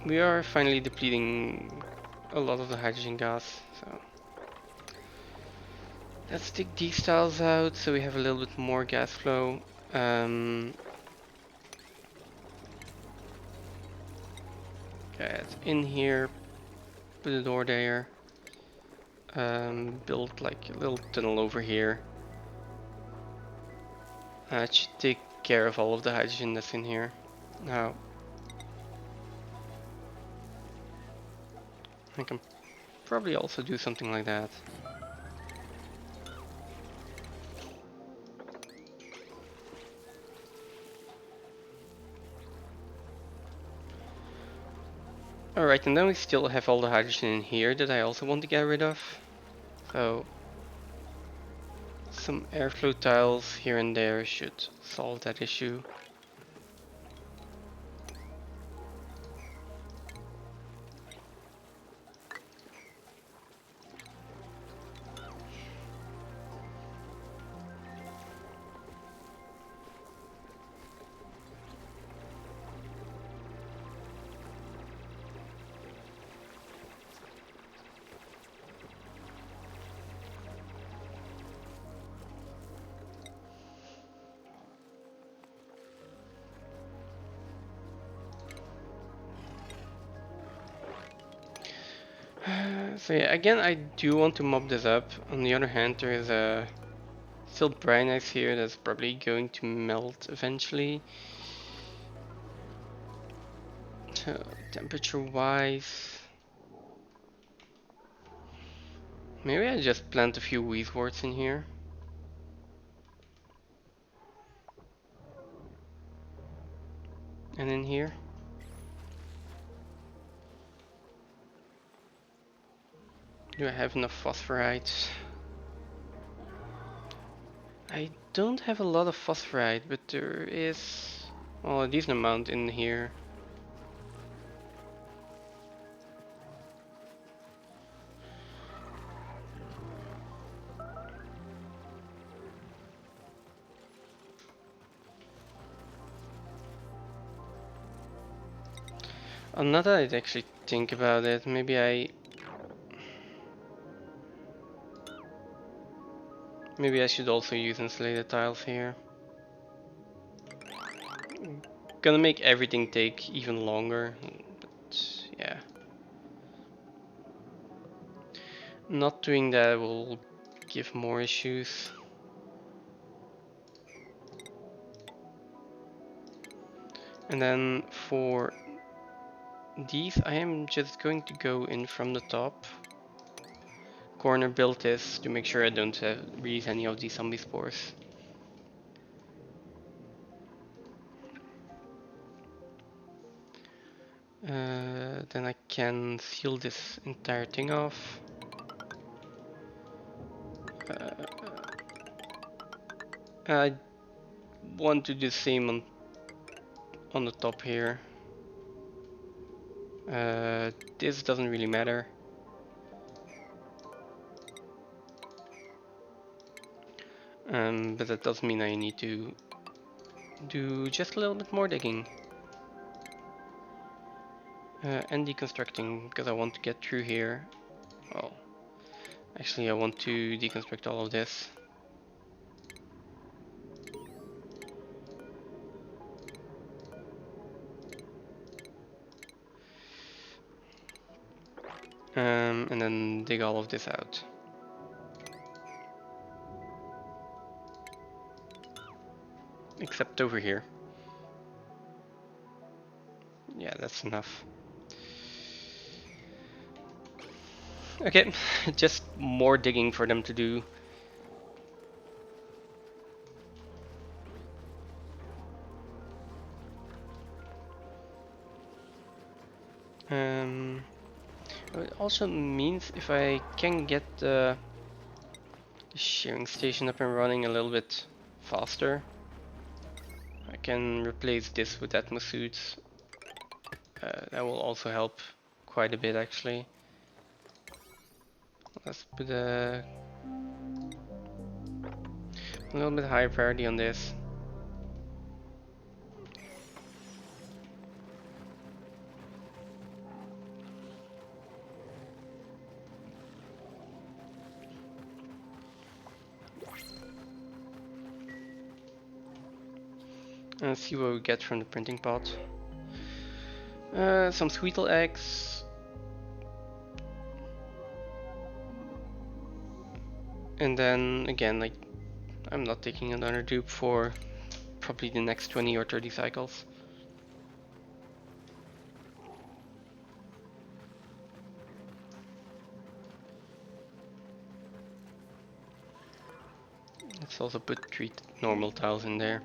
we are finally depleting a lot of the hydrogen gas, so let's take these tiles out so we have a little bit more gas flow. Get in here, put a door there, build like a little tunnel over here. That should take care of all of the hydrogen that's in here. Now, I can probably also do something like that. Alright, and then we still have all the hydrogen in here that I also want to get rid of. So, some airflow tiles here and there should solve that issue. So yeah, again, I do want to mop this up. On the other hand, there is still brine ice here that's probably going to melt eventually. So, temperature wise, maybe I just plant a few weedworts in here. And in here. Do I have enough phosphorite? I don't have a lot of phosphorite, but there is, well, a decent amount in here. Now that I actually think about it, maybe I should also use insulated tiles here. Gonna make everything take even longer, but yeah. Not doing that will give more issues. And then for these, I am just going to go in from the top corner, build this to make sure I don't release any of these zombie spores. Then I can seal this entire thing off. I want to do the same on the top here. This doesn't really matter. But that does mean I need to do just a little bit more digging. And deconstructing, because I want to get through here. Well, actually I want to deconstruct all of this. And then dig all of this out. Except over here. Yeah, that's enough. Okay, just more digging for them to do. It also means if I can get the shearing station up and running a little bit faster, I can replace this with Atmos suits. That will also help quite a bit actually. Let's put a little bit higher priority on this. And see what we get from the printing pot. Some sweetle eggs. And then again, like, I'm not taking another dupe for probably the next 20 or 30 cycles. Let's also put 3 normal tiles in there.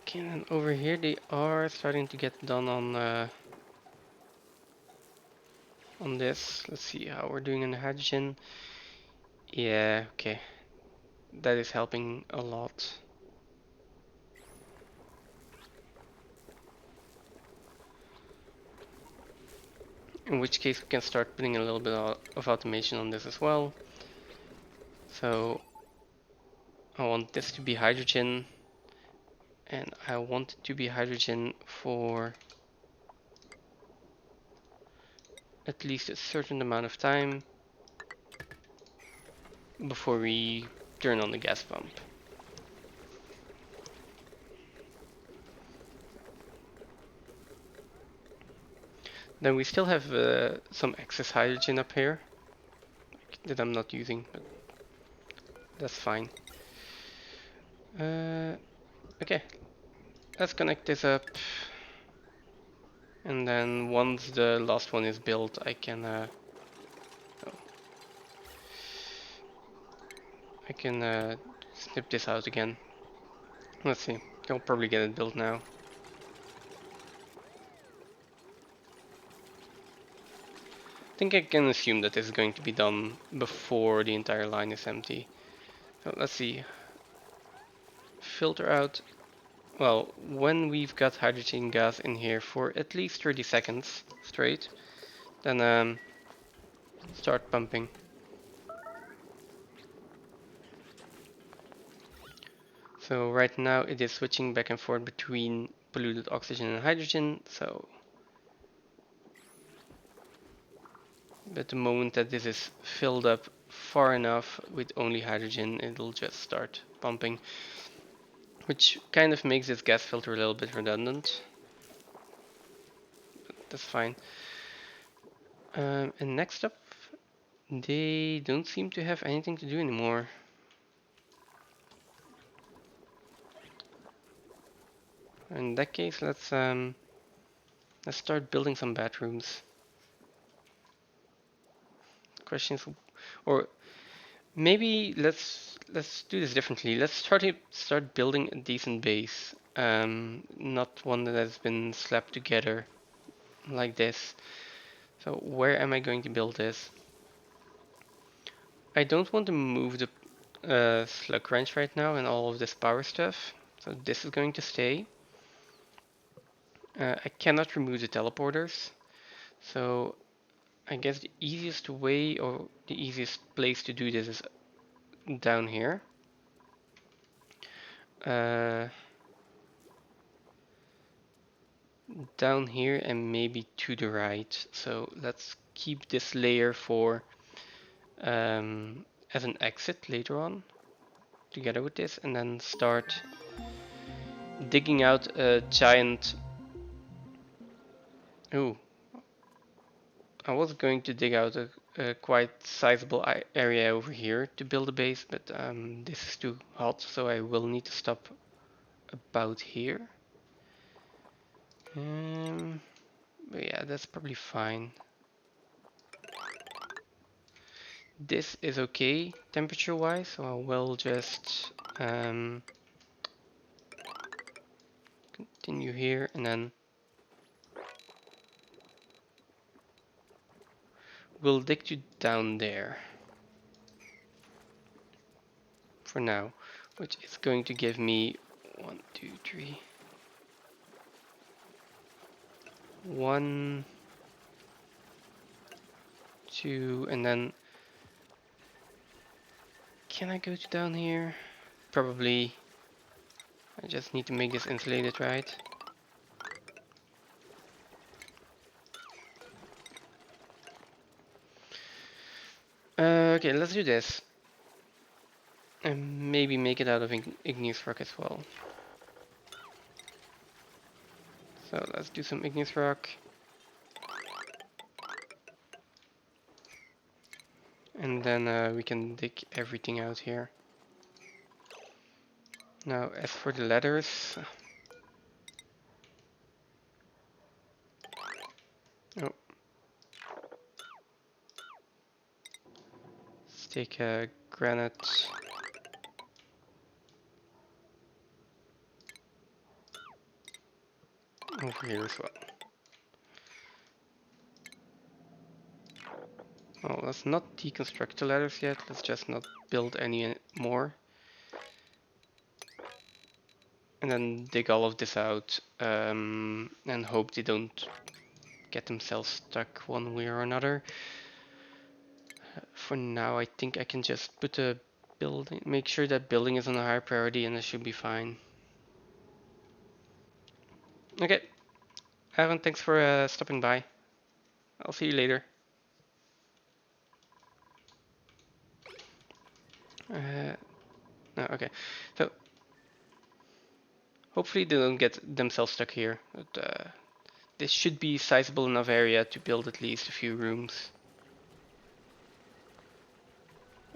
Okay, and over here they are starting to get done on this. Let's see how we're doing in the hydrogen. Yeah, okay. That is helping a lot. In which case we can start putting a little bit of automation on this as well. So I want this to be hydrogen, and I want it to be hydrogen for at least a certain amount of time before we turn on the gas pump. Then we still have some excess hydrogen up here that I'm not using, but that's fine. Okay, let's connect this up And then once the last one is built, I can snip this out again. Let's see. I'll probably get it built now. I think I can assume that this is going to be done before the entire line is empty. So let's see. Filter out. Well, when we've got hydrogen gas in here for at least 30 seconds straight, then start pumping. So right now it is switching back and forth between polluted oxygen and hydrogen. So at the moment that this is filled up far enough with only hydrogen, it'll just start pumping, which kind of makes this gas filter a little bit redundant. But that's fine. And next up, they don't seem to have anything to do anymore. In that case, let's start building some bathrooms. Questions, or maybe let's do this differently. Let's start building a decent base, not one that has been slapped together like this. So where am I going to build this? I don't want to move the slug wrench right now and all of this power stuff. So this is going to stay. I cannot remove the teleporters. So I guess the easiest way or the easiest place to do this is down here. Down here and maybe to the right. So let's keep this layer for as an exit later on together with this, and then start digging out a giant. Ooh, I was going to dig out a quite sizable area over here to build a base, but this is too hot, so I will need to stop about here. But yeah, that's probably fine. This is okay temperature wise, so I will just continue here, and then we'll dig you down there for now, which is going to give me 1, 2, 3, 1, 2, and then can I go to down here? Probably. I just need to make this insulated, right? Okay, let's do this. And maybe make it out of igneous rock as well. So let's do some igneous rock. And then we can dig everything out here. Now, as for the ladders... Oh. Let's take a granite. Over here as well. Well, let's not deconstruct the ladders yet. Let's just not build any more. And then dig all of this out and hope they don't get themselves stuck one way or another. For now, I think I can just put a building, make sure that building is on a higher priority, and it should be fine. Okay, Aaron, thanks for stopping by. I'll see you later. No, okay, so hopefully they don't get themselves stuck here. But this should be sizable enough area to build at least a few rooms.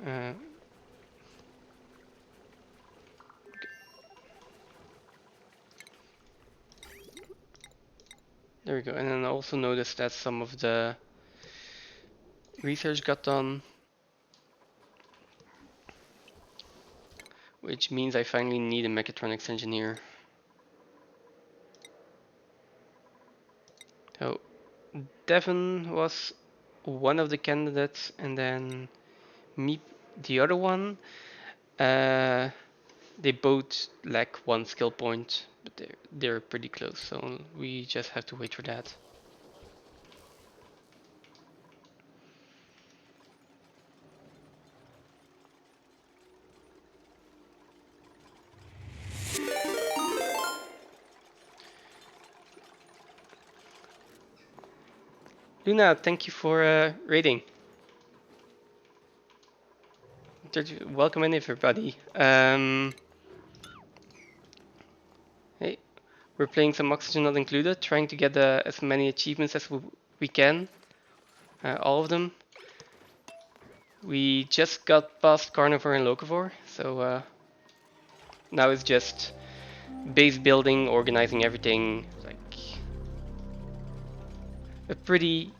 Okay. There we go. And then I also noticed that some of the research got done, which means I finally need a mechatronics engineer. So Devon was one of the candidates, and then me the other one. They both lack one skill point, but they're pretty close, so we just have to wait for that. Luna, thank you for raiding. Welcome in, everybody. Hey, we're playing some Oxygen Not Included, trying to get as many achievements as we can. All of them. We just got past Carnivore and Locavore, so now it's just base building, organizing everything. Like a pretty,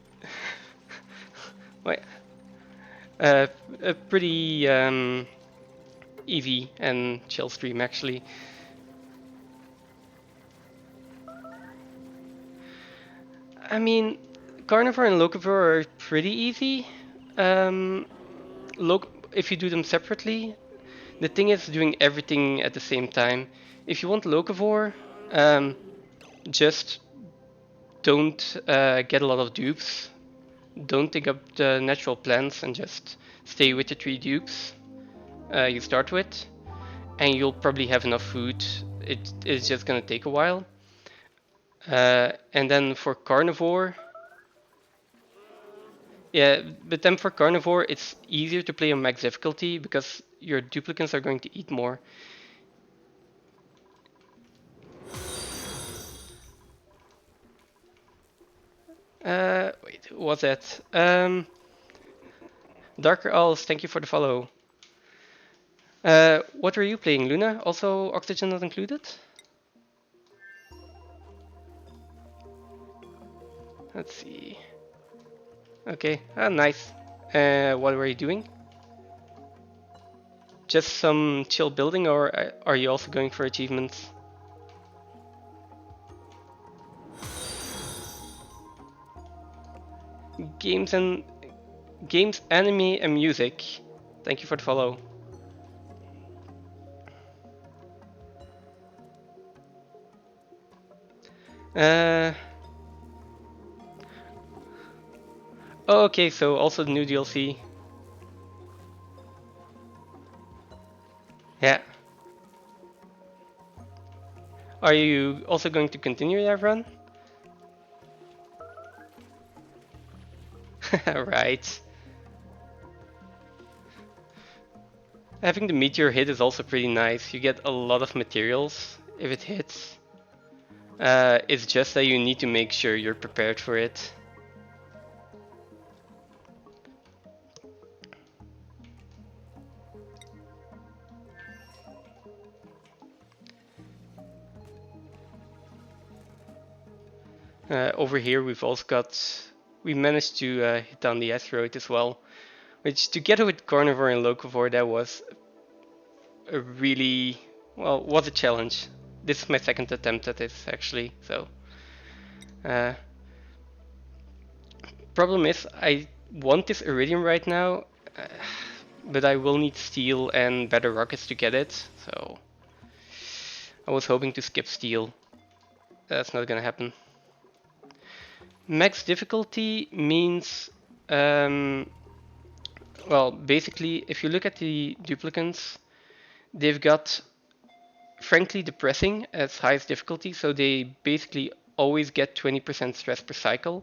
a pretty easy and chill stream actually. I mean, Carnivore and Locavore are pretty easy. If you do them separately, the thing is doing everything at the same time. If you want Locavore, just don't get a lot of dupes. Don't take up the natural plants and just stay with the 3 dupes you start with, and you'll probably have enough food. It is just gonna take a while. And then for Carnivore, yeah, but then for Carnivore, it's easier to play on max difficulty because your duplicants are going to eat more. Wait, who was that? Darker Owls, thank you for the follow. What were you playing, Luna? Also Oxygen Not Included? Let's see. Okay, nice. What were you doing? Just some chill building, or are you also going for achievements? Games, anime, and music. Thank you for the follow. Oh, okay, so also the new DLC. Yeah. Are you also going to continue that run? Right. Having the meteor hit is also pretty nice. You get a lot of materials if it hits. It's just that you need to make sure you're prepared for it. Over here we've also got... We managed to hit down the asteroid as well. Which, together with Carnivore and Locavore, that was a really... well, was a challenge. This is my second attempt at this, actually, so... problem is, I want this Iridium right now, but I will need steel and better rockets to get it, so... I was hoping to skip steel. That's not gonna happen. Max difficulty means... well, basically, if you look at the duplicants, they've got frankly depressing as highest difficulty, so they basically always get 20% stress per cycle.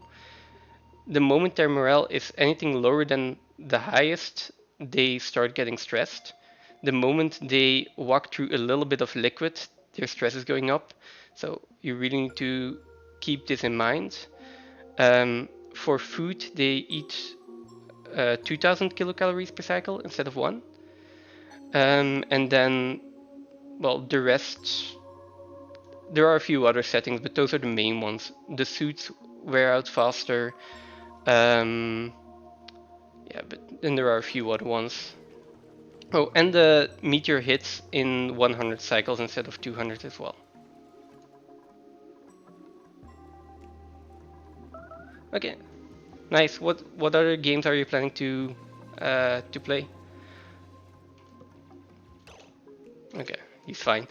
The moment their morale is anything lower than the highest, they start getting stressed. The moment they walk through a little bit of liquid, their stress is going up. So you really need to keep this in mind. For food, they eat 2000 kilocalories per cycle instead of 1. And then, well, the rest, There are a few other settings, but those are the main ones. The suits wear out faster. Yeah, but then there are a few other ones. Oh, and the meteor hits in 100 cycles instead of 200 as well. Okay, nice. What other games are you planning to play? Okay, he's fine.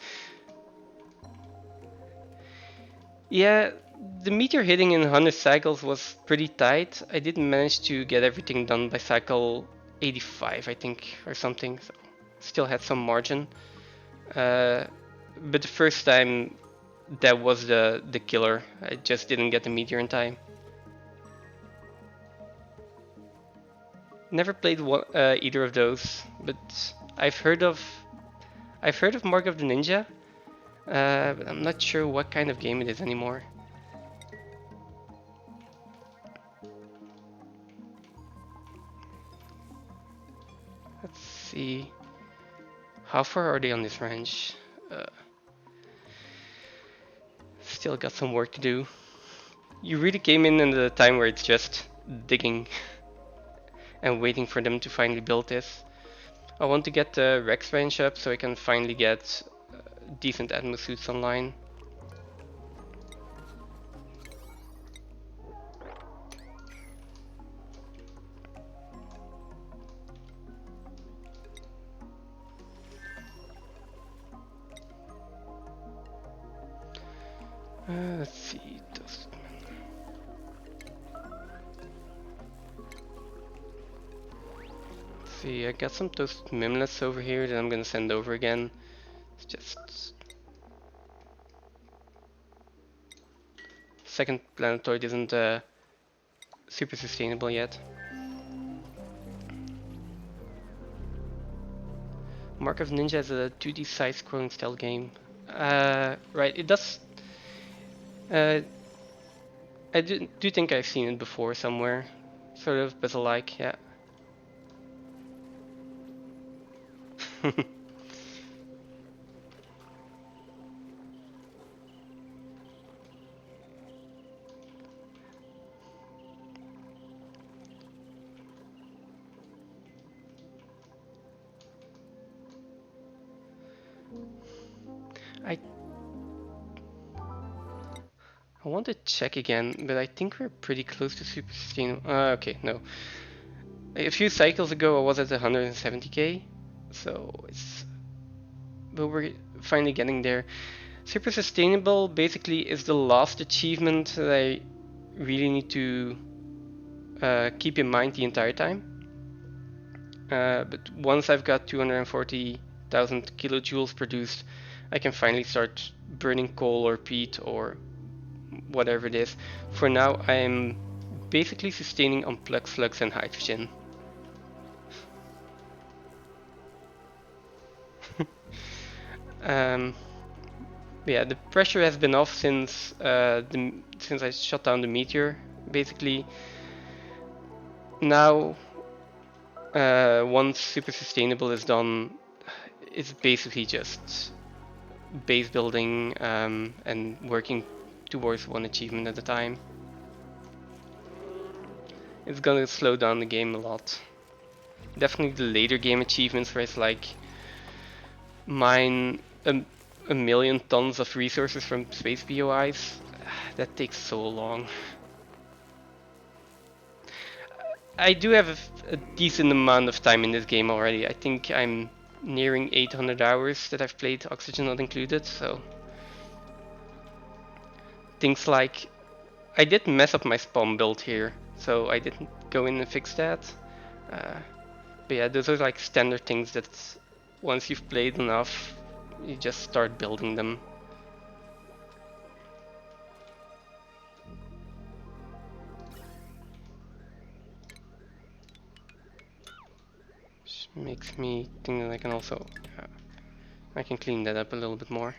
Yeah, the meteor hitting in 100 cycles was pretty tight. I didn't manage to get everything done by cycle 85, I think, or something. So still had some margin. But the first time, that was the killer. I just didn't get the meteor in time. Never played either of those, but I've heard of Mark of the Ninja. But I'm not sure what kind of game it is anymore. Let's see. How far are they on this range? Still got some work to do. You really came in the time where it's just digging and waiting for them to finally build this. I want to get the Rex range up so I can finally get decent Atmo suits online. Let's see. See, I got some toast mimlets over here that I'm gonna send over again. It's just second planetoid isn't super sustainable yet. Mark of Ninja is a 2D side-scrolling stealth game. Right, it does. I do think I've seen it before somewhere, sort of puzzle-like, yeah. I want to check again, but I think we're pretty close to super sustainable. Okay, no. A few cycles ago I was at 170k, so but we're finally getting there. Super sustainable basically is the last achievement that I really need to keep in mind the entire time. But once I've got 240,000 kilojoules produced, I can finally start burning coal or peat or whatever it is. For now, I'm basically sustaining on plug slugs and hydrogen. Yeah, the pressure has been off since since I shut down the meteor. Basically, now once super sustainable is done, it's basically just base building and working towards one achievement at a time. It's gonna slow down the game a lot. Definitely the later game achievements where it's like mine a million tons of resources from space BOIs. That takes so long. I do have a decent amount of time in this game already. I think I'm nearing 800 hours that I've played, Oxygen not included, so things like I did mess up my spawn build here, so I didn't go in and fix that. But yeah, those are like standard things that once you've played enough, you just start building them. Which makes me think that I can also, I can clean that up a little bit more.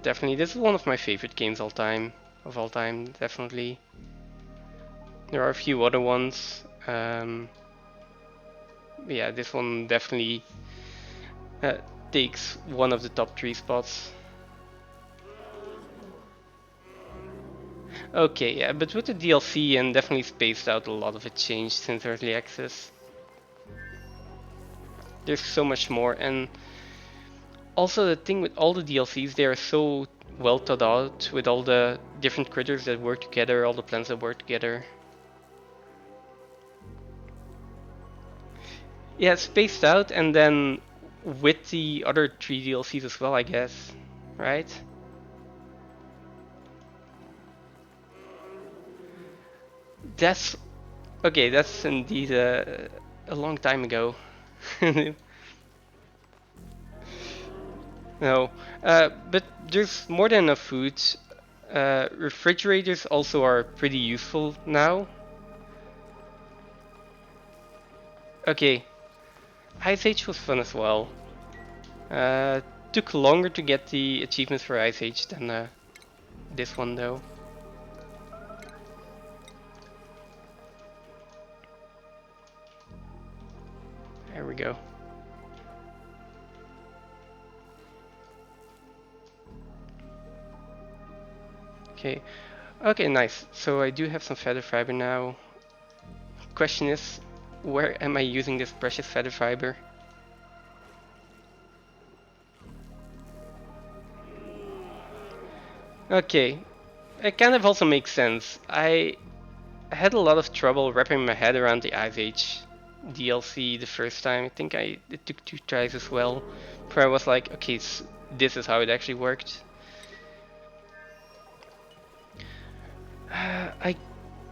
Definitely, this is one of my favorite games of all time, definitely. There are a few other ones. Yeah, this one definitely takes one of the top 3 spots. Okay, yeah, but with the DLC and definitely spaced out, a lot of it changed since early access. There's so much more, and also the thing with all the DLCs, they are so well thought out with all the different critters that work together, all the plants that work together. Yeah, spaced out, and then with the other 3 DLCs as well, I guess, right? That's okay. That's indeed a long time ago. No, but there's more than enough food. Refrigerators also are pretty useful now. Okay, Ice Age was fun as well. Uh, Took longer to get the achievements for Ice Age than this one though. There we go. Okay, okay, nice. So I do have some feather fiber now. Question is, where am I using this precious feather fiber? Okay, it kind of also makes sense. I had a lot of trouble wrapping my head around the Ice Age DLC the first time. I think it took 2 tries as well, where I was like, okay, this is how it actually worked. I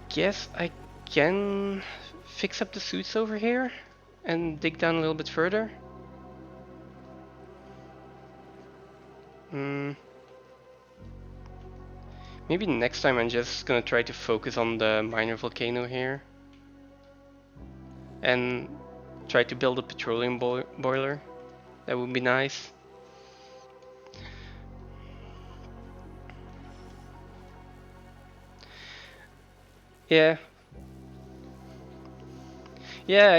guess I can fix up the suits over here and dig down a little bit further. Hmm. Maybe next time I'm just gonna try to focus on the minor volcano here and try to build a petroleum boiler. That would be nice. Yeah, yeah.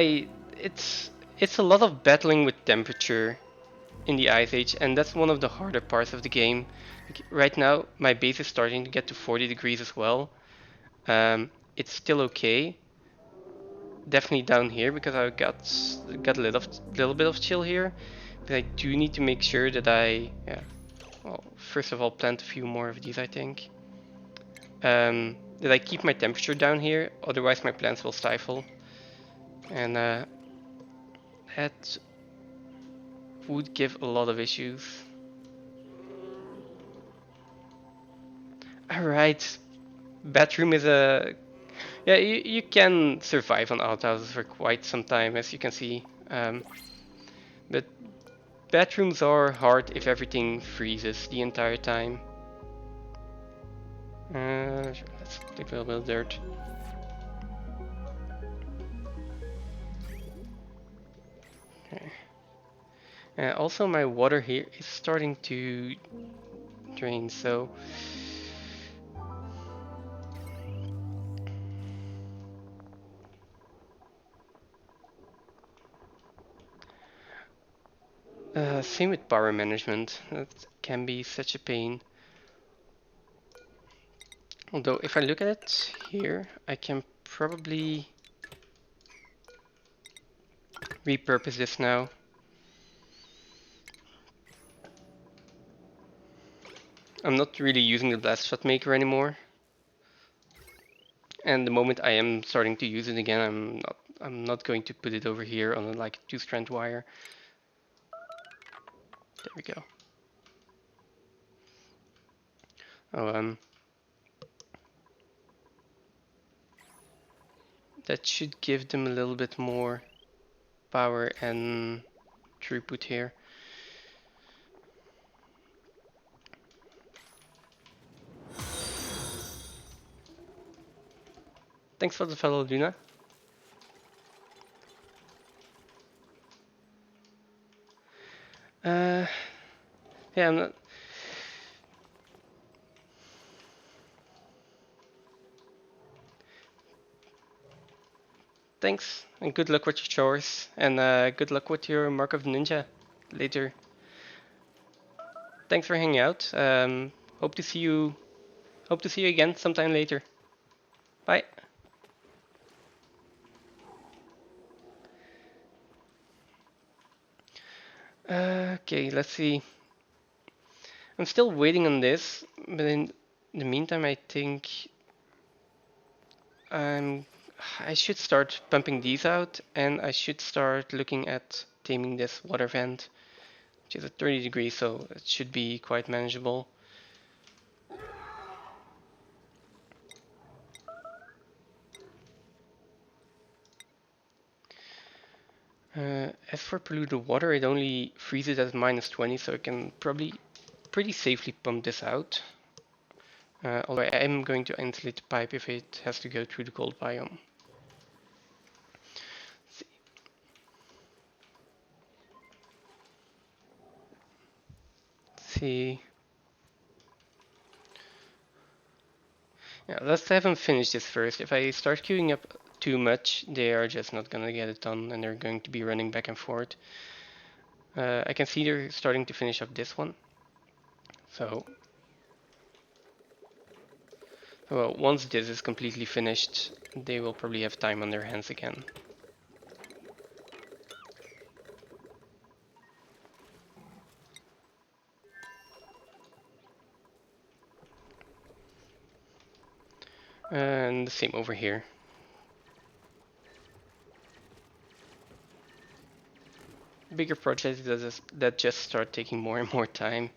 It's a lot of battling with temperature in the Ice Age, and that's one of the harder parts of the game. Like, right now, my base is starting to get to 40 degrees as well. It's still okay. Definitely down here because I got a little bit of chill here. But I do need to make sure that yeah. Well, first of all, plant a few more of these, I think. That I keep my temperature down here, otherwise my plants will stifle. And that would give a lot of issues. Alright, bedroom is a... Yeah, you can survive on outhouses for quite some time, as you can see. But bedrooms are hard if everything freezes the entire time. Let's take a little bit of dirt. Okay. Also, my water here is starting to drain, so... Same with power management, that can be such a pain. Although if I look at it here, I can probably repurpose this now. I'm not really using the blast shot maker anymore. And the moment I am starting to use it again, I'm not going to put it over here on like a 2-strand wire. There we go. Oh, that should give them a little bit more power and throughput here. Thanks for the follow, Luna. Yeah, I'm not... Thanks, and good luck with your chores, and good luck with your Mark of the Ninja. later. Thanks for hanging out. Hope to see you again sometime later. Bye. Okay, let's see. I'm still waiting on this, but in the meantime, I think I should start pumping these out, and I should start looking at taming this water vent, which is at 30 degrees, so it should be quite manageable. As for polluted water, it only freezes at -20, so I can probably pretty safely pump this out. Although I am going to insulate the pipe if it has to go through the cold biome. Let's see. Yeah, let's have them finish this first. If I start queuing up too much, they are just not gonna get it done, and they're going to be running back and forth. I can see they're starting to finish up this one. So, well, once this is completely finished, they will probably have time on their hands again. And the same over here. Bigger projects that just start taking more and more time.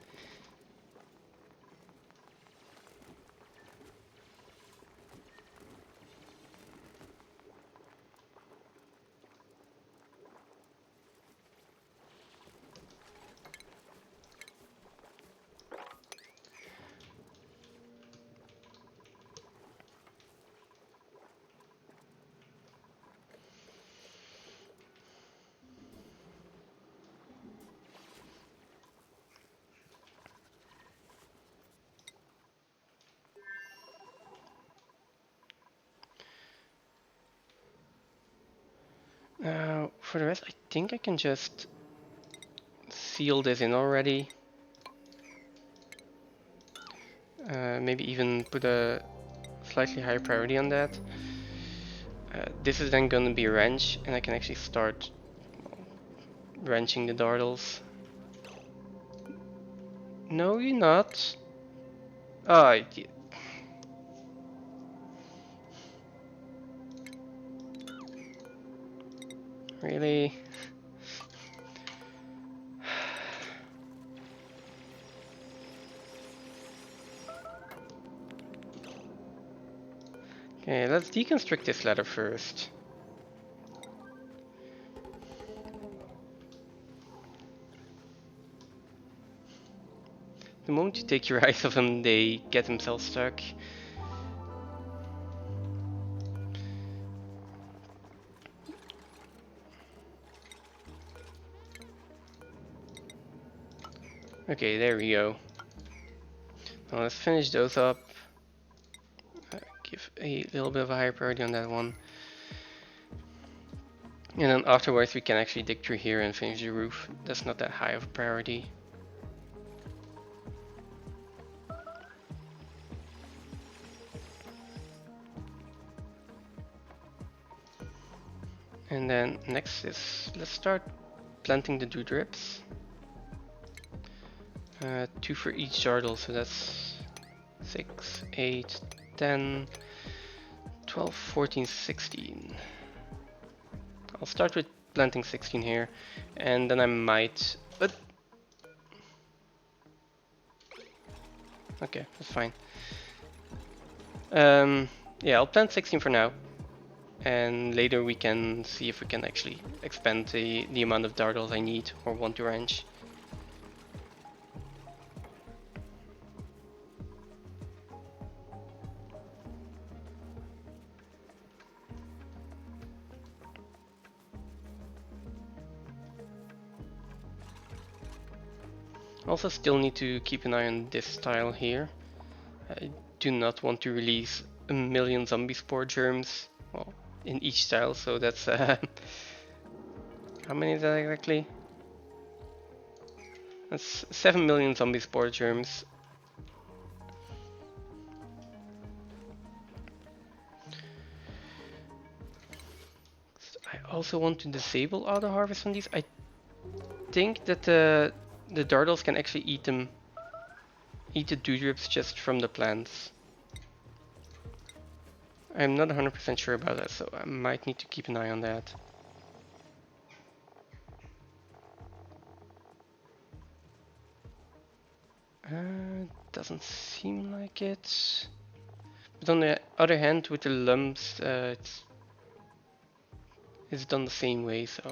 Now, for the rest, I think I can just seal this in already. Maybe even put a slightly higher priority on that. This is then going to be a wrench, and I can actually start wrenching the dardles. No, you're not. Oh, really? Okay, let's deconstruct this ladder first. The moment you take your eyes off them, they get themselves stuck. Okay, there we go. Now let's finish those up. Give a little bit of a higher priority on that one. And then afterwards we can actually dig through here and finish the roof. That's not that high of a priority. And then next is, let's start planting the dewdrips. 2 for each dardle, so that's 6, 8, 10, 12, 14, 16. I'll start with planting 16 here, and then I might... But okay, that's fine. Yeah, I'll plant 16 for now, and later we can see if we can actually expand the amount of dardles I need or want to wrench. Also still need to keep an eye on this tile here. I do not want to release a million zombie spore germs, well, in each tile, so that's how many is that exactly? That's 7 million zombie spore germs. I also want to disable auto harvest on these. I think that the dartles can actually eat them, eat the dewdrops just from the plants. I'm not 100% sure about that, so I might need to keep an eye on that. Doesn't seem like it. But on the other hand, with the lumps, it's done the same way, so.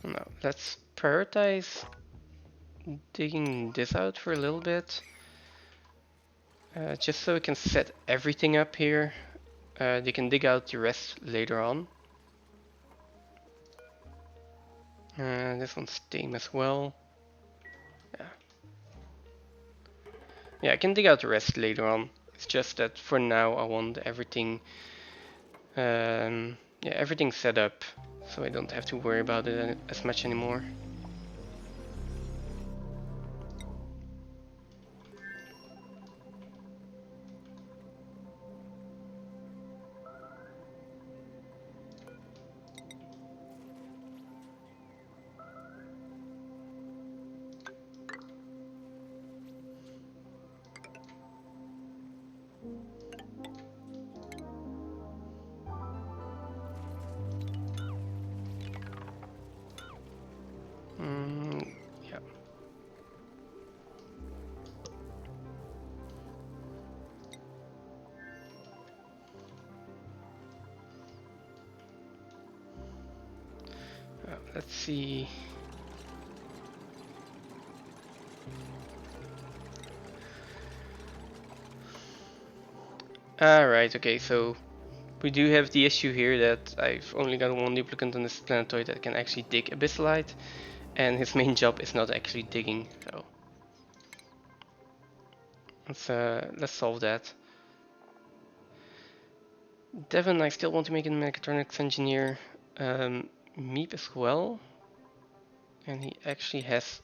Now, let's prioritize digging this out for a little bit. Just so we can set everything up here. They can dig out the rest later on. This one's tame as well. Yeah. Yeah, I can dig out the rest later on. It's just that for now I want everything, yeah, everything set up, so I don't have to worry about it as much anymore. Yeah. Let's see. Alright, okay, so we do have the issue here that I've only got one duplicant on this planetoid that can actually dig abyssalite, and his main job is not actually digging, so let's solve that. Devon, I still want to make a mechatronics engineer. Meep as well, and he actually has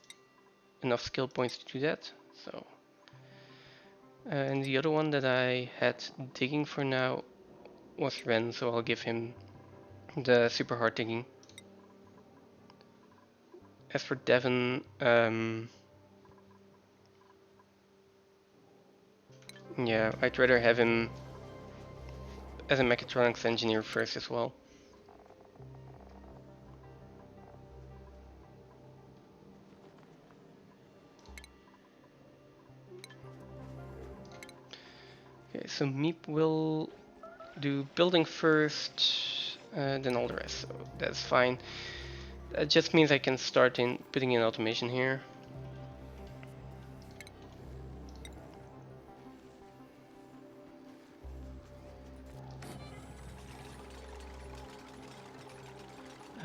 enough skill points to do that, so. And the other one that I had digging for now was Ren, so I'll give him the super hard digging. As for Devon, yeah, I'd rather have him as a mechatronics engineer first as well. Okay, so Meep will do building first, then all the rest, so that's fine. That just means I can start putting in automation here.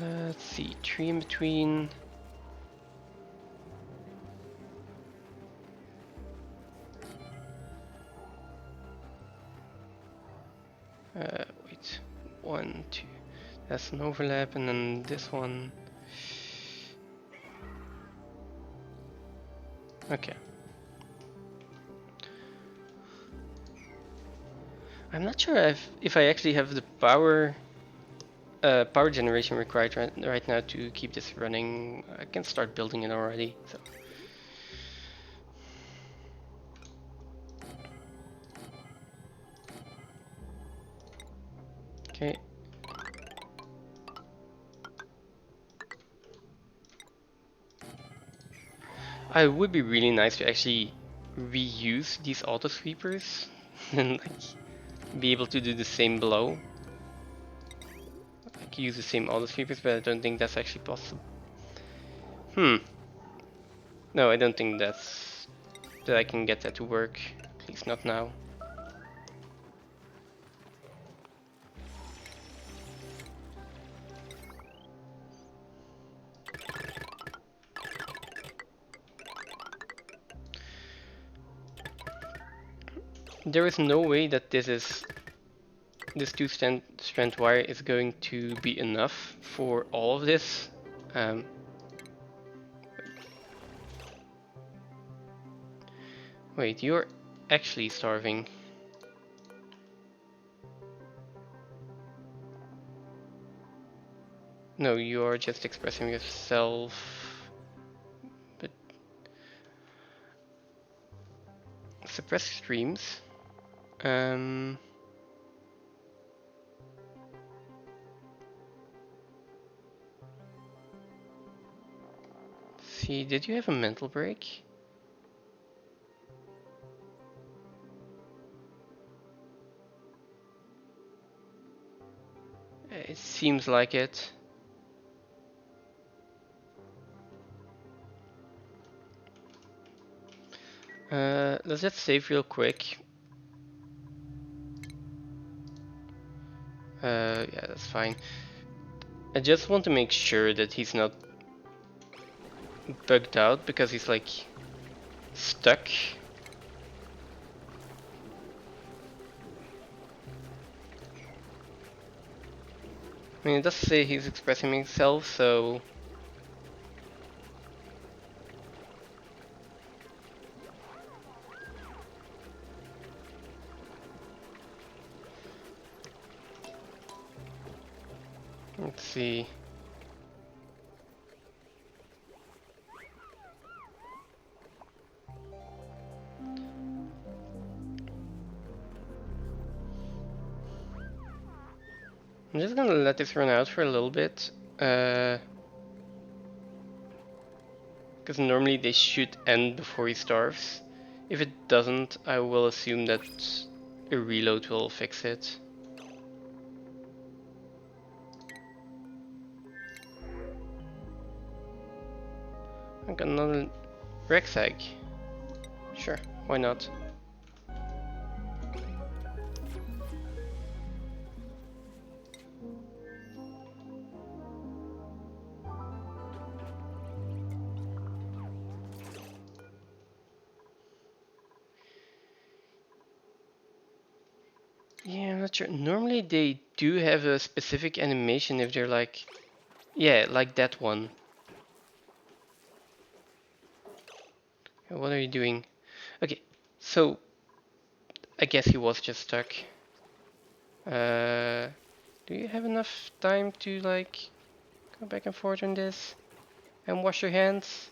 Let's see, 3 in between. Wait, 1, 2. That's an overlap, and then this one. Okay. I'm not sure if I actually have the power generation required right now to keep this running. I can start building it already. So. Okay. It would be really nice to actually reuse these auto sweepers and like be able to do the same below. Like use the same auto sweepers, but I don't think that's actually possible. No, I don't think that I can get that to work. At least not now. There is no way that this is this 2-strand wire is going to be enough for all of this. Wait, you're actually starving. No, you're just expressing yourself. But suppress streams. See, did you have a mental break? It seems like it. Let's just save real quick. Yeah, that's fine. I just want to make sure that he's not bugged out because he's like stuck. I mean, it does say he's expressing himself, so let's see. I'm just gonna let this run out for a little bit. Because normally they should end before he starves. If it doesn't, I will assume that a reload will fix it. I got another Rex egg. Sure, why not? Yeah, I'm not sure. Normally they do have a specific animation if they're like... Yeah, like that one. What are you doing? Okay, so... I guess he was just stuck. Do you have enough time to like... go back and forth on this? And wash your hands?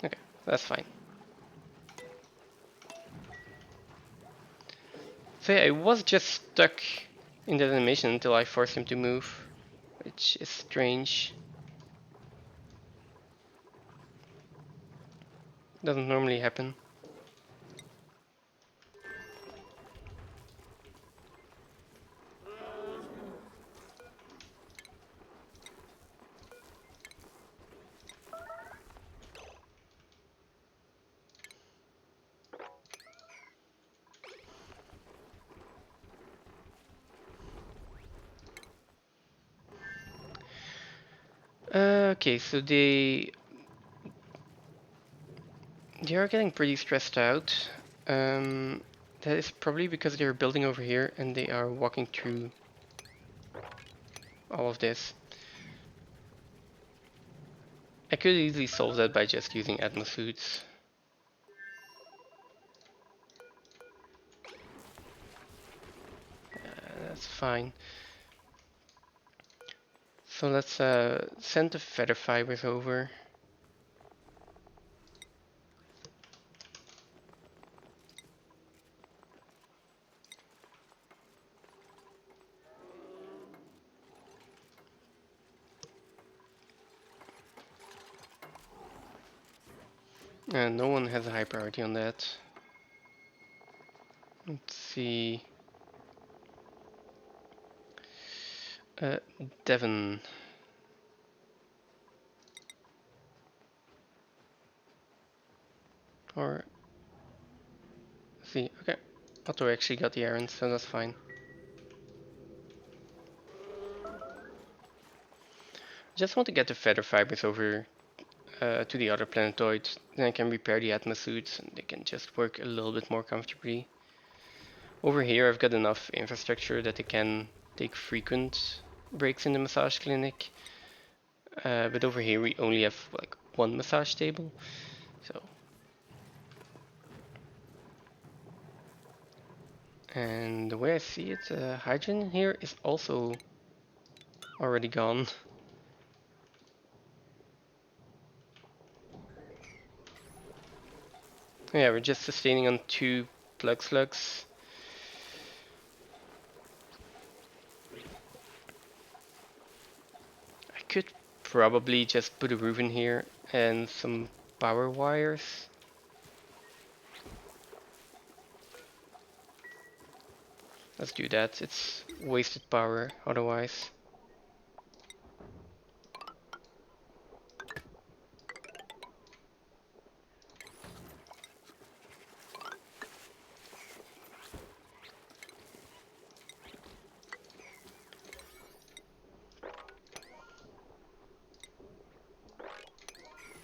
Okay, that's fine. So yeah, I was just stuck in that animation until I forced him to move, which is strange. Doesn't normally happen. Okay, so they are getting pretty stressed out. That is probably because they're building over here and they are walking through all of this. I could easily solve that by just using atmosuits. That's fine. So let's send the feather fibers over. No one has a high priority on that. Let's see. Devon. Or see, okay. Otto actually got the errand, so that's fine. Just want to get the feather fibers over to the other planetoids. Then I can repair the Atma suits and they can just work a little bit more comfortably. Over here I've got enough infrastructure that they can take frequent breaks in the massage clinic. But over here we only have like one massage table. So, and the way I see it, hydrogen here is also already gone. Yeah, we're just sustaining on 2 plug slugs. I could probably just put a roof in here and some power wires. Let's do that. It's wasted power otherwise.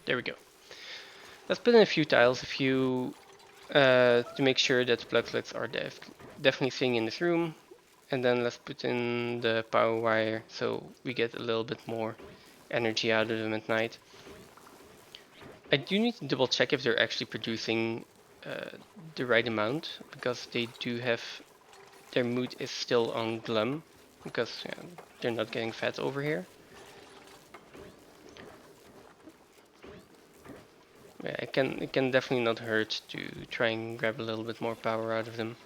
There we go. Let's put in a few tiles, to make sure that the plug slugs are definitely staying in this room. And then let's put in the power wire so we get a little bit more energy out of them at night. I do need to double check if they're actually producing the right amount, because they do have, their mood is still on glum, because they're not getting fat over here. Yeah, it can definitely not hurt to try and grab a little bit more power out of them.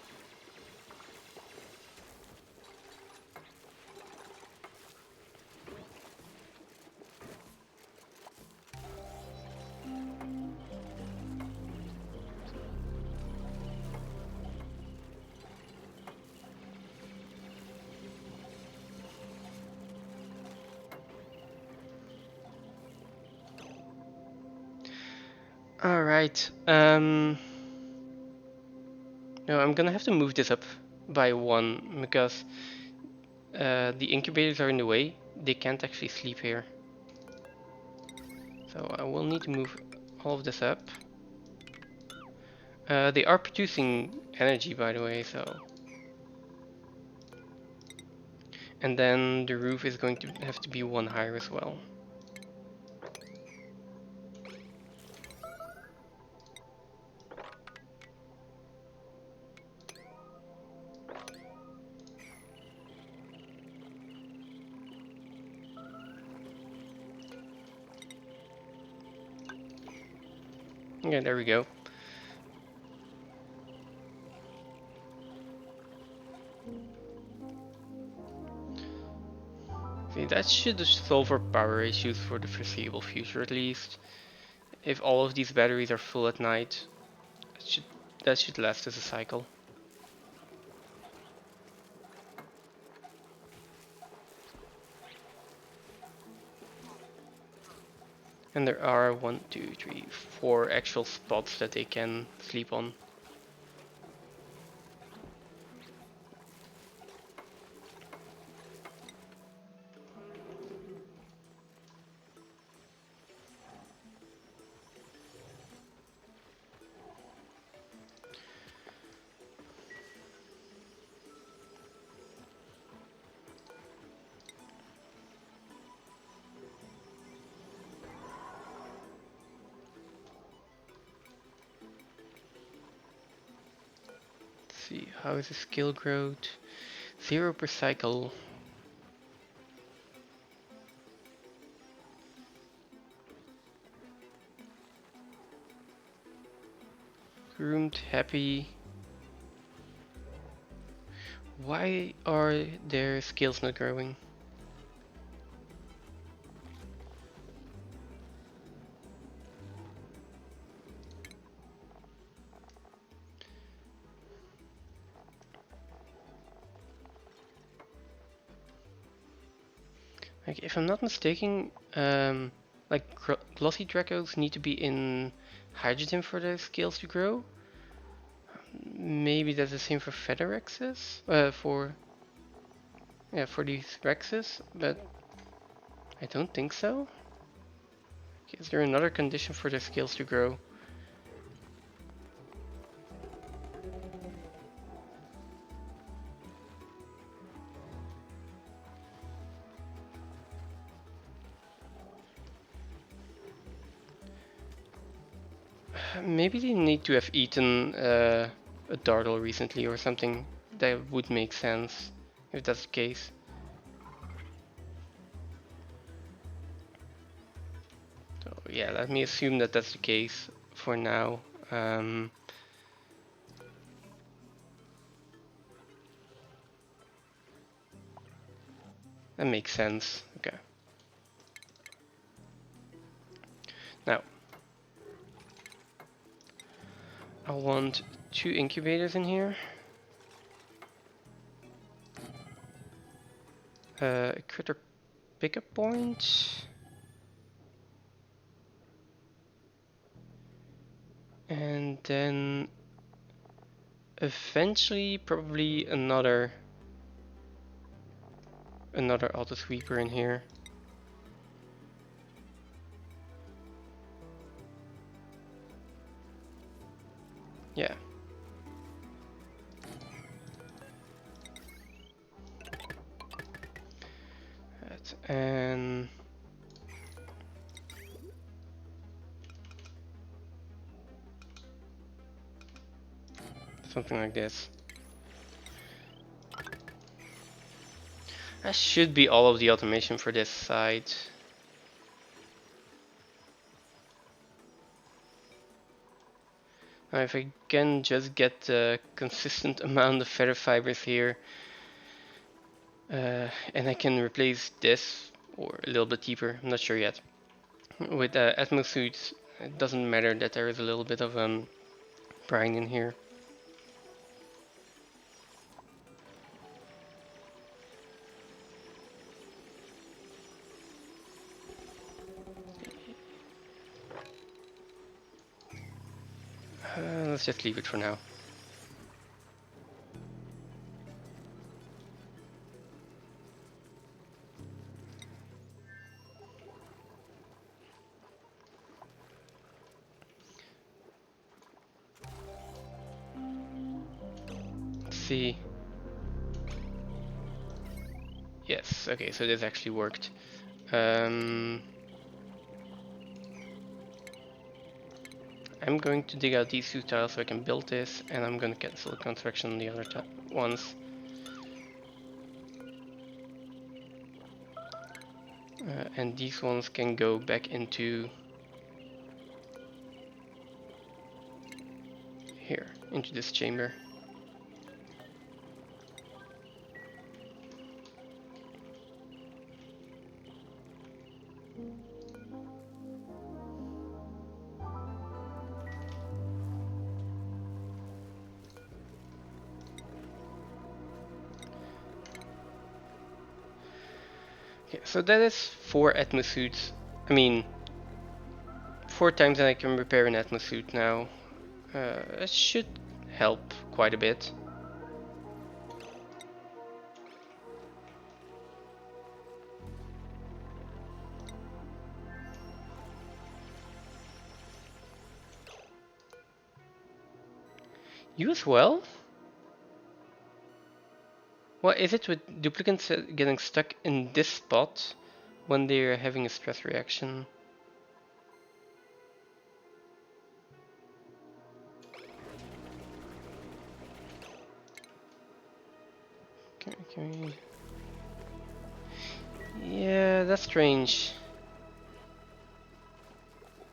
Alright, no, I'm gonna have to move this up by 1 because the incubators are in the way. They can't actually sleep here. So I will need to move all of this up. They are producing energy, by the way, so. And then the roof is going to have to be 1 higher as well. Yeah, there we go. See, that should solve our power issues for the foreseeable future at least. If all of these batteries are full at night, that should last us a cycle. And there are 1, 2, 3, 4 actual spots that they can sleep on. See, how is the skill growth? 0 per cycle. Groomed, happy. Why are their skills not growing? Like, if I'm not mistaken, like glossy Dracos need to be in hydrogen for their skills to grow. Maybe that's the same for feather Rexes, for these Rexes, but I don't think so. Okay, is there another condition for the skills to grow? Maybe they need to have eaten a dartle recently or something. That would make sense if that's the case. So yeah, let me assume that that's the case for now. That makes sense. Okay. Now, I want 2 incubators in here. A critter pickup point. And then eventually probably another auto sweeper in here. Yeah. Right. And something like this. That should be all of the automation for this side. Now if I can just get a consistent amount of feather fibers here, and I can replace this, or a little bit deeper, I'm not sure yet, with Atmo suits, it doesn't matter that there is a little bit of brine in here. Let's just leave it for now. Let's see. Yes, okay, so this actually worked. I'm going to dig out these 2 tiles so I can build this, and I'm going to cancel the construction on the other ones. And these ones can go back into here, into this chamber. Okay, so that is 4 Atmo suits. I mean, 4 times that I can repair an Atmo suit now. It should help quite a bit. You as well? What is it with duplicates getting stuck in this spot when they're having a stress reaction? Can we... Yeah, that's strange.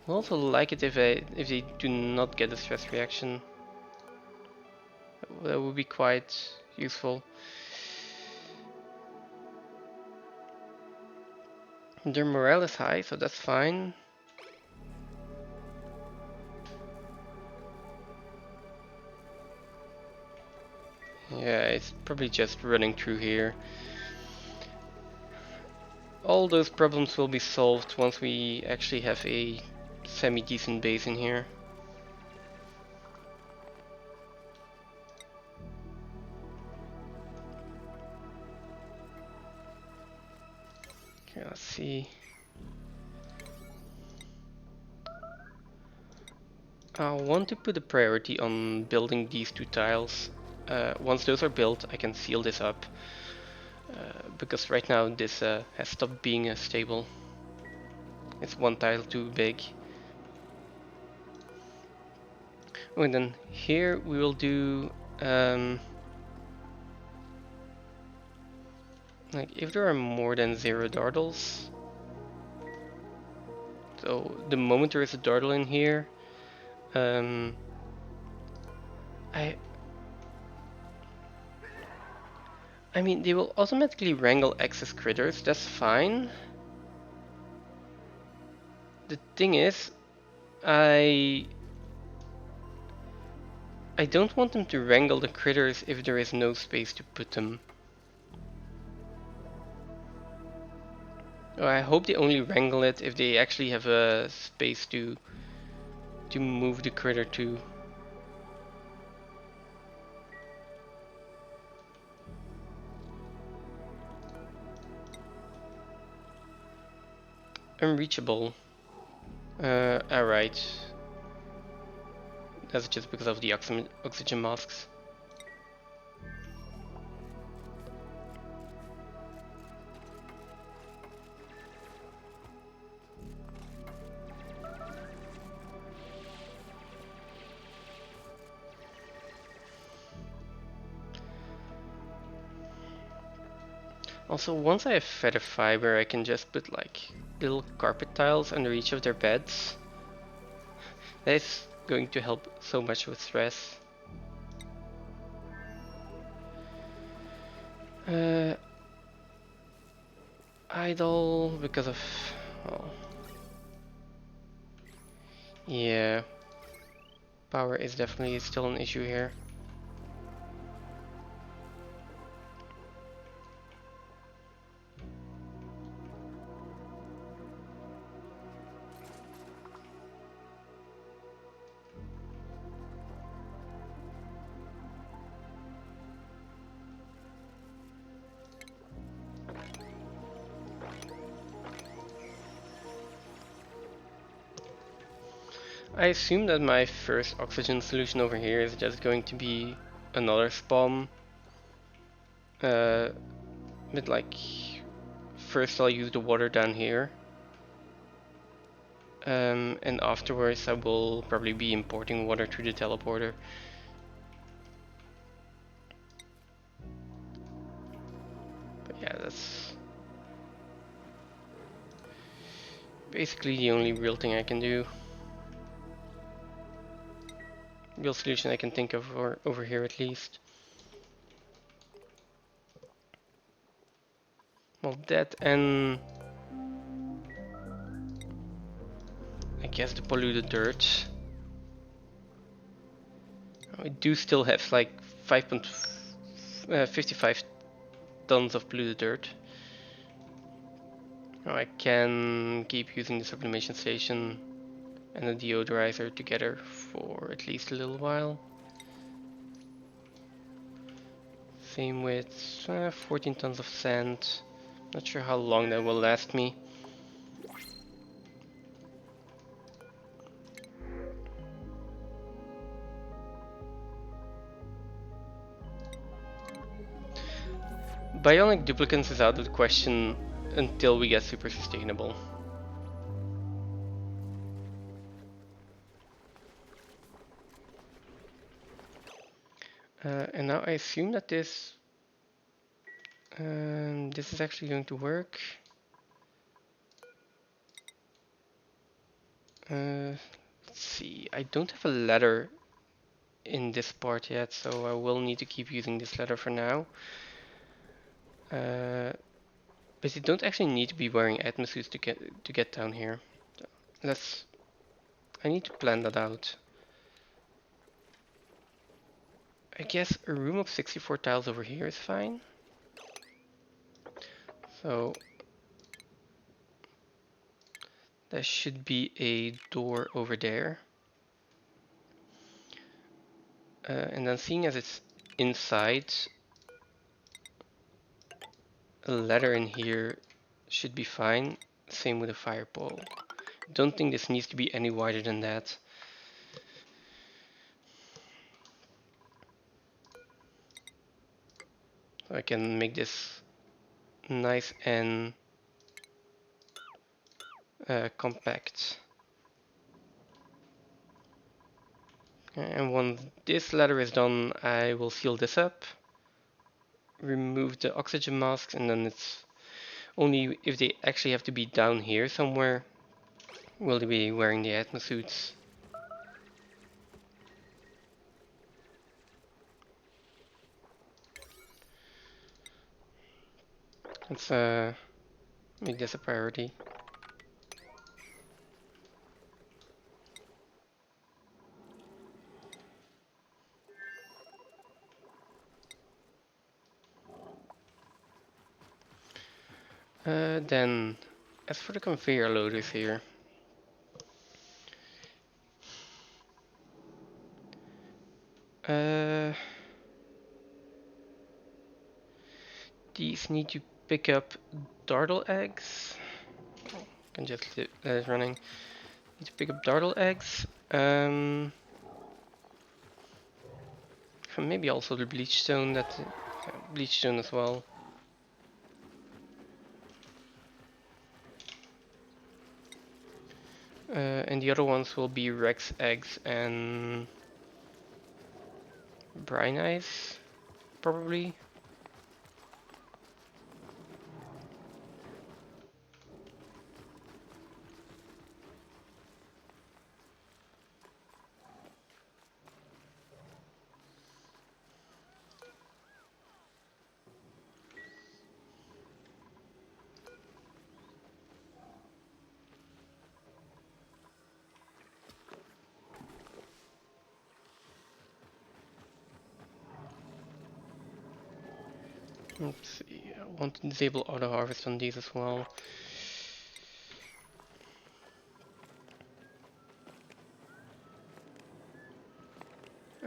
I also like it if they do not get a stress reaction. That would be quite useful. Their morale is high, so that's fine. Yeah, it's probably just running through here. All those problems will be solved once we actually have a semi-decent base in here. Okay, let's see. I want to put a priority on building these two tiles. Once those are built, I can seal this up. Because right now this has stopped being stable. It's one tile too big. Oh, and then here we will do like if there are more than 0 dartles. So the moment there is a dartle in here, um, I I mean they will automatically wrangle excess critters. That's fine. The thing is, I don't want them to wrangle the critters if there is no space to put them. I hope they only wrangle it if they actually have a space to move the critter to. Unreachable. Alright. That's just because of the oxygen masks. Also, once I have feather fiber, I can just put like little carpet tiles under each of their beds. That is going to help so much with stress. Idle because of, well, yeah, power is definitely still an issue here. I assume that my first oxygen solution over here is just going to be another spawn. But like, first I'll use the water down here. And afterwards I will probably be importing water through the teleporter. But yeah, that's basically the only real thing I can do. Real solution I can think of over here at least. Well, that and I guess the polluted dirt. We do still have like 5.55 tons of polluted dirt. Now I can keep using the sublimation station and the deodorizer together for at least a little while. Same with 14 tons of sand. Not sure how long that will last me. Bionic duplicants is out of the question until we get super sustainable. And now I assume that this is actually going to work. Let's see, I don't have a ladder in this part yet, so I will need to keep using this ladder for now. But you don't actually need to be wearing atmosuits to get down here. I need to plan that out. I guess a room of 64 tiles over here is fine. So there should be a door over there. And then seeing as it's inside, a ladder in here should be fine. Same with a fire pole. Don't think this needs to be any wider than that. So I can make this nice and compact. And once this ladder is done, I will seal this up, remove the oxygen masks, and then it's only if they actually have to be down here somewhere will they be wearing the atmosuits. Let's make this a priority. Then, as for the conveyor loaders here, uh, these need to pick up dartle eggs. Can just let it running. Need to pick up dartle eggs. Maybe also the bleach stone. That bleach stone as well. And the other ones will be Rex eggs and brine ice, probably. Let's see, I want to disable auto harvest on these as well.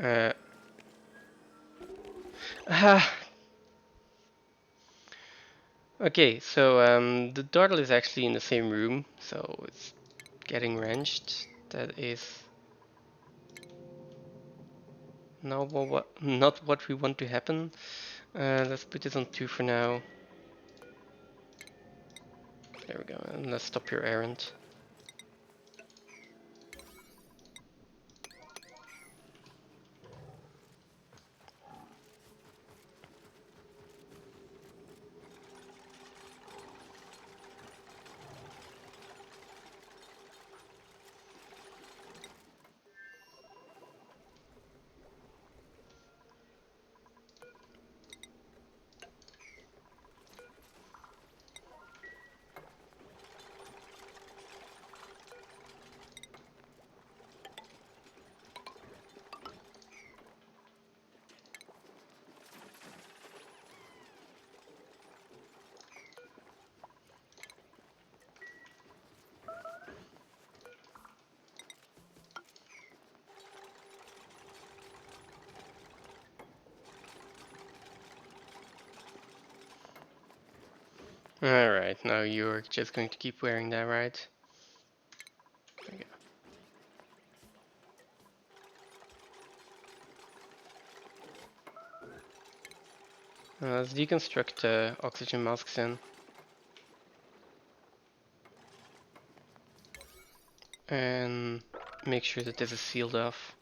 Uh, okay, so the dartle is actually in the same room, so it's getting wrenched. That is not what we want to happen. Let's put this on 2 for now. There we go, and let's stop your errand. Alright, now you're just going to keep wearing that, right? There we go. Let's deconstruct the oxygen masks then. And make sure that this is sealed off.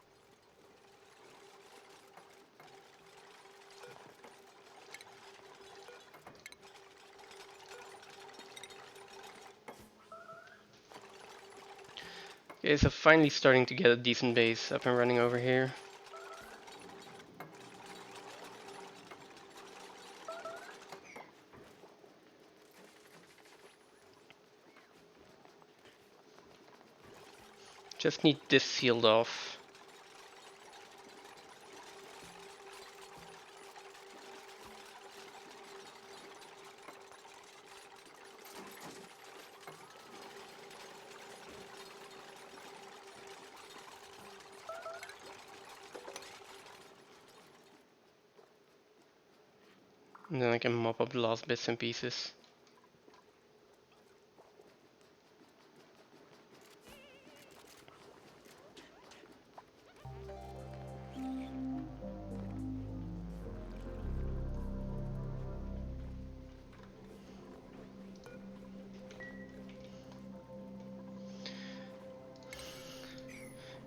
Okay, so finally starting to get a decent base up and running over here. Just need this sealed off. And then I can mop up the last bits and pieces.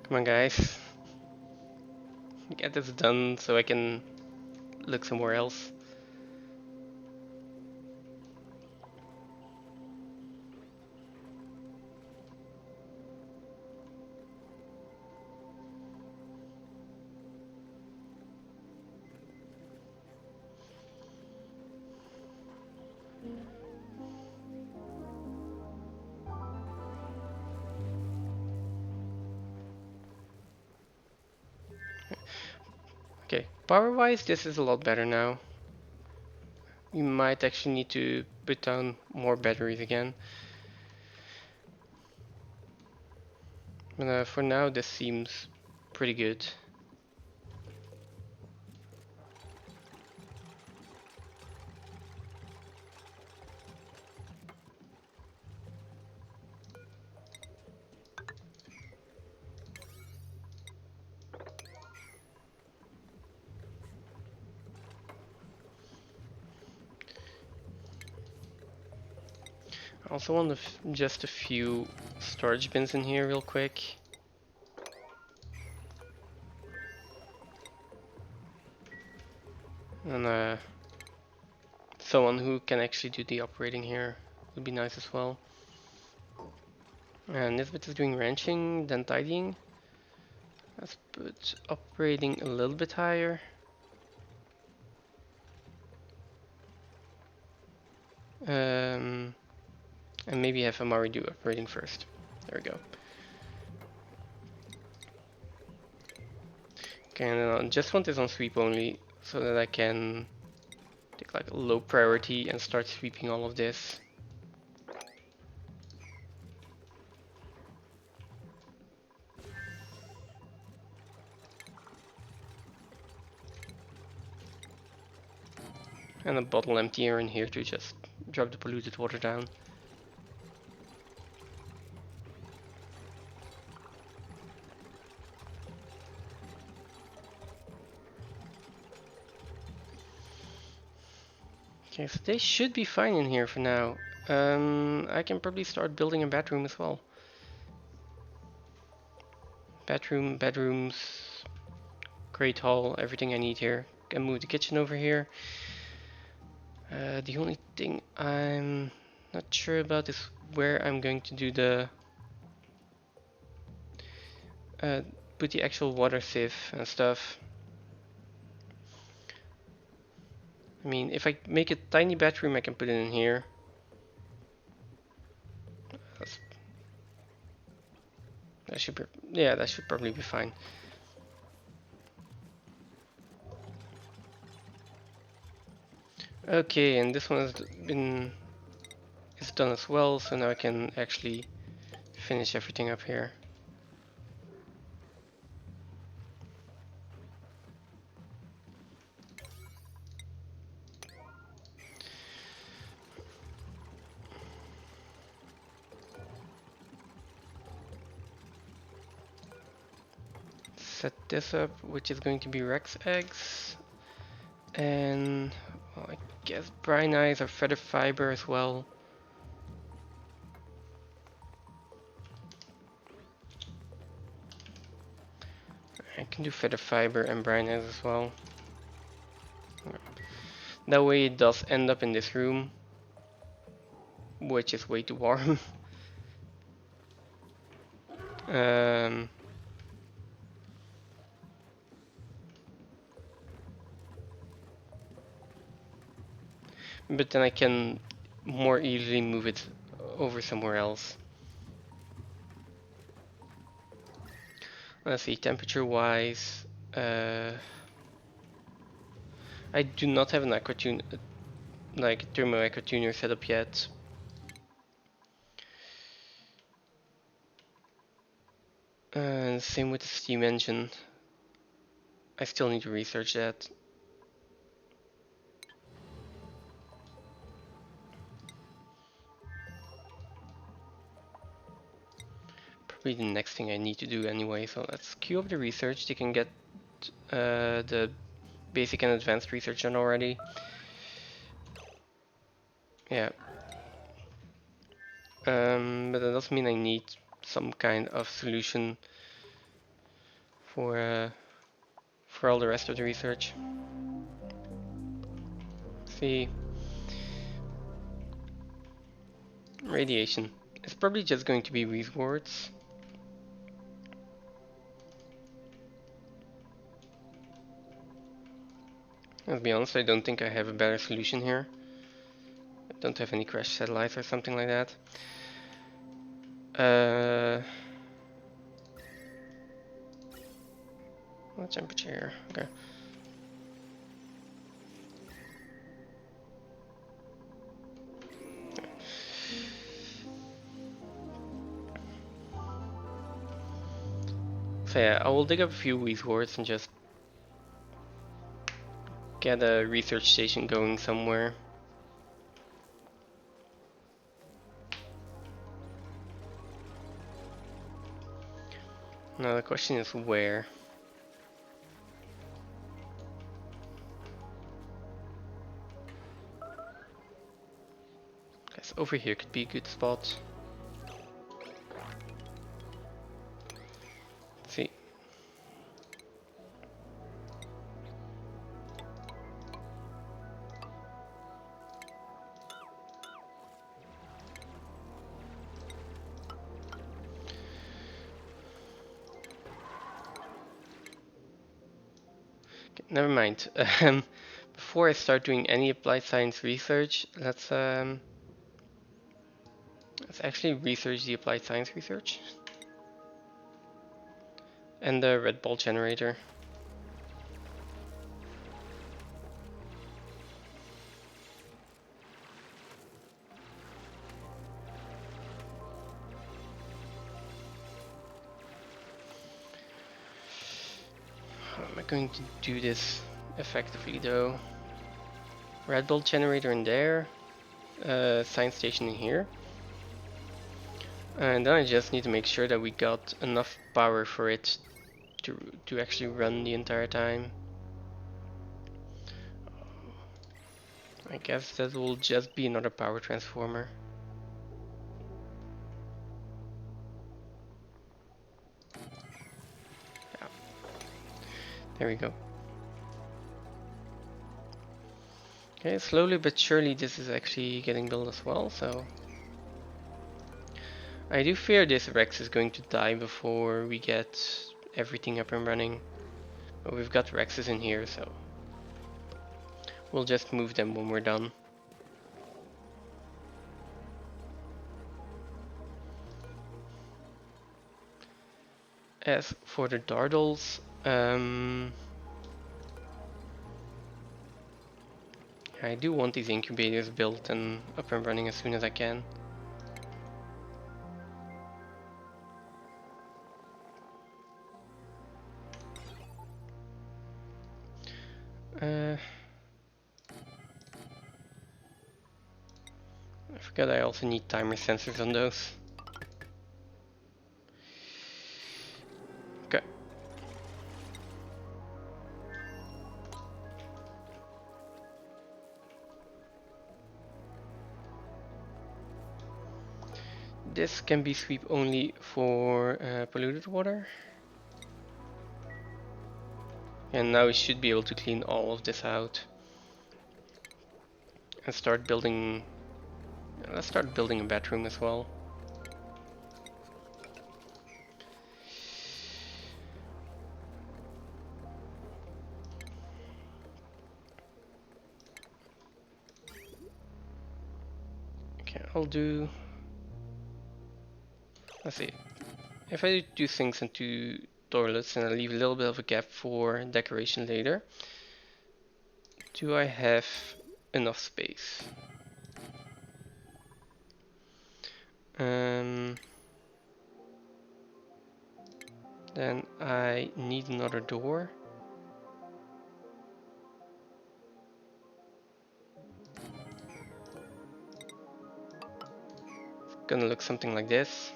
Come on, guys. Get this done so I can look somewhere else. Okay, power-wise, this is a lot better now. We might actually need to put down more batteries again. But for now, this seems pretty good. I also want just a few storage bins in here real quick. And someone who can actually do the operating here would be nice as well. And Nisbet is doing ranching, then tidying. Let's put operating a little bit higher. And maybe have Amari do operating first. There we go. Okay, and then I just want this on sweep only so that I can take like a low priority and start sweeping all of this. And a bottle emptier in here to just drop the polluted water down. Okay, so they should be fine in here for now. I can probably start building a bedroom as well. Bedrooms, great hall, everything I need here. Can move the kitchen over here. The only thing I'm not sure about is where I'm going to do the put the actual water sieve and stuff. I mean, if I make a tiny bedroom, I can put it in here. That should be, yeah, that should probably be fine. Okay, and this one is done as well, so now I can actually finish everything up here. Set this up, which is going to be Rex eggs, and well, I guess brine eyes or feather fiber as well. I can do feather fiber and brine eyes as well. That way it does end up in this room, which is way too warm. um, but then I can more easily move it over somewhere else. Let's see, temperature wise, I do not have an aquatune, like thermo aquatuner set up yet. And same with the steam engine. I still need to research that. Probably the next thing I need to do anyway, so let's queue up the research. They can get the basic and advanced research done already. Yeah. But that doesn't mean I need some kind of solution for all the rest of the research. See, radiation. It's probably just going to be these words. I'll be honest, I don't think I have a better solution here. I don't have any crash satellites or something like that. What temperature here? Okay. So yeah, I will dig up a few of these words and just get a research station going somewhere. Now the question is where? Guess over here could be a good spot. Let's see. Never mind. Before I start doing any applied science research, let's actually research the applied science research and the red ball generator. How am I going to do this effectively though? Red ball generator in there, science station in here. And then I just need to make sure that we got enough power for it to actually run the entire time. I guess that will just be another power transformer. Yeah. There we go. Okay, slowly but surely this is actually getting built as well, so I do fear this Rex is going to die before we get everything up and running. But we've got Rexes in here, so we'll just move them when we're done. As for the Dardles, I do want these incubators built and up and running as soon as I can. I forgot I also need timer sensors on those. Okay. This can be sweep only for polluted water. And now we should be able to clean all of this out. And start building... Let's start building a bedroom as well. Okay, I'll do... Let's see. If I do things into toilets and I leave a little bit of a gap for decoration later, do I have enough space? Then I need another door. It's gonna look something like this.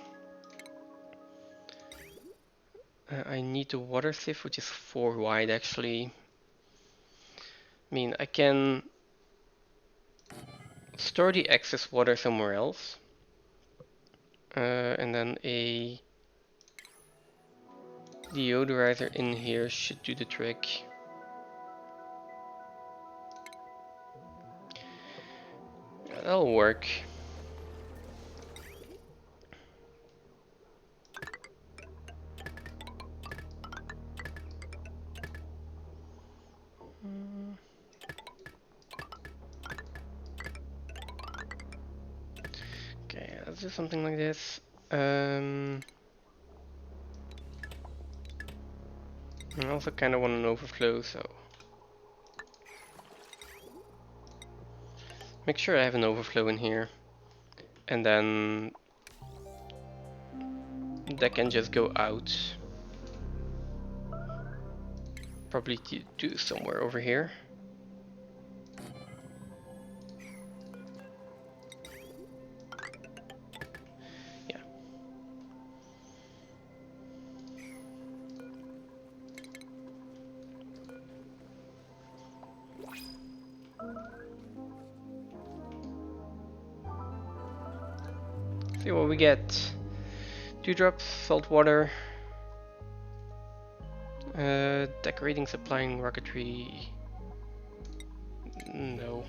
I need the water sieve, which is 4 wide actually. I mean, I can store the excess water somewhere else. And then a deodorizer in here should do the trick. Yeah, that'll work. Okay, let's do something like this. I also kind of want an overflow, so make sure I have an overflow in here, and then that can just go out. Probably to somewhere over here. Yeah. See what we get. Dewdrops, salt water, decorating, supplying, rocketry. No.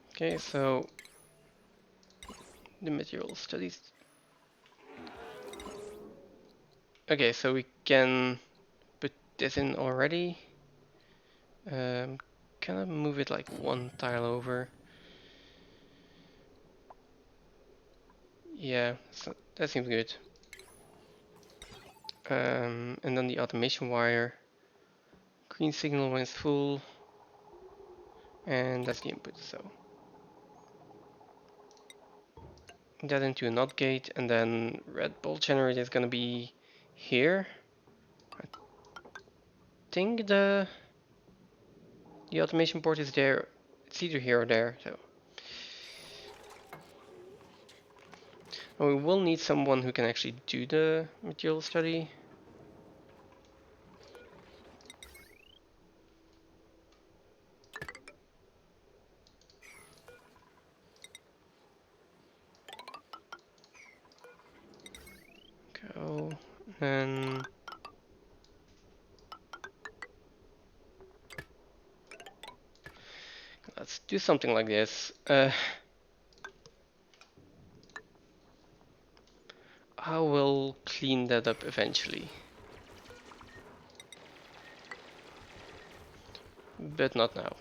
Okay, so the material studies. Okay, so we can put this in already. Kind of move it like one tile over. Yeah, so that seems good. And then the automation wire. Green signal when it's full. And that's the input, so. That into a NOT gate, and then red bolt generator is gonna be here. I think the automation port is there. It's either here or there, so. And we will need someone who can actually do the material study. Go, and let's do something like this. I will clean that up eventually, but not now.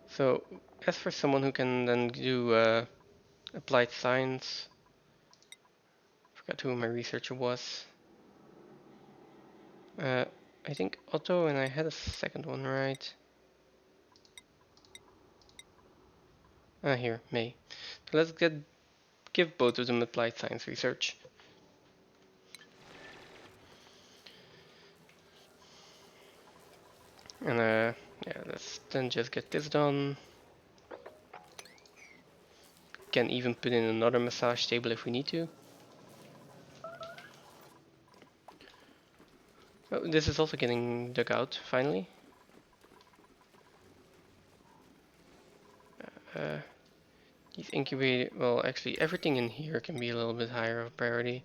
So, as for someone who can then do applied science, forgot who my researcher was. I think Otto, and I had a second one, right? Here, May. So let's give both of them applied science research. And yeah, let's then just get this done. Can even put in another massage table if we need to. Oh, this is also getting dug out, finally. These incubator, well, actually everything in here can be a little bit higher of priority.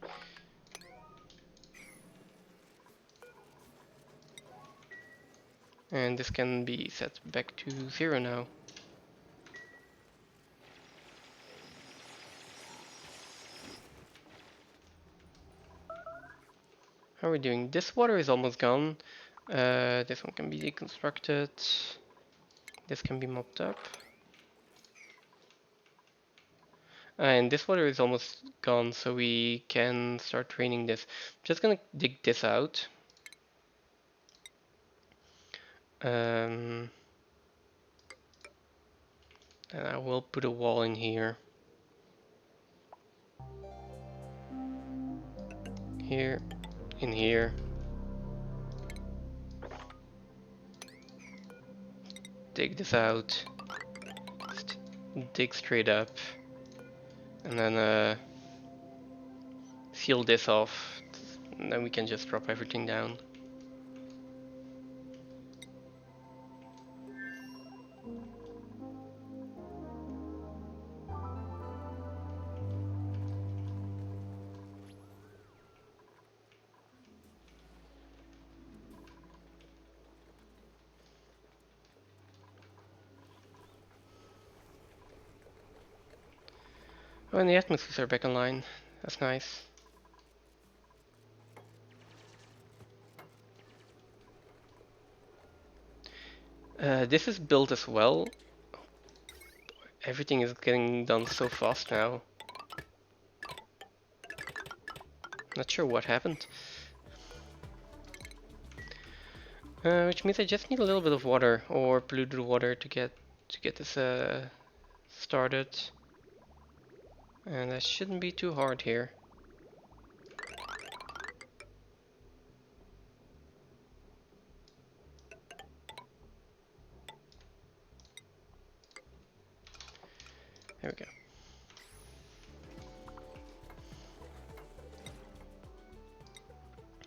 And this can be set back to 0 now. How are we doing? This water is almost gone. This one can be deconstructed. This can be mopped up. And this water is almost gone, so we can start draining this. I'm just gonna dig this out. And I will put a wall in here. Here, in here. Dig this out. Just dig straight up. And then seal this off. And then we can just drop everything down. Oh, and the atmospheres are back online. That's nice. This is built as well. Everything is getting done so fast now. Not sure what happened. Which means I just need a little bit of water or polluted water to get this started. And that shouldn't be too hard here. There we go.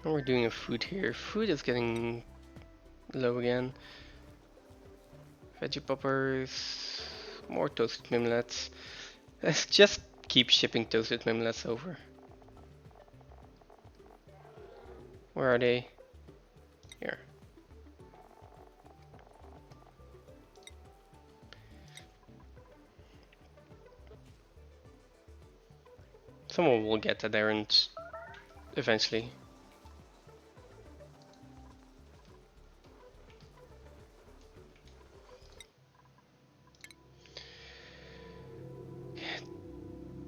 And we're doing a food here. Food is getting low again. Veggie poppers, more toasted mimlets. Let's just keep shipping toasted mimlets over. Where are they? Here. Someone will get that errand eventually.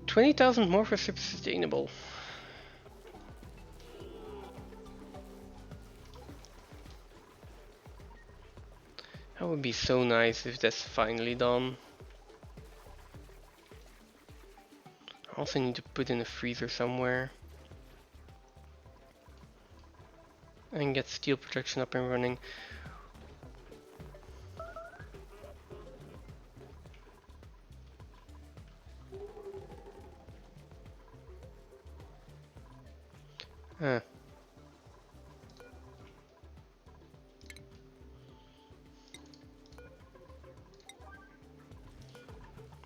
$20,000 more for super sustainable. That would be so nice if that's finally done. I also need to put in a freezer somewhere. And get steel production up and running. Huh.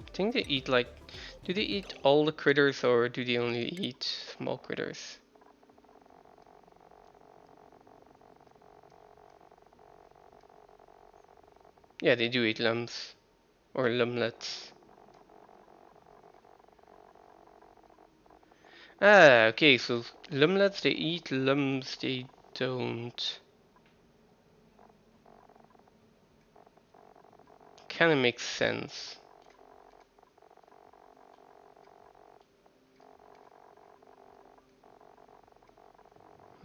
I think they eat like... Do they eat all the critters or do they only eat small critters? Yeah, they do eat lums. Or lumlets. Ah, okay, so lumlets they eat, lums they don't. Kinda makes sense.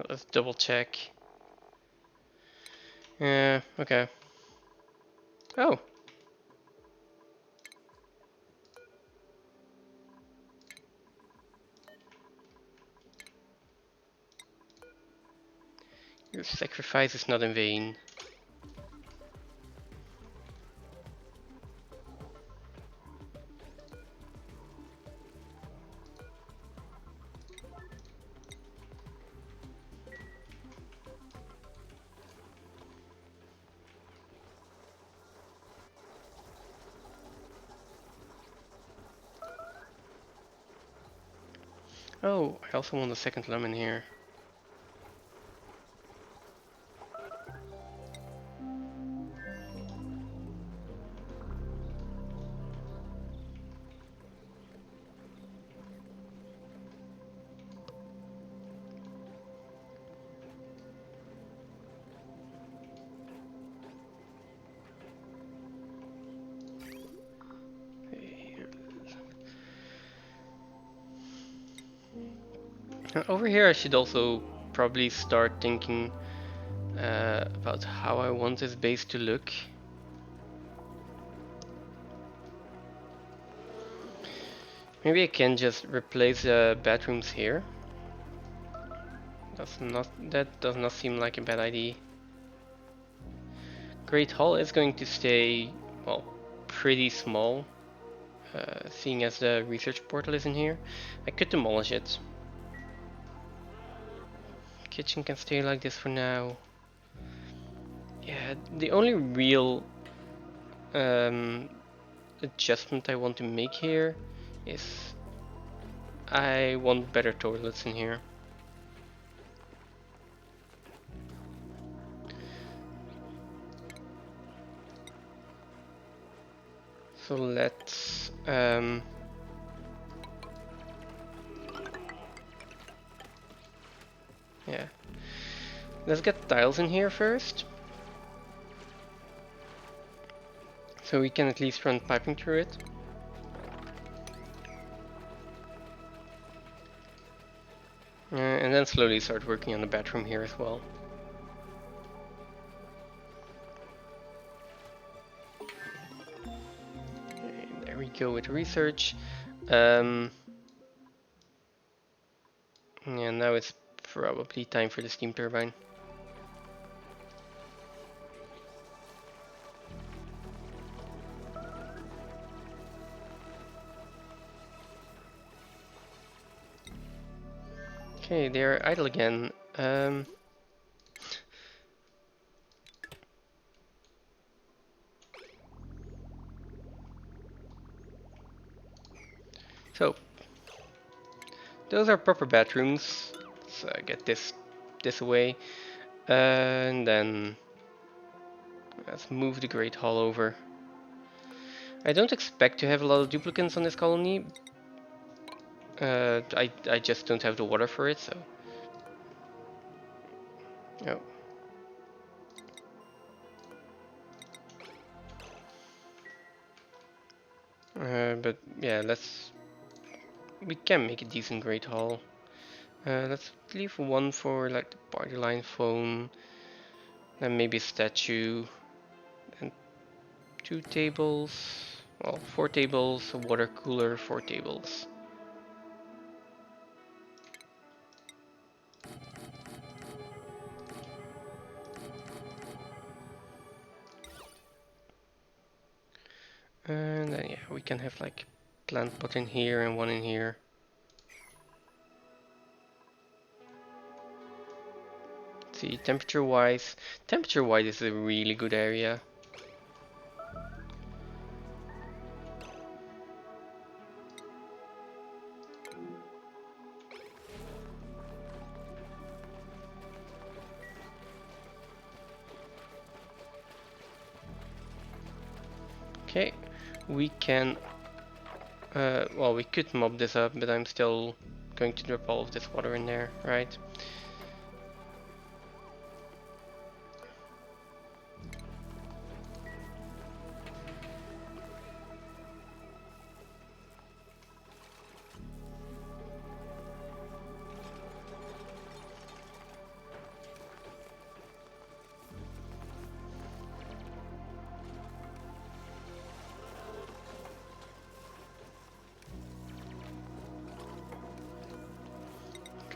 Let's double check. Yeah, okay. Oh. Your sacrifice is not in vain. Oh, I also want a second lemon here. Over here I should also probably start thinking about how I want this base to look. Maybe I can just replace the bathrooms here. That does not seem like a bad idea. Great Hall is going to stay, well, pretty small, seeing as the research portal is in here. I could demolish it. Kitchen can stay like this for now. Yeah, the only real adjustment I want to make here is I want better toilets in here. So let's Yeah. Let's get tiles in here first. So we can at least run piping through it. And then slowly start working on the bathroom here as well. And there we go with research. And now it's probably time for the steam turbine. Okay, they're idle again. So those are proper bathrooms. So I get this away, and then let's move the Great Hall over. I don't expect to have a lot of duplicants on this colony. I just don't have the water for it, so. Oh. But yeah, we can make a decent Great Hall. Let's leave one for like the party line phone, then maybe a statue, and 2 tables. Well, 4 tables, a water cooler, 4 tables. And then yeah, we can have like plant pot in here and one in here. Let's see, temperature-wise is a really good area. Okay, we can, well, we could mob this up, but I'm still going to drop all of this water in there, right?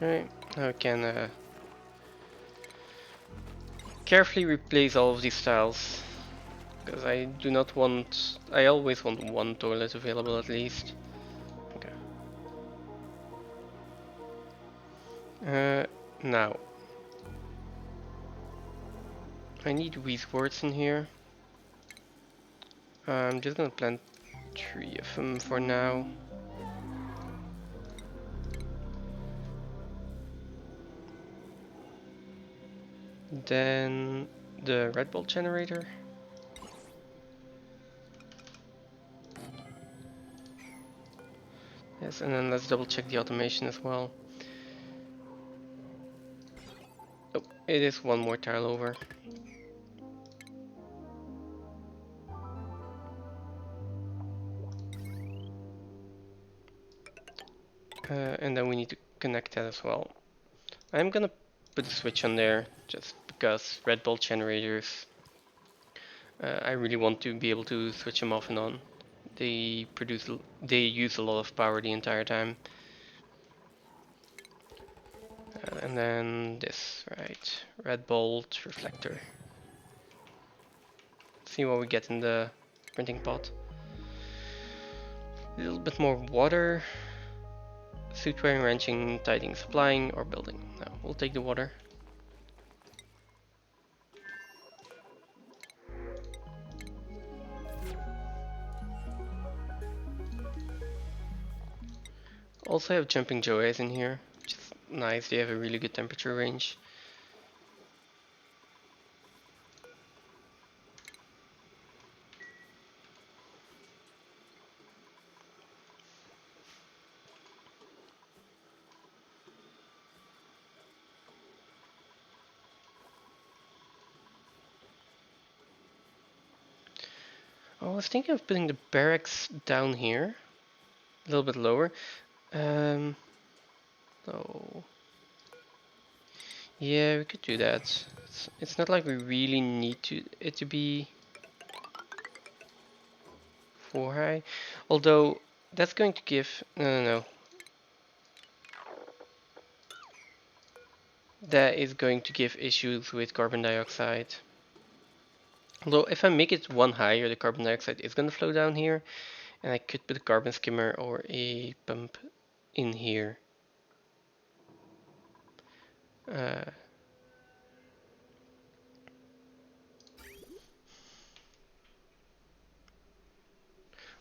Okay, now I can carefully replace all of these tiles, because I do not want, I always want one toilet available at least. Okay. Now, I need wheat words in here. I'm just gonna plant 3 of them for now. Then the red bolt generator. Yes, and then let's double check the automation as well. Oh, it is one more tile over. And then we need to connect that as well. I'm gonna put a switch on there just because red bolt generators, I really want to be able to switch them off and on. They use a lot of power the entire time. And then this, right? Red bolt reflector. See what we get in the printing pot. A little bit more water. Suit wearing, wrenching, tidying, supplying, or building. No, we'll take the water. Also have jumping joeys in here, which is nice. They have a really good temperature range. I was thinking of putting the barracks down here, a little bit lower. No. Yeah, we could do that. It's not like we really need it to be 4 high. Although, that's going to give... No. That is going to give issues with carbon dioxide. Although, if I make it 1 higher, the carbon dioxide is going to flow down here. And I could put a carbon skimmer or a pump in here.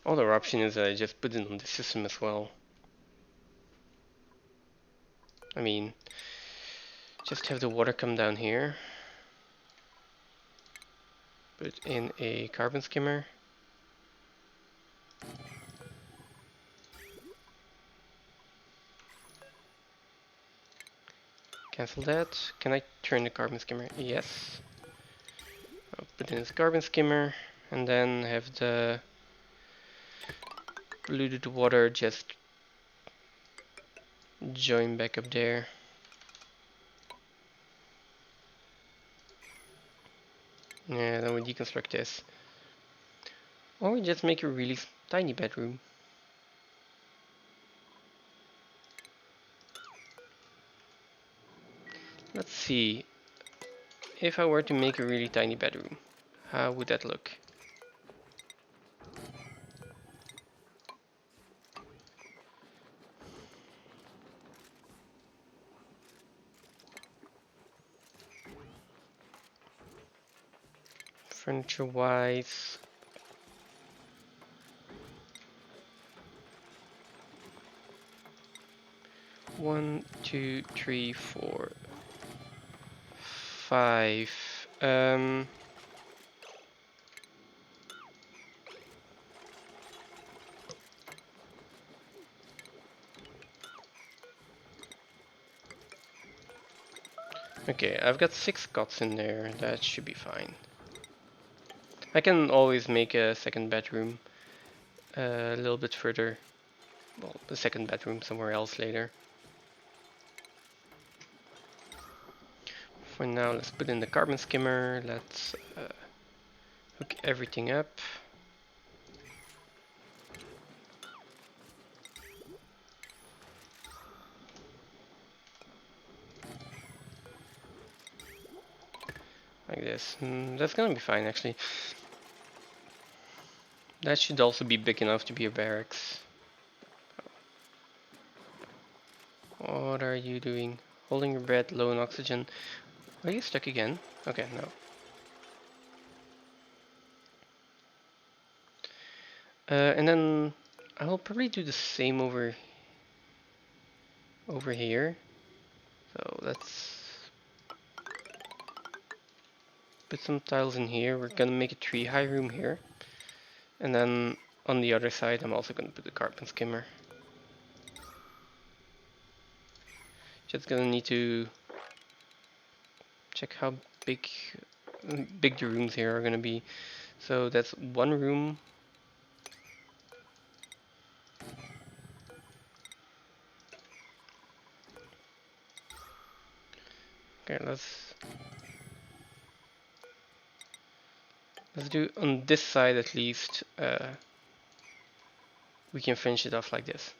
Other option is I just put it on the system as well. I mean, just have the water come down here. Put in a carbon skimmer. Cancel that. Can I turn the carbon skimmer? Yes. I'll put in this carbon skimmer and then have the polluted water just join back up there. Yeah, then we deconstruct this. Or we just make a really tiny bedroom. Let's see. If I were to make a really tiny bedroom, how would that look? Furniture wise, one, two, three, four, five. Okay, I've got 6 cots in there. That should be fine. I can always make a second bedroom a little bit further. Well, the second bedroom somewhere else later. For now, let's put in the carbon skimmer. Let's hook everything up. Like this. That's gonna be fine actually. That should also be big enough to be a barracks. What are you doing? Holding your breath, low in oxygen. Are you stuck again? Okay, no. And then I'll probably do the same over here. So let's put some tiles in here. We're gonna make a 3 high room here. And then on the other side I'm also gonna put the carbon skimmer. Just gonna need to check how big the rooms here are gonna be. So that's 1 room. Okay, let's do on this side at least. We can finish it off like this.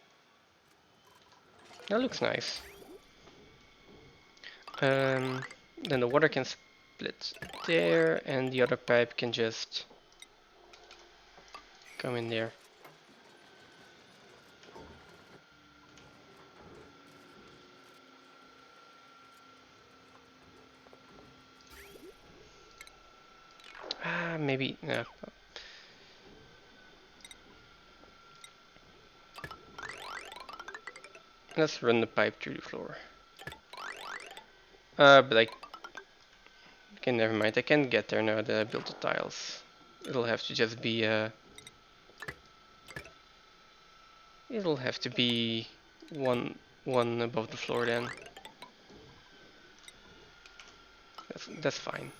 That looks nice. Then the water can split there, and the other pipe can just come in there. Maybe, no. Let's run the pipe through the floor. But okay, never mind. I can't get there now that I built the tiles. It'll have to just be, it'll have to be one above the floor then. That's fine.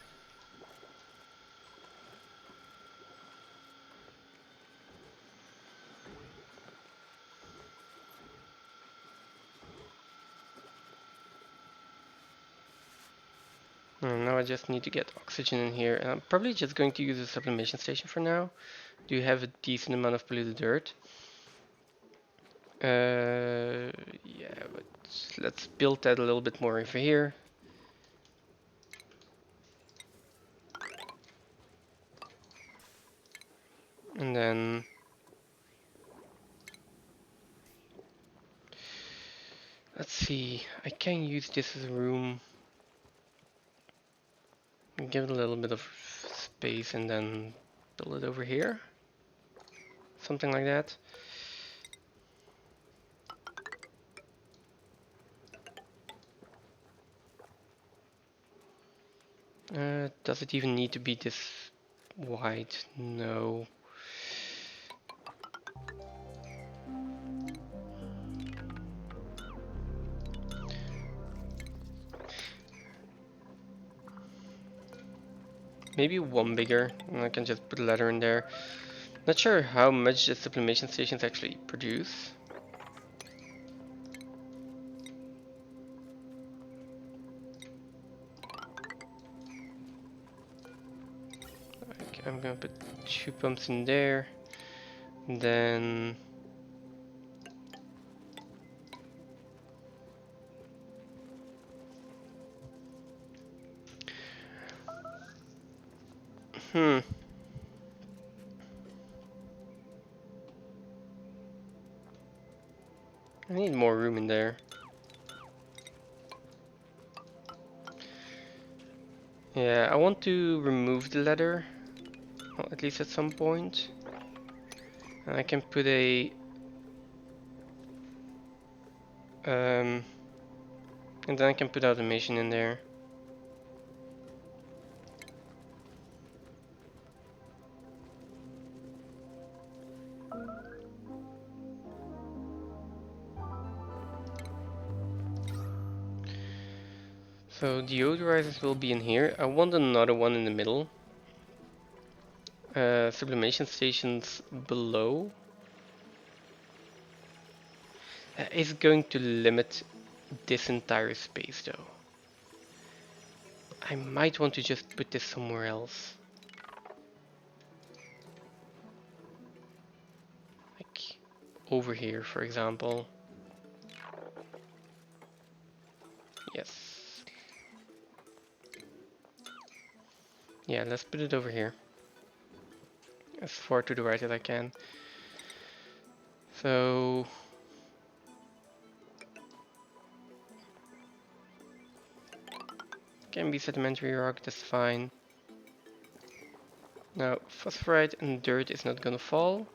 I just need to get oxygen in here. And I'm probably just going to use a sublimation station for now. Do you have a decent amount of polluted dirt? Yeah, but let's build that a little bit more over here. And then let's see, I can use this as a room. Give it a little bit of space and then build it over here. Something like that. Does it even need to be this wide? No. Maybe one bigger, and I can just put a ladder in there. Not sure how much the sublimation stations actually produce. Okay, I'm gonna put 2 pumps in there. And then I need more room in there. Yeah, I want to remove the ladder, well, at least at some point. And I can put a and then I can put automation in there. So deodorizers will be in here. I want another one in the middle. Sublimation stations below. Is going to limit this entire space though. I might want to just put this somewhere else. Like over here, for example. Yes. Yeah, let's put it over here. As far to the right as I can. So can be sedimentary rock, that's fine. Now phosphorite and dirt is not gonna fall.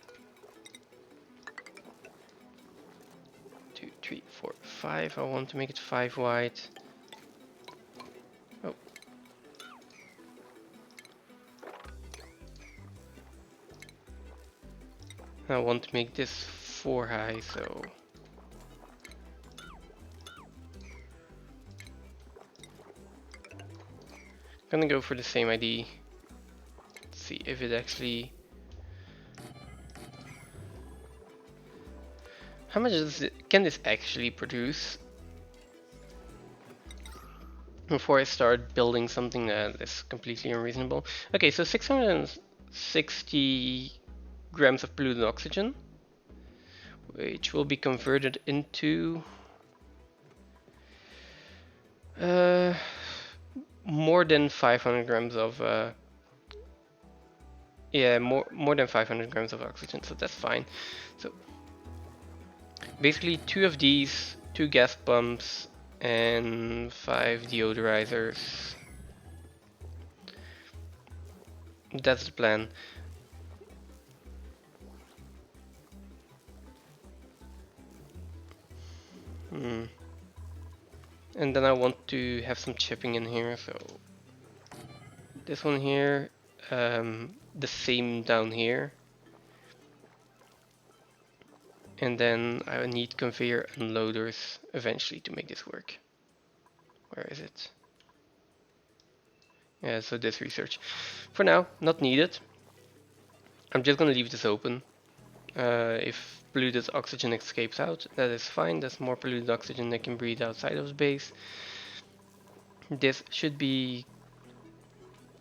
2, 3, 4, 5. I want to make it 5 wide. Oh. I want to make this 4 high, so I'm gonna go for the same ID. Let's see if it actually. How much can this actually produce? Before I start building something that is completely unreasonable. Okay, so 660 grams of polluted oxygen, which will be converted into more than 500 grams of yeah, more than 500 grams of oxygen, so that's fine. So basically 2 of these, 2 gas pumps, and 5 deodorizers. That's the plan. And then I want to have some chipping in here, so this one here, the same down here. And then I need conveyor unloaders eventually to make this work. Where is it? Yeah, so this research. For now, not needed. I'm just gonna leave this open. If polluted oxygen escapes out, that is fine. There's more polluted oxygen that can breathe outside of space. This should be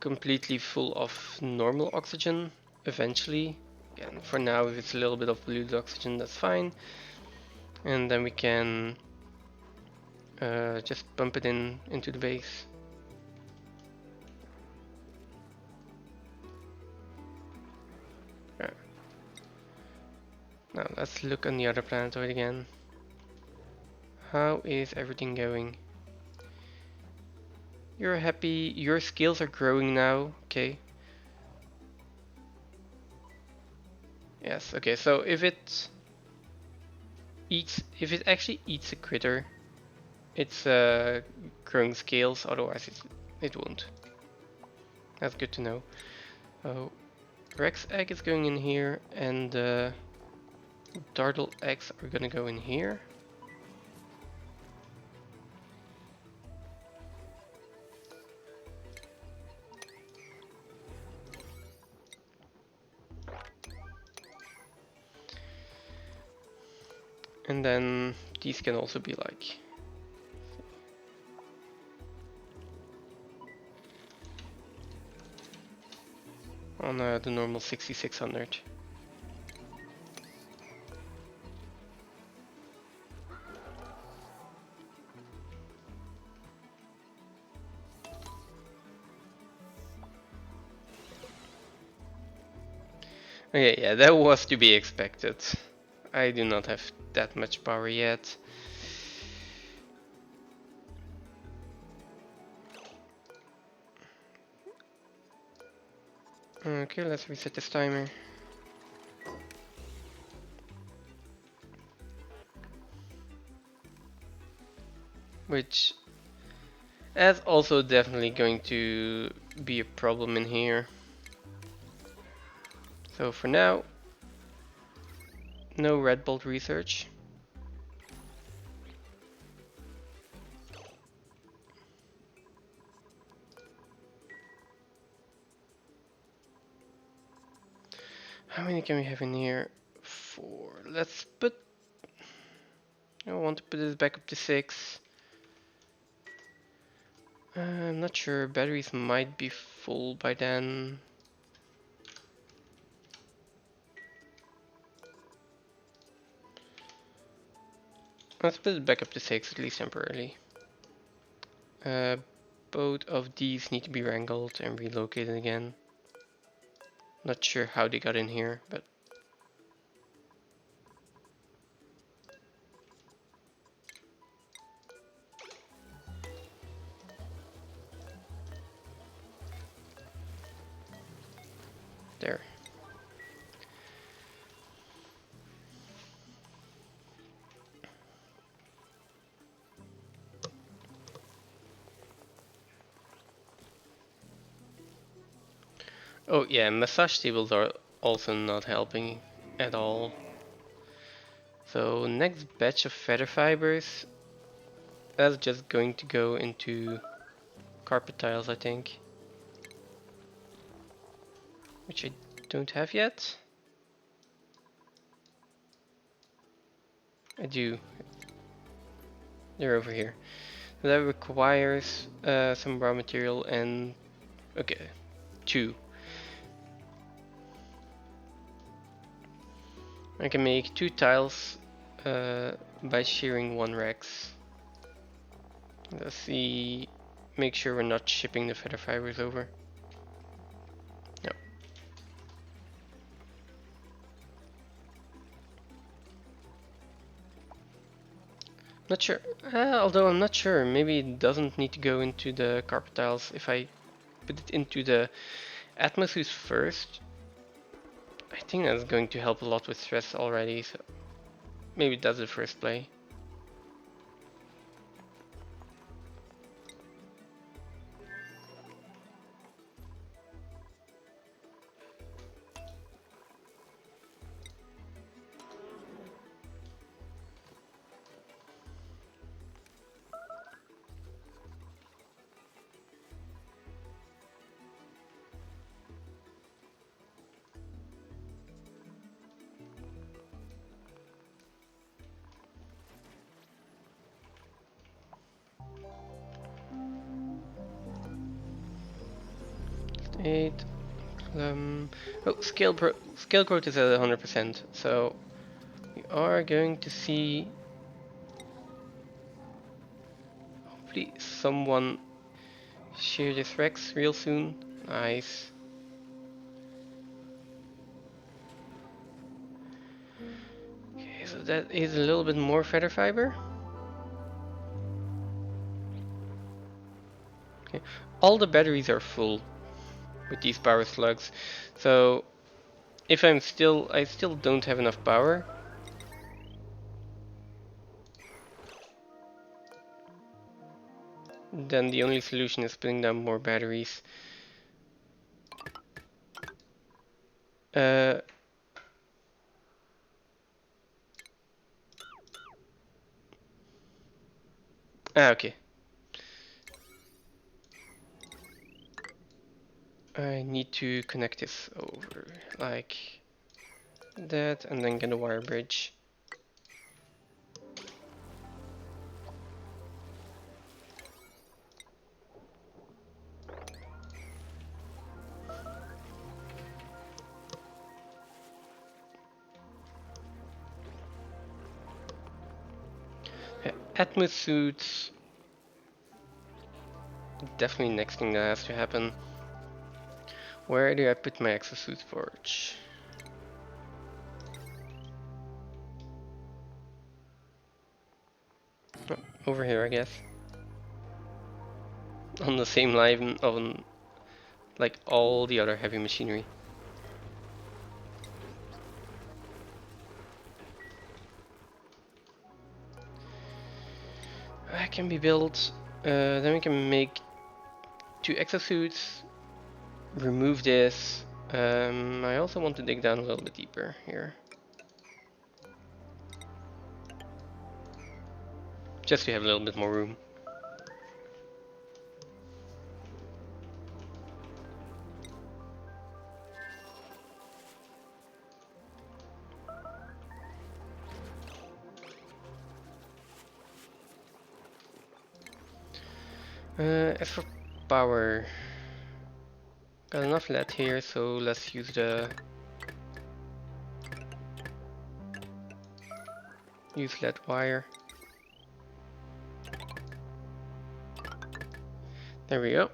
completely full of normal oxygen eventually. Again, for now, if it's a little bit of blue oxygen, that's fine. And then we can just pump it into the base. Now let's look on the other planetoid again. How is everything going? You're happy, your skills are growing now, okay. Yes, okay, so if it actually eats a critter, it's growing scales, otherwise it won't. That's good to know. Oh, Rex egg is going in here, and Dartle eggs are gonna go in here. And then these can also be like on the normal 6600. Okay, yeah, that was to be expected. I do not have that much power yet. Okay, let's reset this timer. Which is also definitely going to be a problem in here. So for now, no red bolt research. How many can we have in here? 4. Let's put... I want to put this back up to 6. I'm not sure, batteries might be full by then. Let's put it back up to 6, at least temporarily. Both of these need to be wrangled and relocated again. Not sure how they got in here, but... there. Oh yeah, massage tables are also not helping at all. So next batch of feather fibers, that's just going to go into carpet tiles, I think. Which I don't have yet. I do. They're over here. That requires some raw material and... okay, 2. I can make 2 tiles by shearing 1 Rex. Let's see, make sure we're not shipping the feather fibers over. No. Not sure, although I'm not sure, maybe it doesn't need to go into the carpet tiles if I put it into the atmospheres first. I think that's going to help a lot with stress already, so maybe that's the first play. 8. Oh, scale growth is at 100%, so we are going to see hopefully someone share this Rex real soon. Nice. Okay, so that is a little bit more feather fiber. Okay, all the batteries are full with these power slugs, so if I still don't have enough power. Then the only solution is putting down more batteries. Uh, okay. I need to connect this over like that and then get a wire bridge. Atmos suits. Definitely next thing that has to happen. Where do I put my exosuit forge? Oh, over here, I guess. On the same line of like all the other heavy machinery. That can be built. Then we can make 2 exosuits. Remove this. I also want to dig down a little bit deeper here. Just to have a little bit more room. As for power, got enough lead here, so let's use the lead wire. There we go.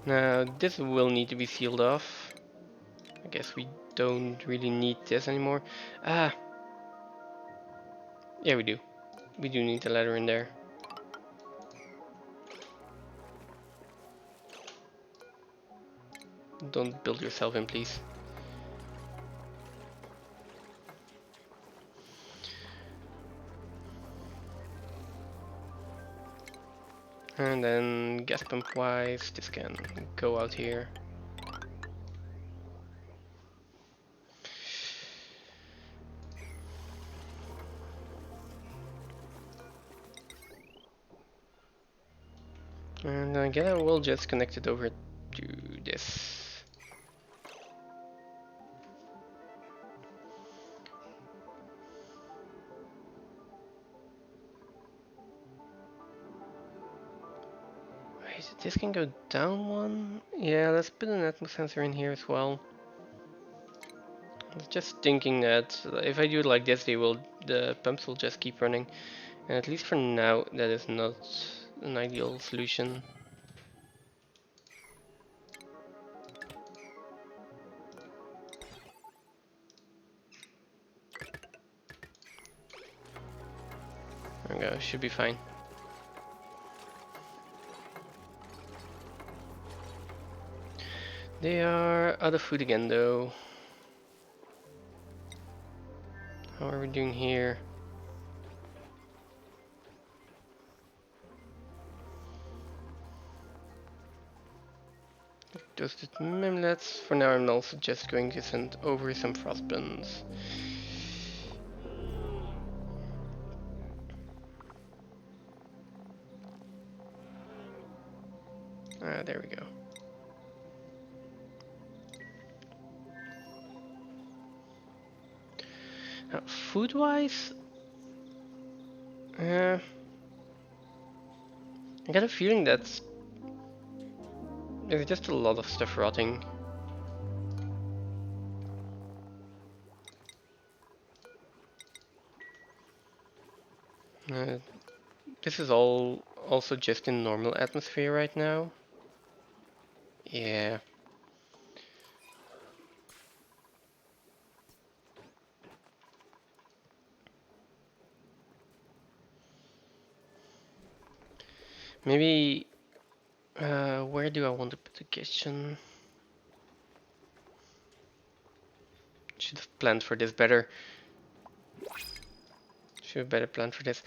Now this will need to be sealed off. I guess we don't really need this anymore. Ah, yeah, we do. We do need the ladder in there. Don't build yourself in, please. And then gas pump wise, this can go out here. And again, we'll just connect it over to this. Wait, this can go down one? Yeah, let's put an atmos sensor in here as well. I was just thinking that if I do it like this, the pumps will just keep running. And at least for now, that is not an ideal solution. There we go, should be fine. They are out of food again though. How are we doing here? Toasted memlets. For now I'm also just going to send over some frost buns. There we go. Food-wise, I got a feeling that there's just a lot of stuff rotting. Uh, this is all also just in normal atmosphere right now. Yeah. Maybe, where do I want to put the kitchen? Should have planned for this better. Should have better planned for this.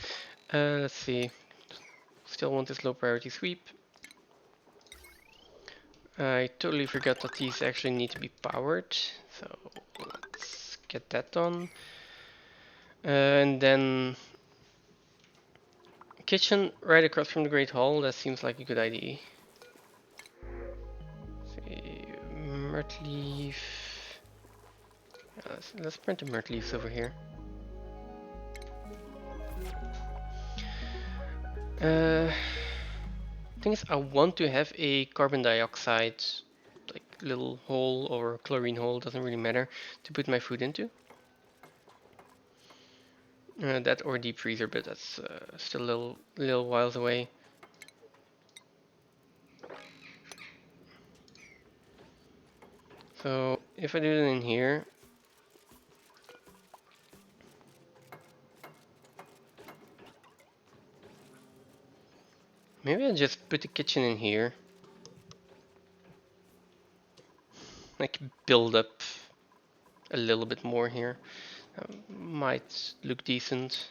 Let's see. Still want this low priority sweep. I totally forgot that these actually need to be powered. So let's get that done. And then kitchen right across from the Great Hall. That seems like a good idea. See, myrtle leaf. Let's print the myrtle leaves over here. Thing is, I want to have a carbon dioxide, like little hole or chlorine hole, doesn't really matter, to put my food into. That or deep freezer, but that's still a little whiles away. So if I do it in here, maybe I'll just put the kitchen in here. Like build up a little bit more here. Might look decent.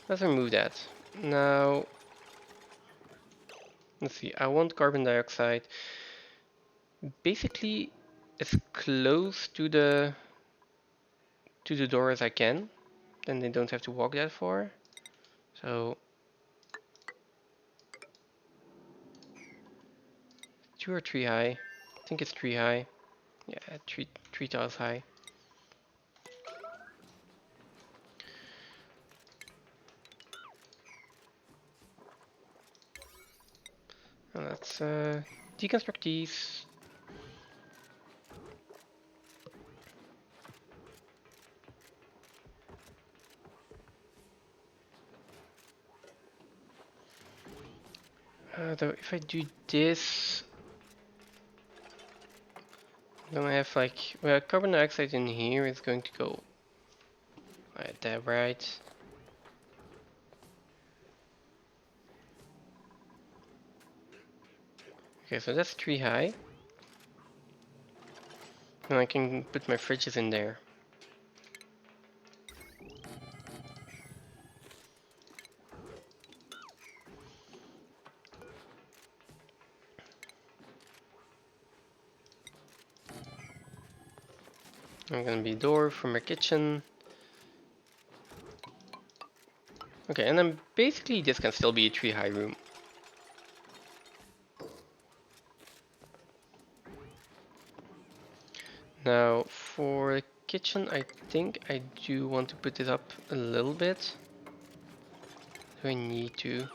Let's remove that. Now, let's see, I want carbon dioxide basically as close to the door as I can. Then they don't have to walk that far. So 2 or 3 high. I think it's 3 high. Yeah, 3 tiles high. And let's deconstruct these. Though if I do this, then I have like, well, carbon dioxide in here is going to go like that, right? Okay, so that's 3 high. And I can put my fridges in there. I'm gonna be door for my kitchen. Okay, and then basically this can still be a 3 high room. Now for the kitchen, I think I do want to put it up a little bit. Do I need to?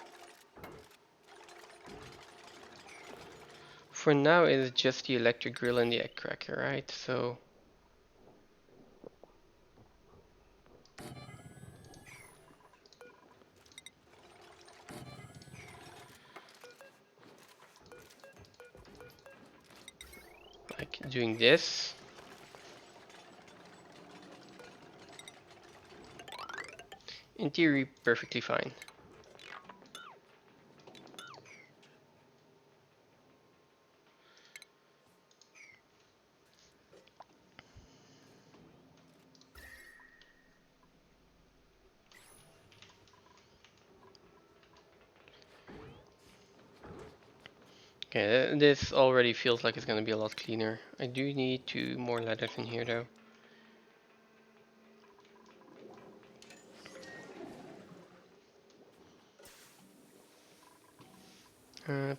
For now it is just the electric grill and the egg cracker, right? So like doing this. In theory, perfectly fine. Okay, this already feels like it's gonna be a lot cleaner. I do need 2 more ladders in here though.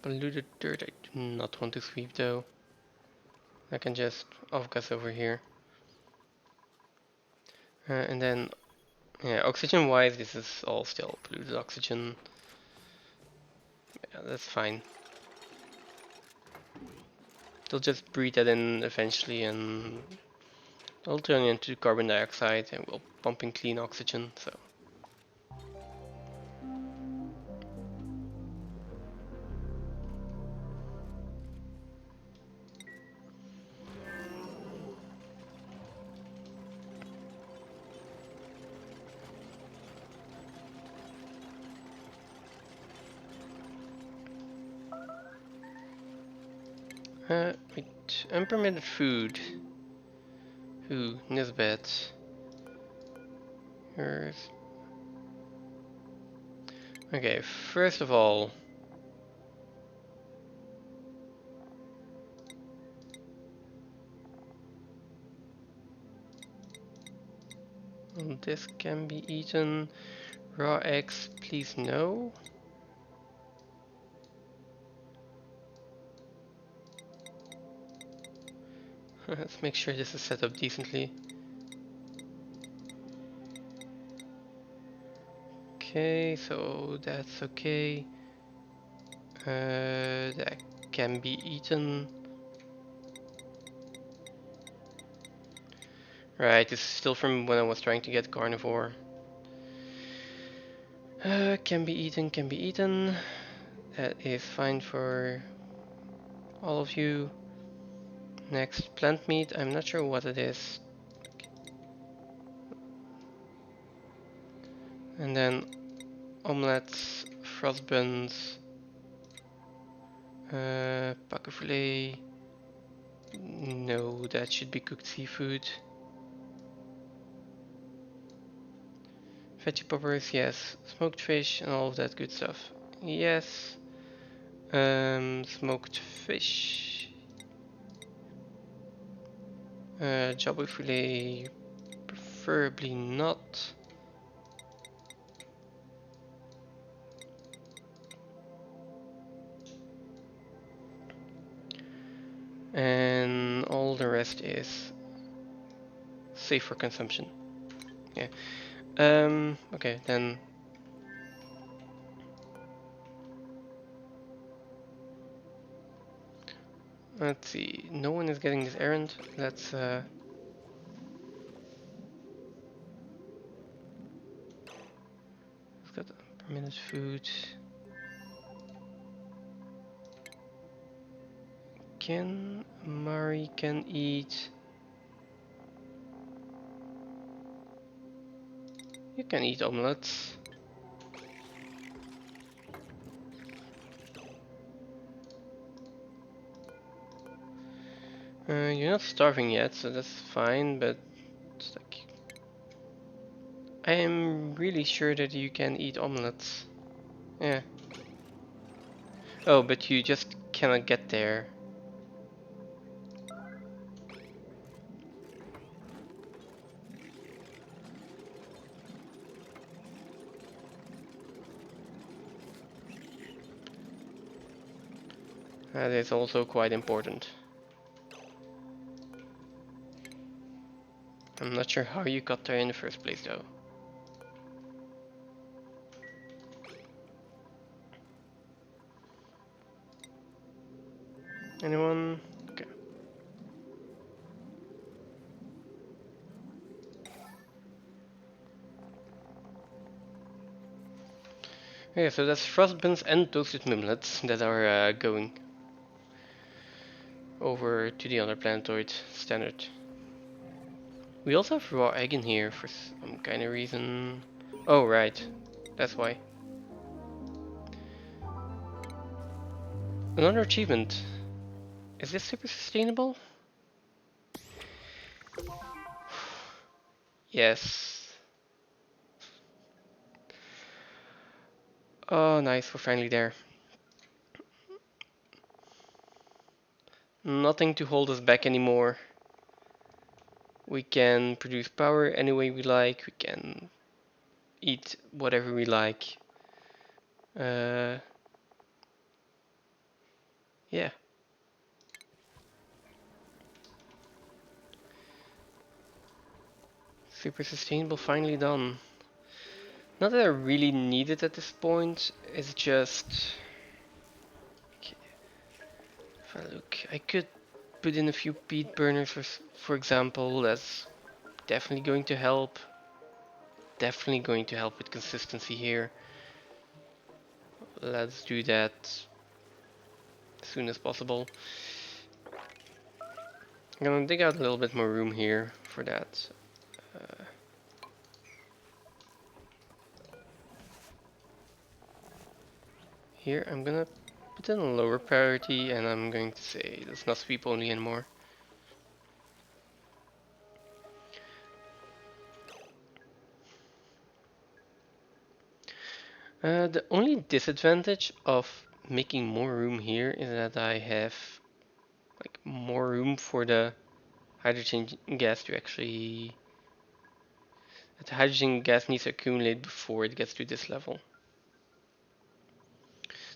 Polluted dirt, I do not want to sweep though. I can just off-gas over here. And then, yeah, oxygen-wise, this is all still polluted oxygen. Yeah, that's fine. They'll just breathe that in eventually, and it'll turn into carbon dioxide, and we'll pump in clean oxygen. So. Wait, unpermitted food. Who? Nisbet. Here's... Okay, first of all... This can be eaten. Raw eggs, please no. Let's make sure this is set up decently. Okay, so that's okay. That can be eaten. Right, this is still from when I was trying to get carnivore. Can be eaten, can be eaten. That is fine for all of you. Next, plant meat. I'm not sure what it is. And then omelets, frost buns, pacu filet. No, that should be cooked seafood. Veggie poppers, yes. Smoked fish and all of that good stuff. Yes. Smoked fish. Jabu filet, preferably not. And all the rest is safe for consumption. Yeah. Okay, then. Let's see. No one is getting this errand. Let's got per minute food. Mari can eat. You can eat omelets. You're not starving yet, so that's fine, but it's like I am really sure that you can eat omelets. Yeah. Oh, but you just cannot get there. That is also quite important. I'm not sure how you got there in the first place though. Anyone? Okay. Okay, so that's frostbuns and toasted mimlets that are going over to the other planetoid standard. We also have raw egg in here for some kind of reason. Oh, right. That's why. Another achievement. Is this super sustainable? Yes. Oh, nice. We're finally there. Nothing to hold us back anymore. We can produce power any way we like. We can eat whatever we like. Yeah. super sustainable finally done. Not that I really need it at this point, it's just... Okay. If I look, I could put in a few peat burners for example, that's definitely going to help. Definitely going to help with consistency here. Let's do that as soon as possible. I'm gonna dig out a little bit more room here for that. Here I'm gonna put in a lower priority and I'm going to say let's not sweep only anymore. The only disadvantage of making more room here is that I have like more room for the hydrogen gas to actually... The hydrogen gas needs to accumulate before it gets to this level.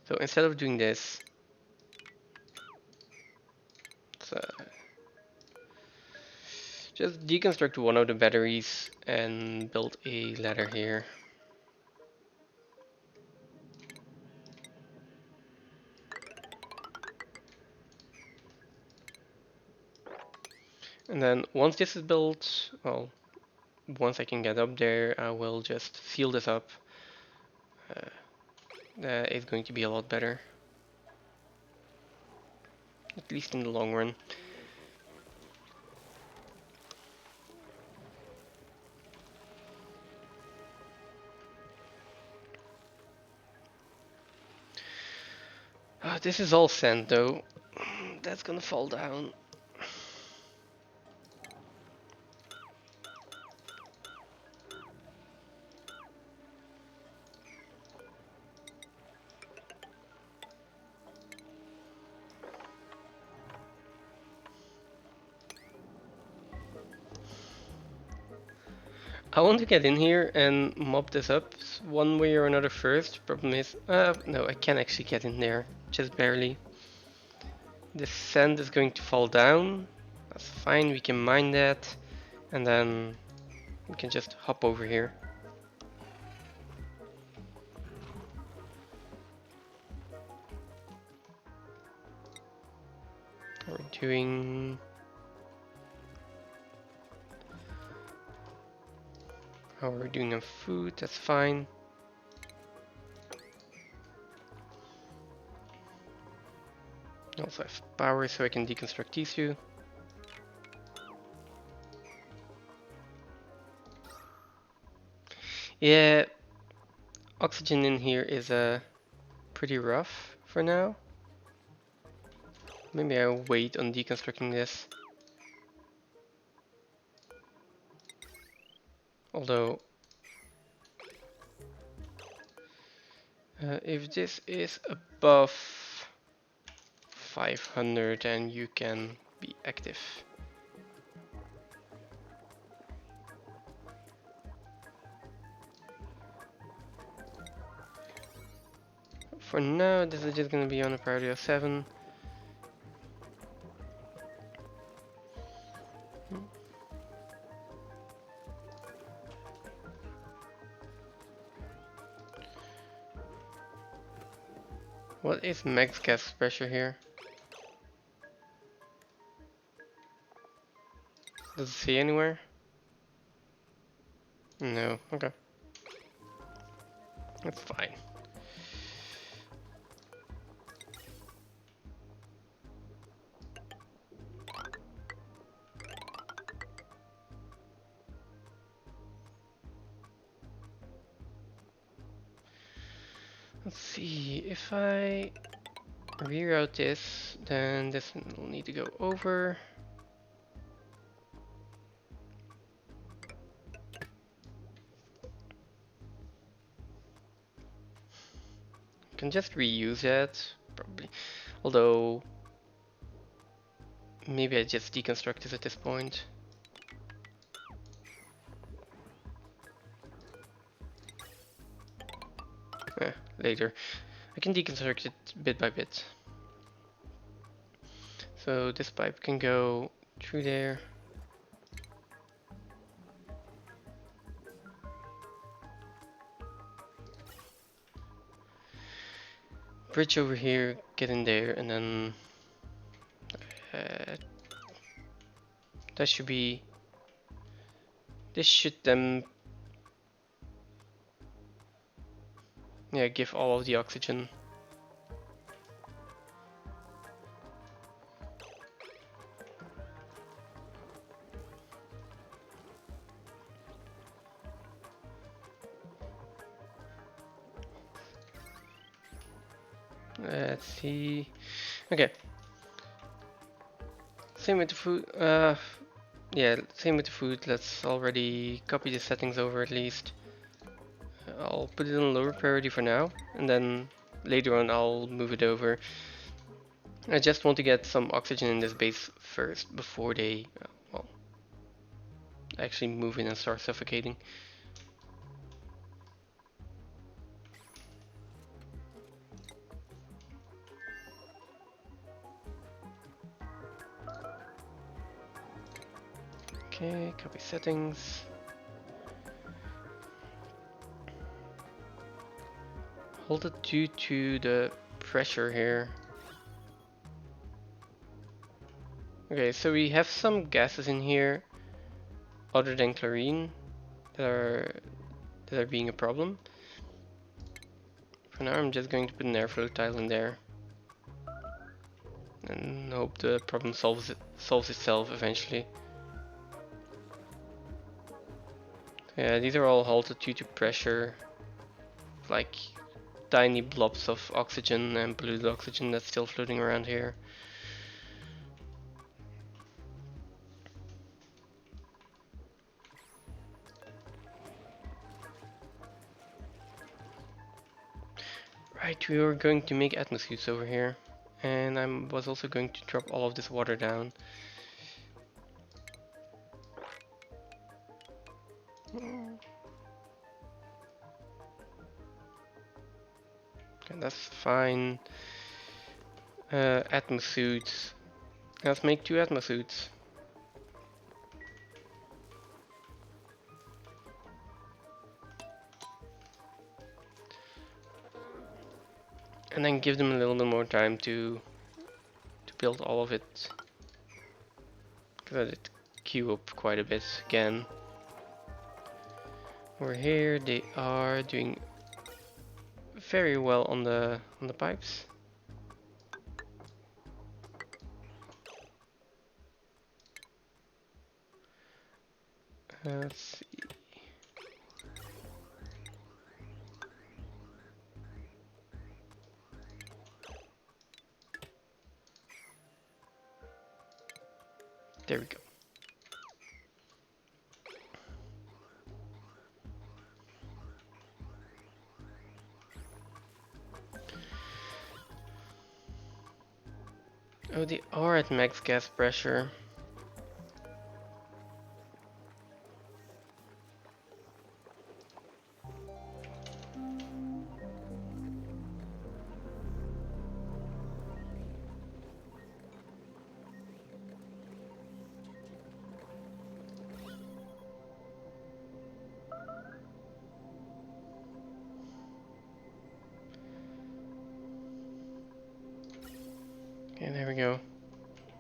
So instead of doing this, let's just deconstruct one of the batteries and build a ladder here. And then once this is built, well, once I can get up there, I will just seal this up. It's going to be a lot better, at least in the long run. This is all sand though. That's gonna fall down. I want to get in here and mop this up one way or another first. Problem is, no, I can actually get in there, just barely. This sand is going to fall down. That's fine, we can mine that. And then we can just hop over here. We're doing... How we're doing on food, that's fine. Also have power so I can deconstruct these two. Yeah, oxygen in here is pretty rough for now. Maybe I'll wait on deconstructing this. Although, if this is above 500, then you can be active. For now, this is just going to be on a priority of 7. What is max gas pressure here? Does it say anywhere? No, okay. That's fine. Let's see, if I reroute this, then this will need to go over. Can just reuse that, probably. Although, maybe I just deconstruct this at this point. Later. I can deconstruct it bit by bit. So this pipe can go through there. bridge over here, get in there, and then that should be. This should then, yeah, give all of the oxygen. Let's see. Okay. Same with the food. Yeah, same with the food. Let's already copy the settings over at least. I'll put it on lower priority for now, and then later on I'll move it over. I just want to get some oxygen in this base first before they, well, actually move in and start suffocating. Okay, copy settings. Hold it due to the pressure here. Okay, so we have some gases in here other than chlorine that are being a problem. For now I'm just going to put an airflow tile in there and hope the problem solves itself eventually. Yeah, these are all halted due to pressure, like tiny blobs of oxygen and polluted oxygen that's still floating around here. Right, we were going to make atmosuits over here, and I was also going to drop all of this water down. Okay, that's fine. Atmosuits. Let's make 2 atmosuits. And then give them a little bit more time to build all of it. Because I did queue up quite a bit again. Over here they are doing very well on the pipes. Let's see. There we go. Oh, they are at max gas pressure. Okay, there we go.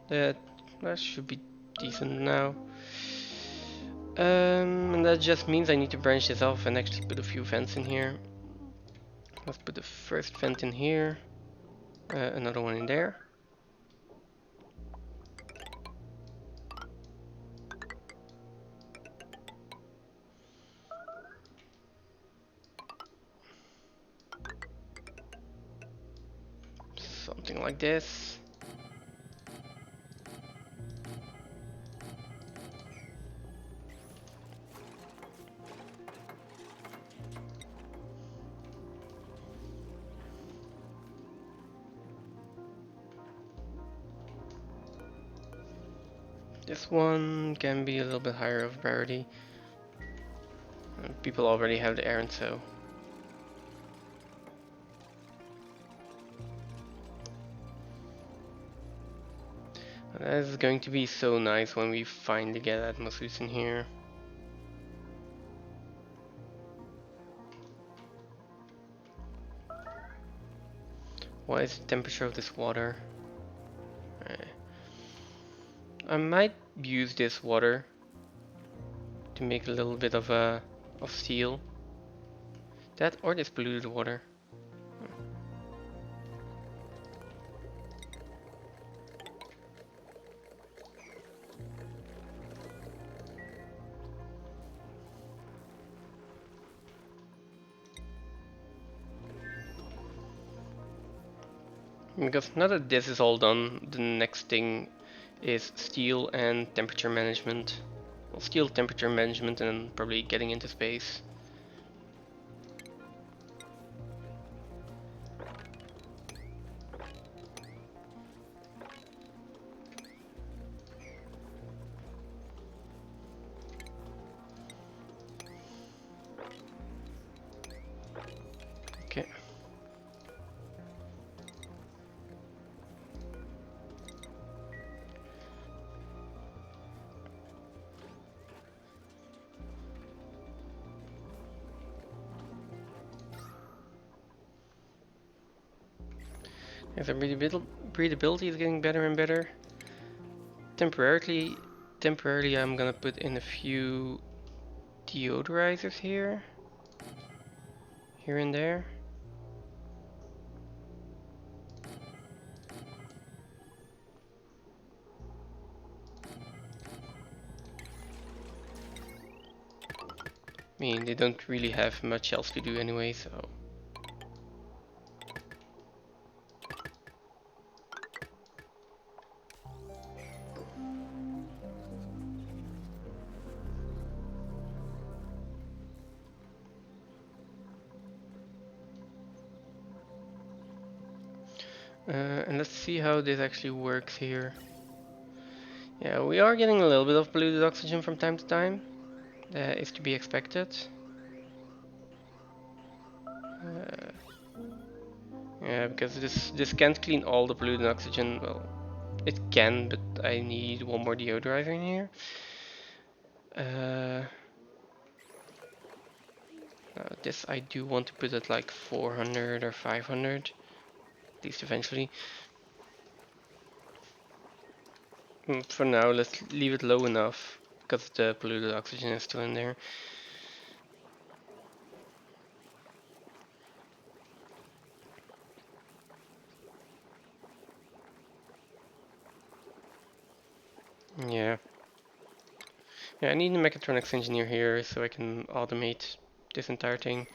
That should be decent now. And that just means I need to branch this off and actually put a few vents in here. Let's put the first vent in here, another one in there. Something like this. This one can be a little bit higher of priority. People already have the errand, so. That is going to be so nice when we finally get atmosuits in here. What is the temperature of this water? I might use this water to make a little bit of steel. That or this polluted water. Because now that this is all done, the next thing is steel and temperature management. Well, steel temperature management and probably getting into space. Okay. As the breathability is getting better and better. Temporarily, I'm gonna put in a few deodorizers here and there. I mean, they don't really have much else to do anyway, so. And let's see how this actually works here. Yeah, we are getting a little bit of polluted oxygen from time to time. That is to be expected. Yeah, because this can't clean all the polluted oxygen. Well, it can, but I need one more deodorizer in here. This I do want to put at like 400 or 500, at least eventually. For now, let's leave it low enough, because the polluted oxygen is still in there. Yeah. Yeah, I need a mechatronics engineer here so I can automate this entire thing.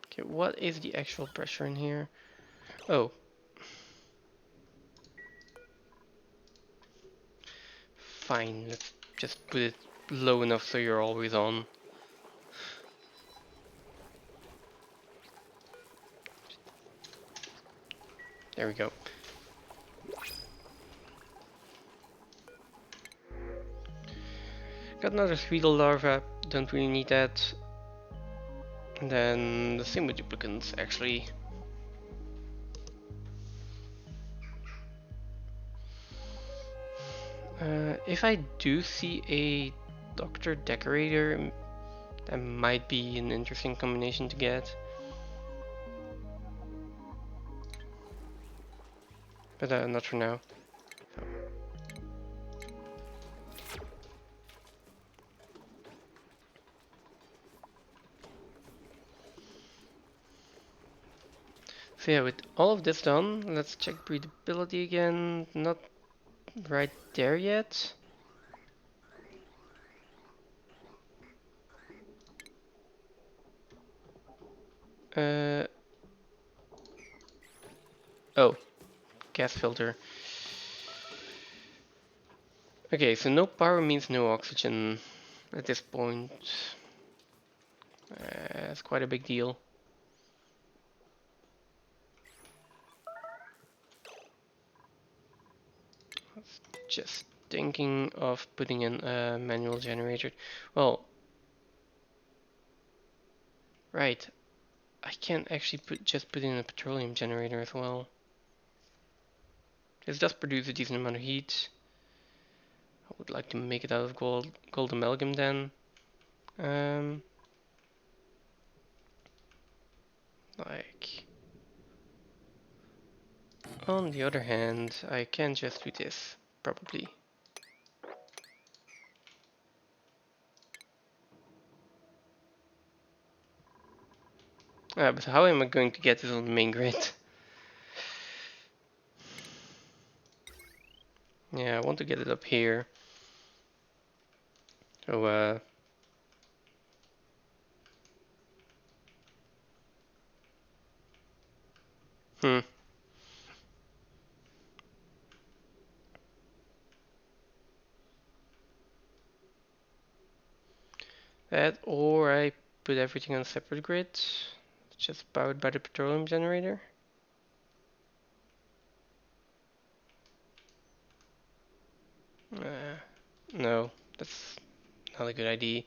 Okay, what is the actual pressure in here? Oh. Fine, let's just put it low enough so you're always on. There we go. Got another Sweetle larva, don't really need that. And then the same with duplicants actually. If I do see a Doctor Decorator, that might be an interesting combination to get. But not for now. So yeah, with all of this done, let's check breathability again. Not right there yet. Oh, gas filter. Okay, so no power means no oxygen at this point. It's quite a big deal. Just thinking of putting in a manual generator. Well, right. I can actually just put in a petroleum generator as well. This does produce a decent amount of heat. I would like to make it out of gold amalgam then. Like, on the other hand, I can just do this, probably. But how am I going to get this on the main grid? Yeah, I want to get it up here. So, hmm. That, or I put everything on a separate grid, just powered by the petroleum generator. No, that's not a good idea.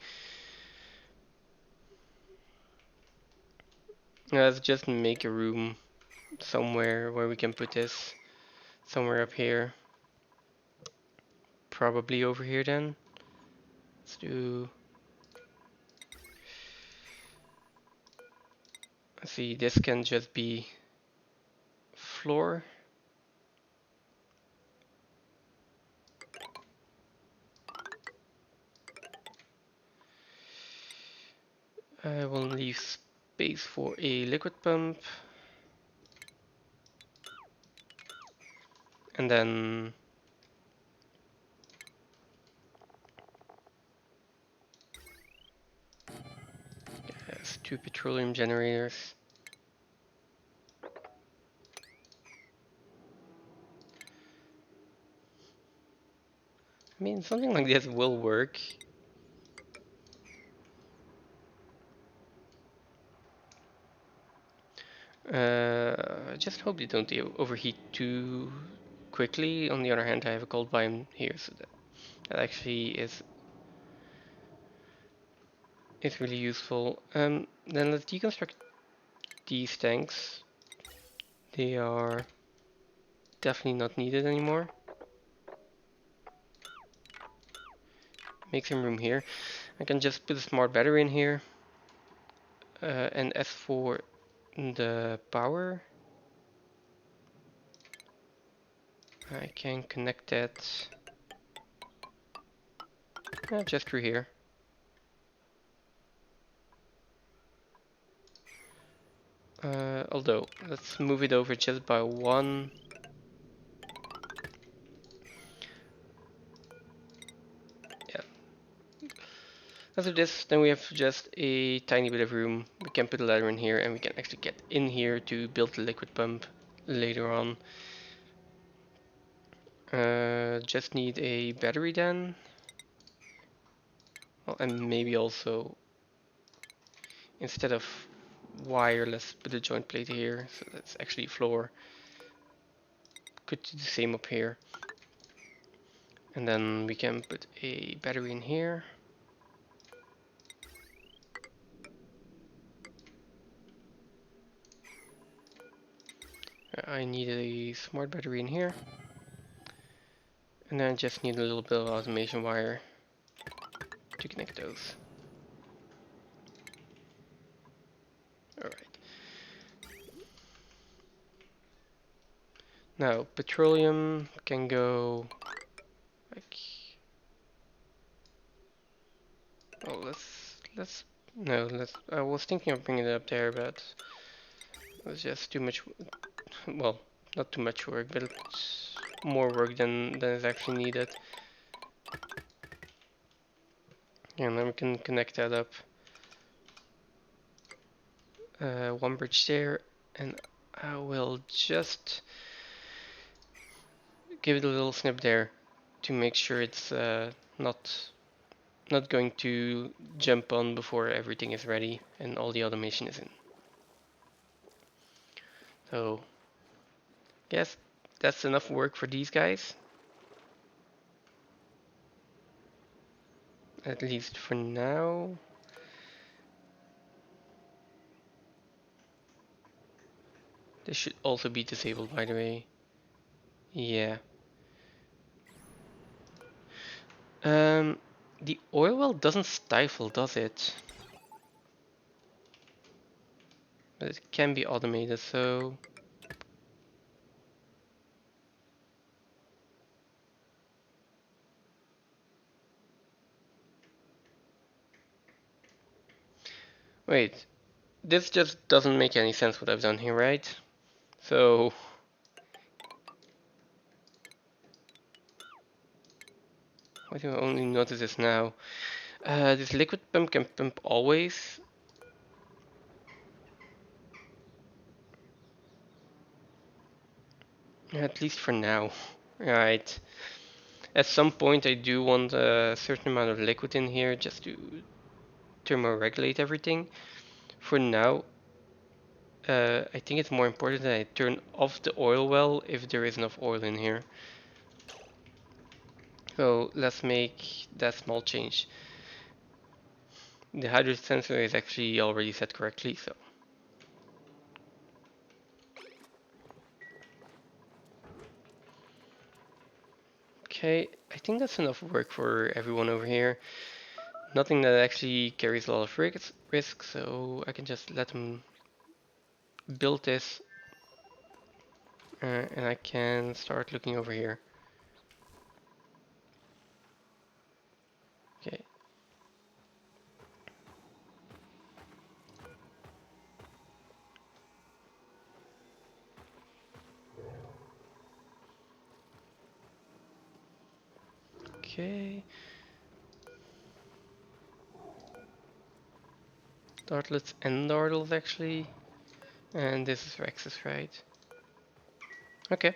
Let's just make a room somewhere where we can put this. Somewhere up here. Probably over here then. Let's do... Let's see, this can just be floor. I will leave space for a liquid pump. And then... Yes, 2 petroleum generators. I mean, something like this will work. I just hope they don't overheat too quickly. On the other hand, I have a cold biome here, so that actually is really useful. Then let's deconstruct these tanks. They are definitely not needed anymore. Make some room here. I can just put a smart battery in here. And as for the power, I can connect that just through here. Although, let's move it over just by one. Yeah. After this, then we have just a tiny bit of room. We can put a ladder in here and we can actually get in here to build the liquid pump later on. Just need a battery then. Well, and maybe also, instead of wireless, put a joint plate here, so that's actually floor. Could do the same up here. And then we can put a battery in here. I need a smart battery in here. And then I just need a little bit of automation wire to connect those. Alright. Now, petroleum can go like... Oh, I was thinking of bringing it up there, but it was just too much, well, not too much work, but it's more work than is actually needed. And then we can connect that up. One bridge there, and I will just give it a little snip there to make sure it's not going to jump on before everything is ready and all the automation is in. So, yes, that's enough work for these guys. At least for now. This should also be disabled, by the way. Yeah. The oil well doesn't stifle, does it? But it can be automated, so... Wait, this just doesn't make any sense what I've done here, right? So... Why do I only notice this now? This liquid pump can pump always. At least for now. Right. At some point I do want a certain amount of liquid in here just to thermoregulate everything. For now, I think it's more important that I turn off the oil well if there is enough oil in here. So let's make that small change. The hydrate sensor is actually already set correctly, so. Okay, I think that's enough work for everyone over here. Nothing that actually carries a lot of risk, so I can just let them build this and I can start looking over here. Okay. Okay. Dartlets and Dartles actually. And this is Rex's, right? Okay.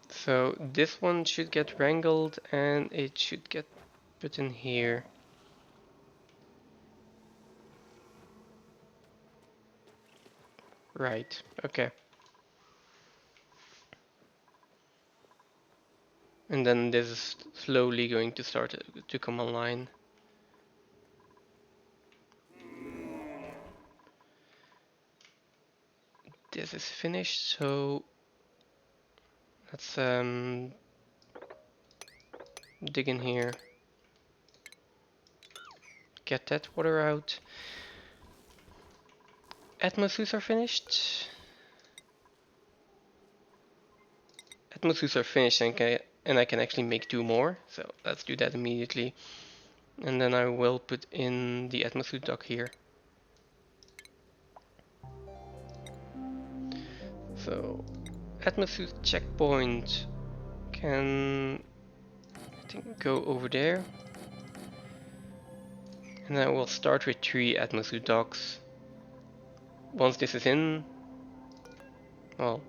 So this one should get wrangled and it should get put in here. Right, okay. And then this is slowly going to start to come online. This is finished, so let's dig in here. Get that water out. Atmosuits are finished. Atmosuits are finished and I can actually make 2 more. So let's do that immediately. And then I will put in the Atmosuit dock here. So Atmosuit checkpoint can, I think, go over there. And I will start with 3 Atmosuit docks. Once this is in, well,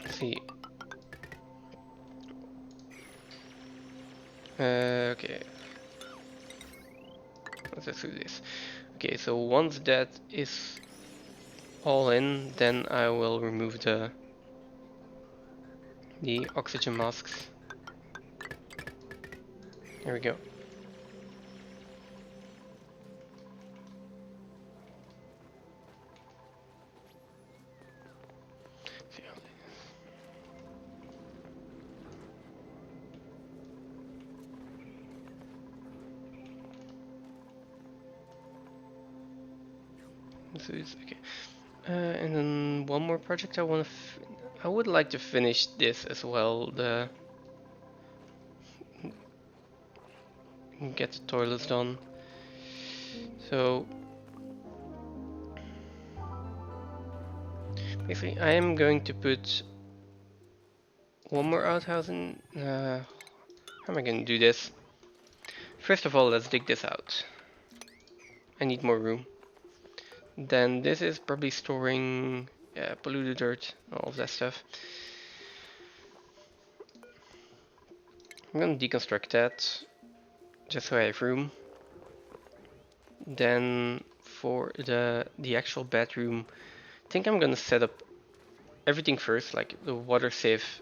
let's see. Okay, let's do this. Okay, so once that is all in, then I will remove the oxygen masks. There we go. So it's okay. And then one more project I would like to finish this as well. Get the toilets done. So basically, I am going to put one more outhouse in. How am I going to do this? First of all, let's dig this out. I need more room. Then this is probably storing polluted dirt, all of that stuff. I'm going to deconstruct that just so I have room. Then for the actual bedroom, I think I'm going to set up everything first, like the water safe,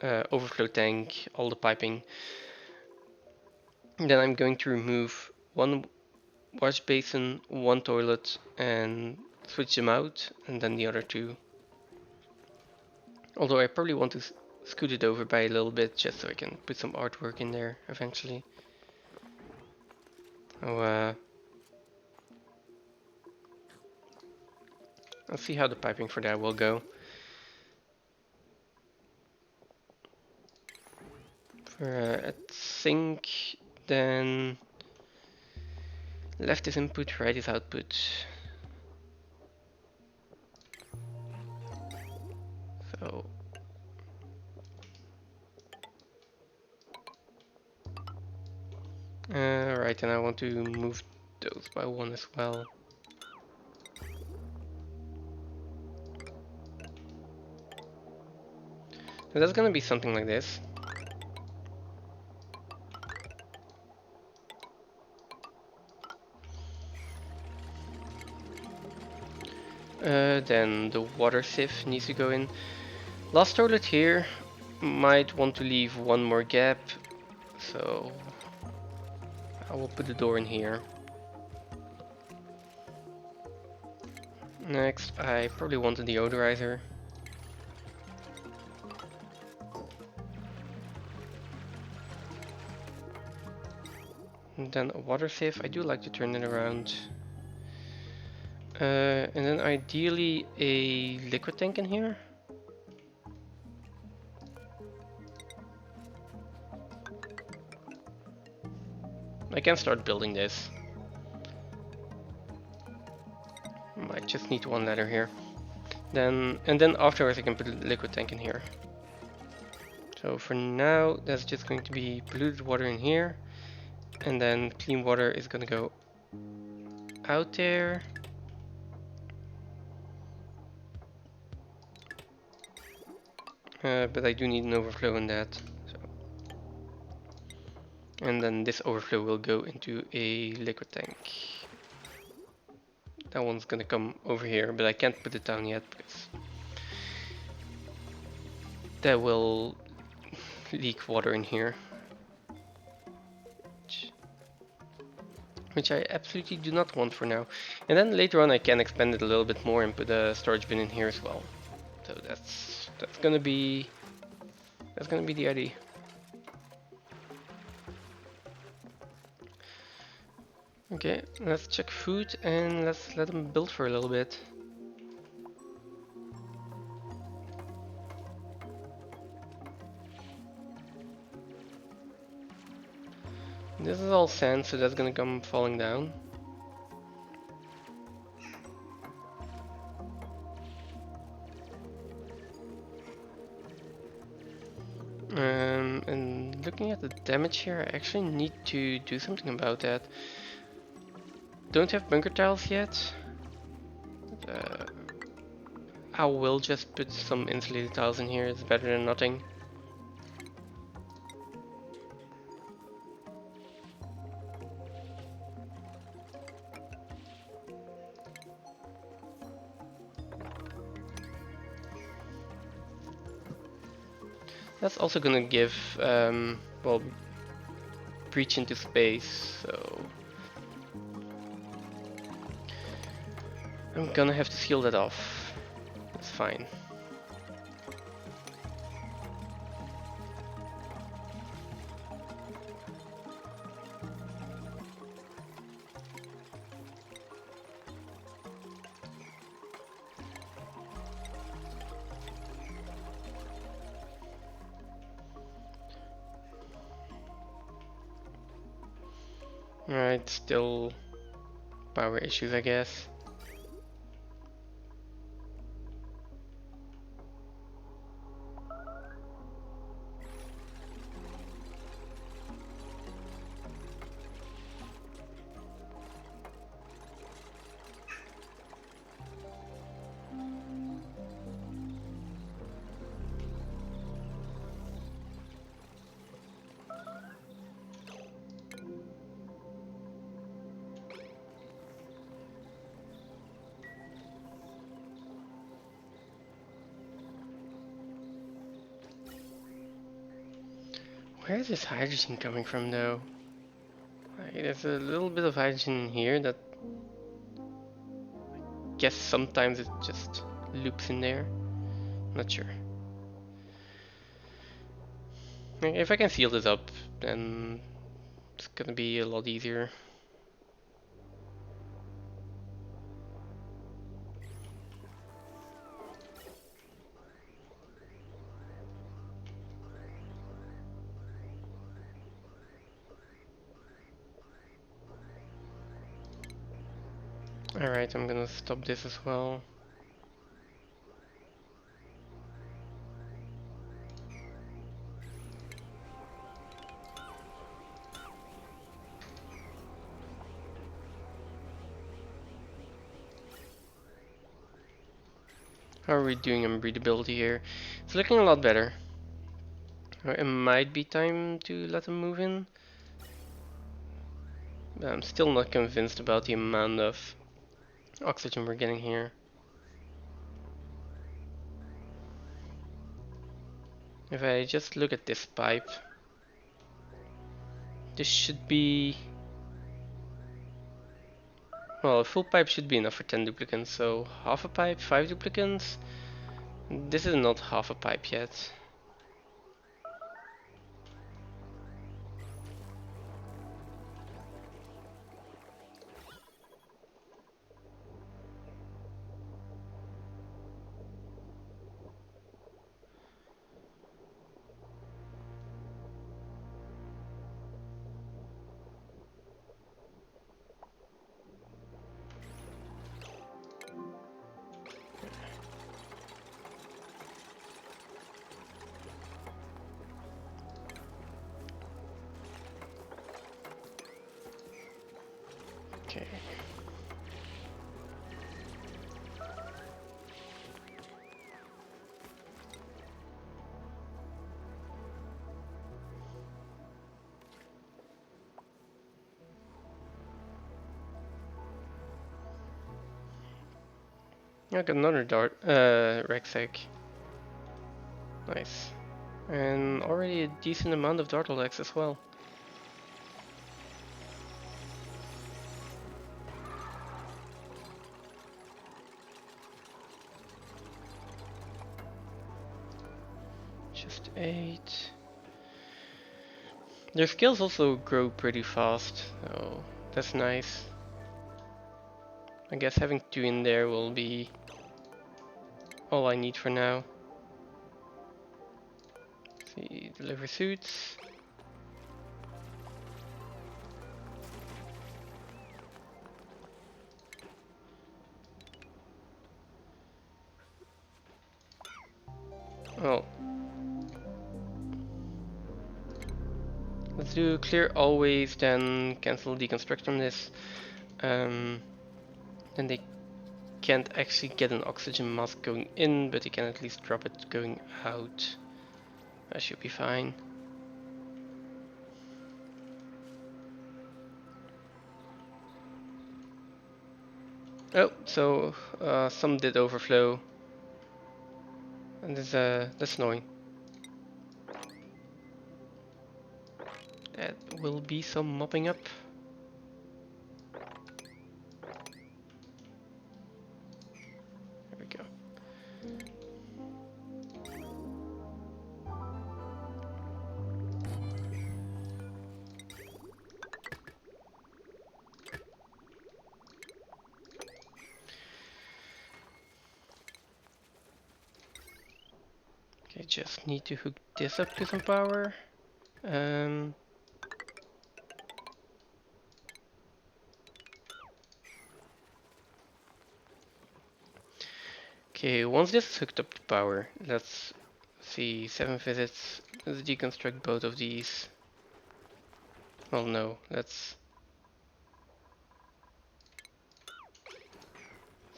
overflow tank, all the piping. And then I'm going to remove one wash basin, one toilet, and switch them out, and then the other 2 Although I probably want to scoot it over by a little bit just so I can put some artwork in there eventually. Oh, let's see how the piping for that will go. For a sink, then left is input, right is output. So right, and I want to move those by one as well. So that's gonna be something like this. Then the water sieve needs to go in. Last toilet here, might want to leave one more gap, so I will put the door in here. Next, I probably want a deodorizer. And then a water sieve, I do like to turn it around. And then ideally a liquid tank in here. I can start building this. Might just need one ladder here. And then afterwards I can put a liquid tank in here. So for now, that's just going to be polluted water in here. And then clean water is gonna go out there. But I do need an overflow in that. So. And then this overflow will go into a liquid tank. That one's gonna come over here, but I can't put it down yet because that will leak water in here. Which I absolutely do not want for now. And then later on I can expand it a little bit more and put a storage bin in here as well. So that's gonna be the idea. Okay, let's check food and let's let them build for a little bit. This is all sand, so that's gonna come falling down. And looking at the damage here, I actually need to do something about that. Don't have bunker tiles yet. I will just put some insulated tiles in here, it's better than nothing. That's also gonna give, well, breach into space, so I'm gonna have to seal that off. That's fine. Alright, still power issues, I guess. Where is this hydrogen coming from though? Like, there's a little bit of hydrogen in here that I guess sometimes it just loops in there. Not sure. If I can seal this up, then it's gonna be a lot easier. Alright, I'm gonna stop this as well. How are we doing on breathability here? It's looking a lot better. It might be time to let them move in. But I'm still not convinced about the amount of oxygen we're getting here. If I just look at this pipe, this should be... Well, a full pipe should be enough for 10 duplicants, so half a pipe, 5 duplicants? This is not half a pipe yet. Okay. I got another rucksack. Nice. And already a decent amount of dartle eggs as well. Just 8. Their skills also grow pretty fast, so that's nice. I guess having 2 in there will be all I need for now. Let's see, deliver suits. Well, let's do clear always, then cancel deconstruct on this. Then they can't actually get an oxygen mask going in, but they can at least drop it going out. That should be fine. Oh, so some did overflow, and that's annoying. That will be some mopping up. There we go. Okay, just need to hook this up to some power. Okay, once this is hooked up to power, let's see, 7 visits. Let's deconstruct both of these. Well, no, let's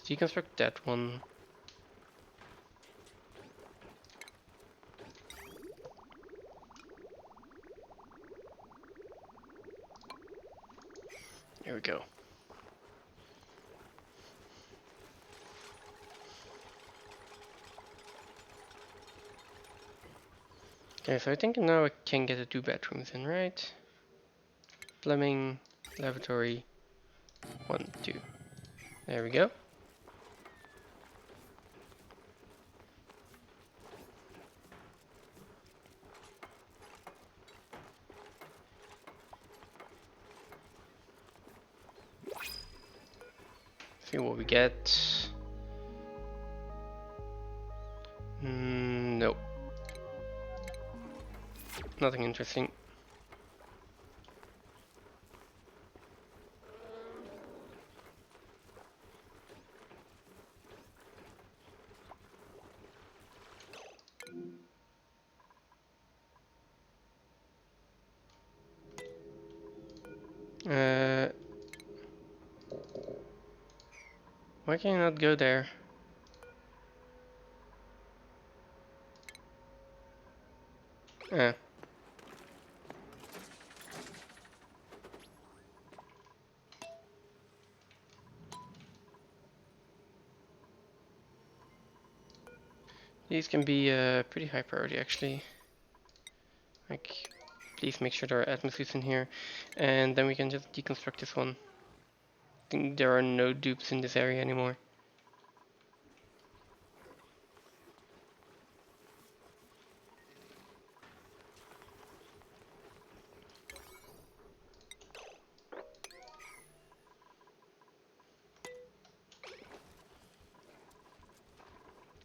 deconstruct that one. There we go. Okay, so I think now I can get the 2 bedrooms in, right? Plumbing, lavatory, 1, 2. There we go. see what we get. Nope. Nothing interesting. Why can I not go there? Ah. These can be pretty high priority actually. Like, please make sure there are atmospheres in here. And then we can just deconstruct this one. I think there are no dupes in this area anymore.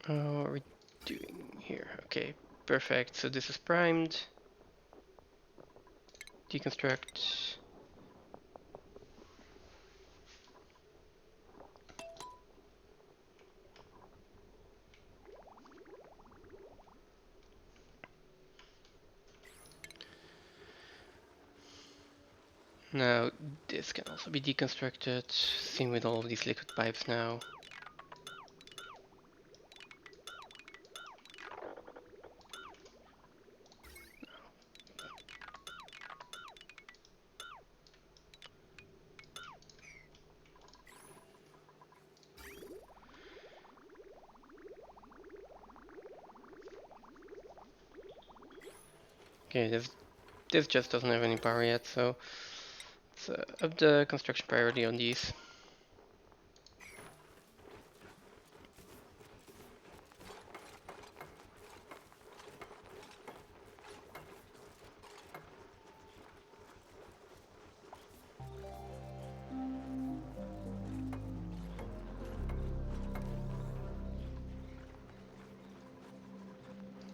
Oh, what are we doing here? Okay, perfect. So this is primed. Deconstruct. Now this can also be deconstructed. Same with all of these liquid pipes now. Okay, this just doesn't have any power yet, so let's up the construction priority on these.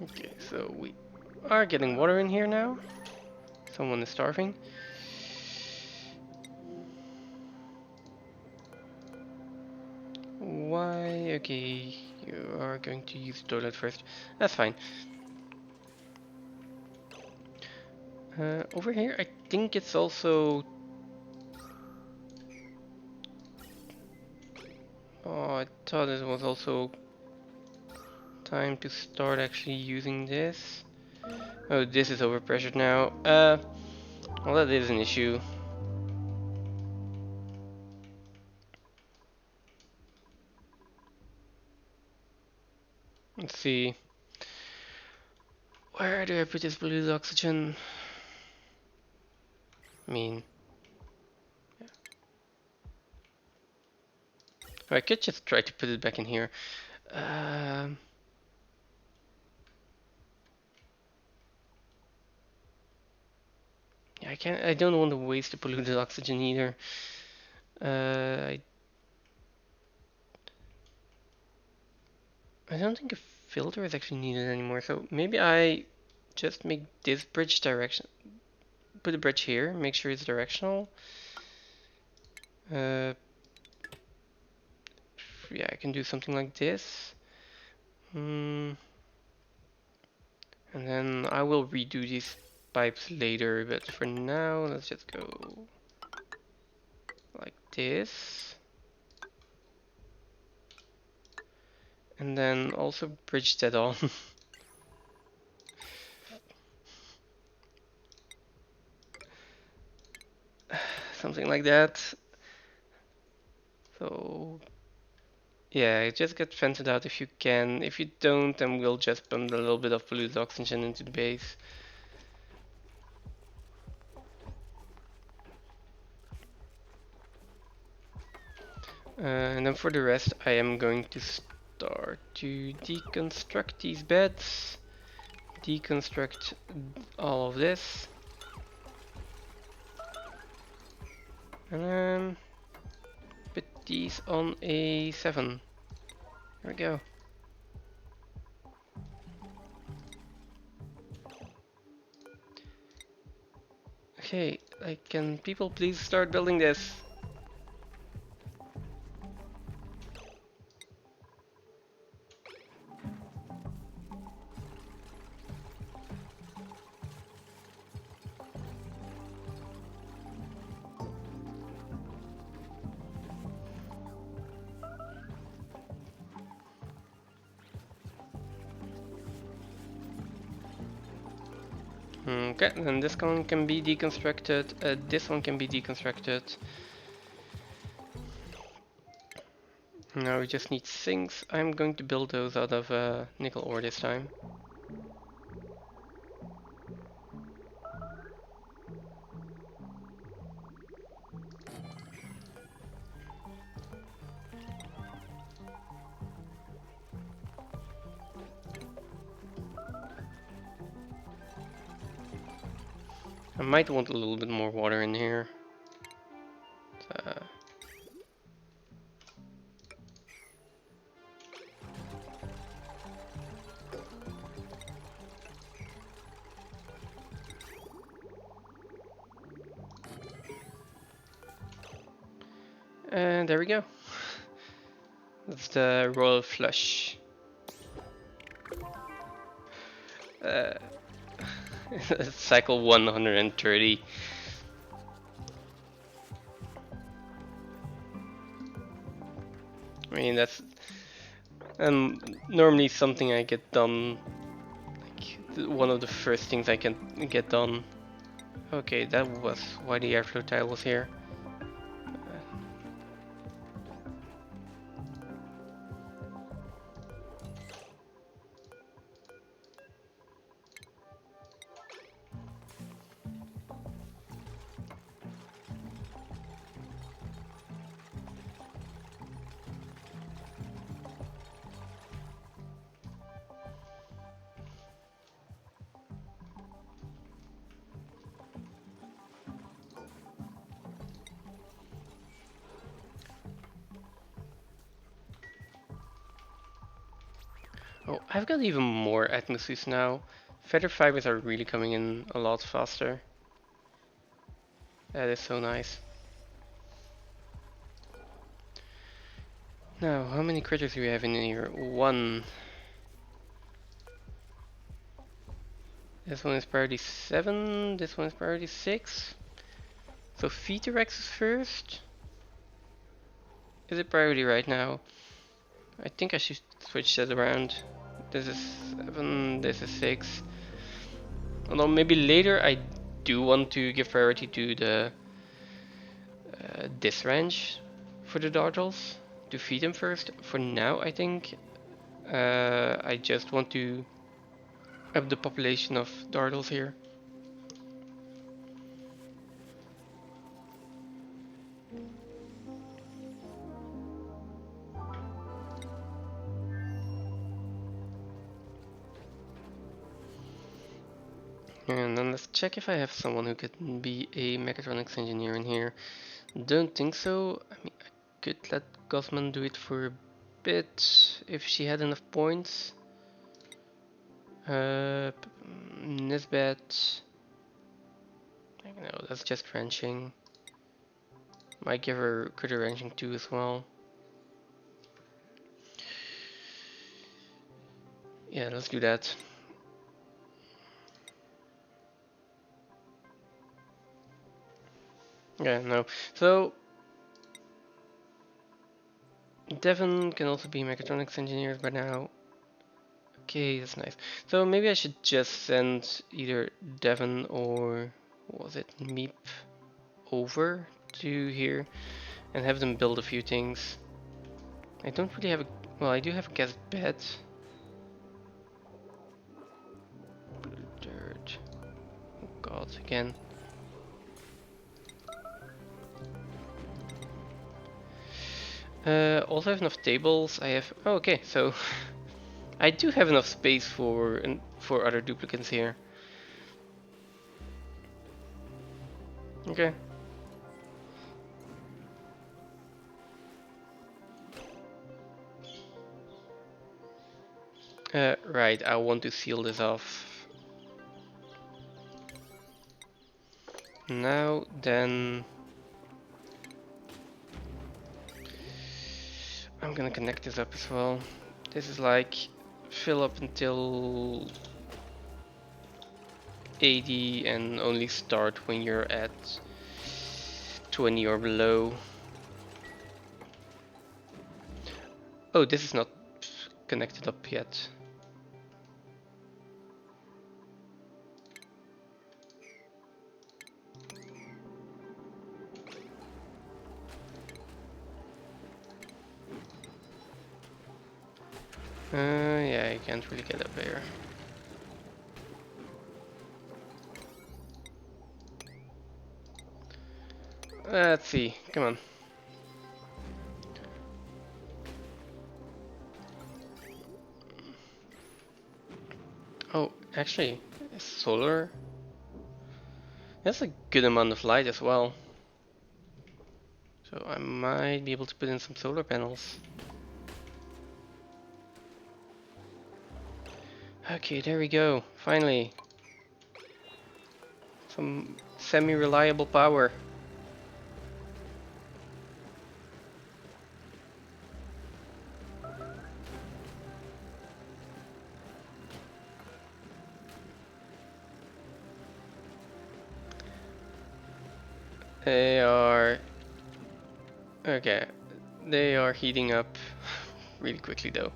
Okay, so we are getting water in here now. Someone is starving. Why? Okay, you are going to use the toilet first. That's fine. Over here, I think it's also... Oh, I thought it was also time to start actually using this. Oh, this is overpressured now. Well, that is an issue. Let's see. Where do I put this blue oxygen? I mean... Yeah. I could just try to put it back in here. Yeah, I can't. I don't want to waste the polluted oxygen either. I don't think a filter is actually needed anymore. So maybe I just make this bridge direction. Put a bridge here. Make sure it's directional. Yeah, I can do something like this. And then I will redo these pipes later. But for now, let's just go like this. And then also bridge that on. Something like that. So yeah, just get vented out if you can. If you don't, then we'll just pump a little bit of polluted oxygen into the base. And then for the rest, I am going to start to deconstruct these beds. Deconstruct all of this. And then put these on a 7. There we go. Okay, can people please start building this? Okay, then this one can be deconstructed, this one can be deconstructed. Now we just need sinks. I'm going to build those out of nickel ore this time. I might want a little bit more water in here. And there we go. That's the royal flush. Cycle 130. I mean, that's normally something I get done, like one of the first things I can get done. Okay, that was why the airflow tile was here. Oh, I've got even more atmospheres now. Feather fibers are really coming in a lot faster. That is so nice. Now, how many critters do we have in here? 1. This one is priority 7, this one is priority 6. So feed the Rexes first. Is it priority right now? I think I should switch that around. This is 7, this is 6. Although maybe later I do want to give priority to the this range for the Dartles, to feed them first. For now I think I just want to up the population of Dartles here. And then let's check if I have someone who could be a mechatronics engineer in here. Don't think so. I mean, I could let Gosman do it for a bit if she had enough points. Nisbet. No, that's just ranching. Might give her critter ranching too as well. Yeah, let's do that. Yeah, no. So Devon can also be mechatronics engineers by now. Okay, that's nice. So maybe I should just send either Devon or was it Meep over to here and have them build a few things. I don't really have a, well, I do have a gas bed. Blue dirt. Oh god, again. Also have enough tables. I have, oh, okay, so I do have enough space for other duplicates here. Okay. Right, I want to seal this off. Now then, I'm gonna connect this up as well. This is like fill up until 80 and only start when you're at 20 or below. Oh, this is not connected up yet. Yeah, you can't really get up here. Let's see, come on. Oh, actually, solar. That's a good amount of light as well. So I might be able to put in some solar panels. Okay, there we go. Finally. Some semi-reliable power. They are... Okay. They are heating up really quickly though.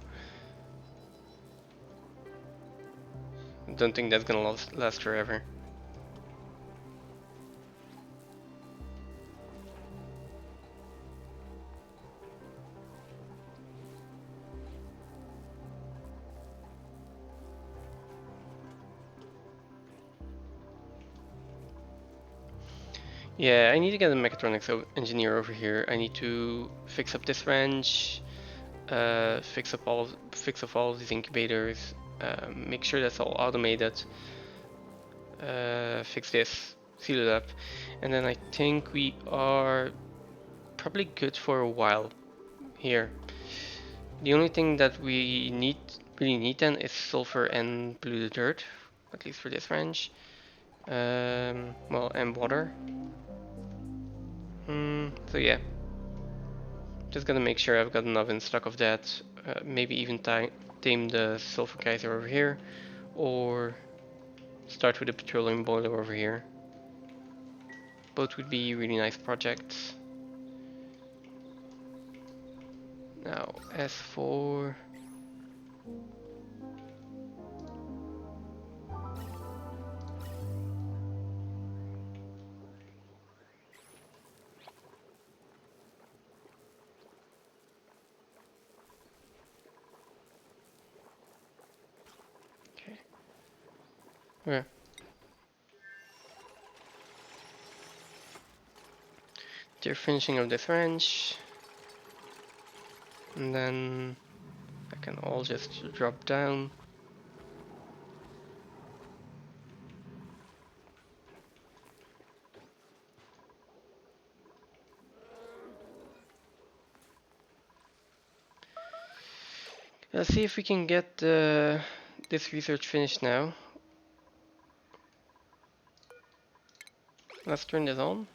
Don't think that's gonna last forever. Yeah, I need to get a mechatronics engineer over here. I need to fix up this wrench, fix up all of these incubators, make sure that's all automated, fix this, seal it up, and then I think we are probably good for a while here. The only thing that we really need then is sulfur and polluted dirt, at least for this wrench. Well, and water. So yeah, just gotta make sure I've got enough in stock of that. Maybe even tame the sulfur geyser over here, or start with the petroleum boiler over here. Both would be really nice projects. Now, as for... Okay. Yeah. They're finishing up this wrench. And then I can all just drop down. Let's see if we can get this research finished now. Let's turn this on.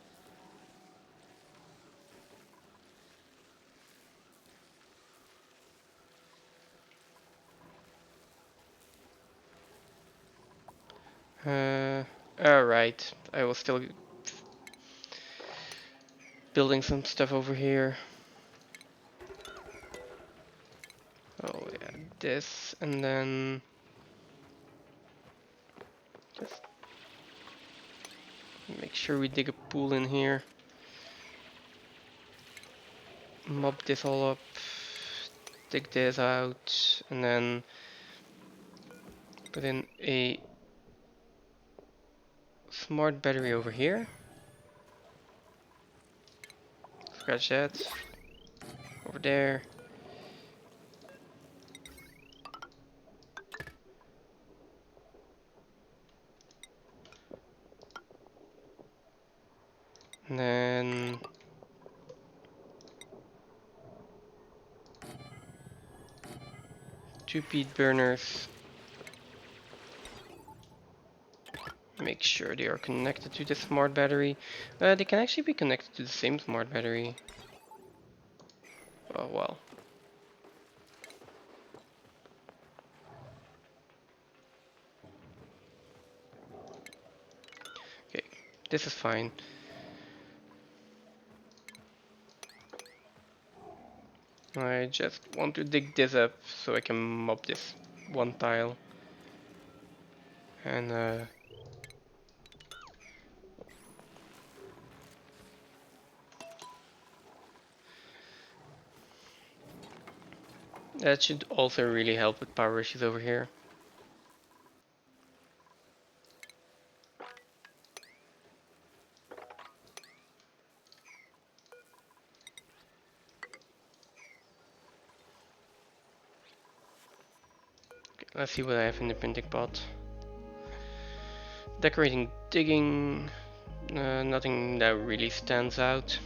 Alright, I was still building some stuff over here. Oh yeah, this, and then just make sure we dig a pool in here. Mop this all up, dig this out, and then put in a smart battery over here. Scratch that. Over there. And then 2 peat burners. Make sure they are connected to the smart battery. They can actually be connected to the same smart battery. Oh well. Okay, this is fine. I just want to dig this up so I can mop this one tile. And that should also really help with power issues over here. Okay, let's see what I have in the printing pot. Decorating, digging, nothing that really stands out.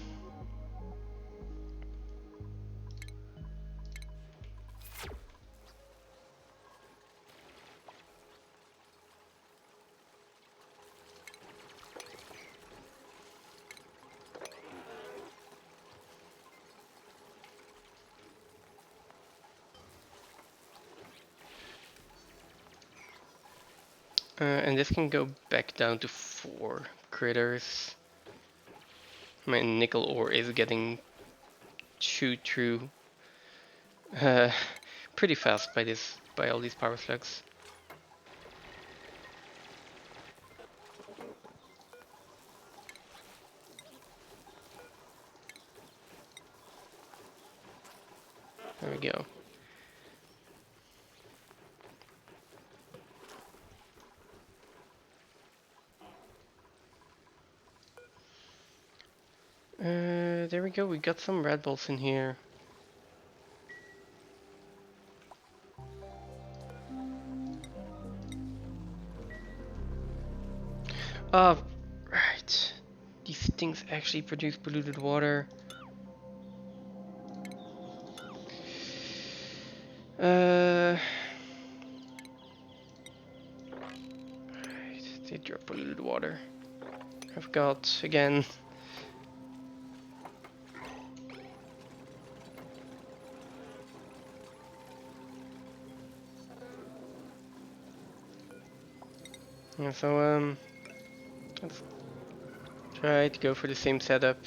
And this can go back down to 4 critters. My nickel ore is getting chewed through uh, pretty fast by all these power slugs. There we go. There we go. We got some red balls in here. Oh, right. These things actually produce polluted water. Right, they drop polluted water. I've got, again, yeah, so let's try to go for the same setup.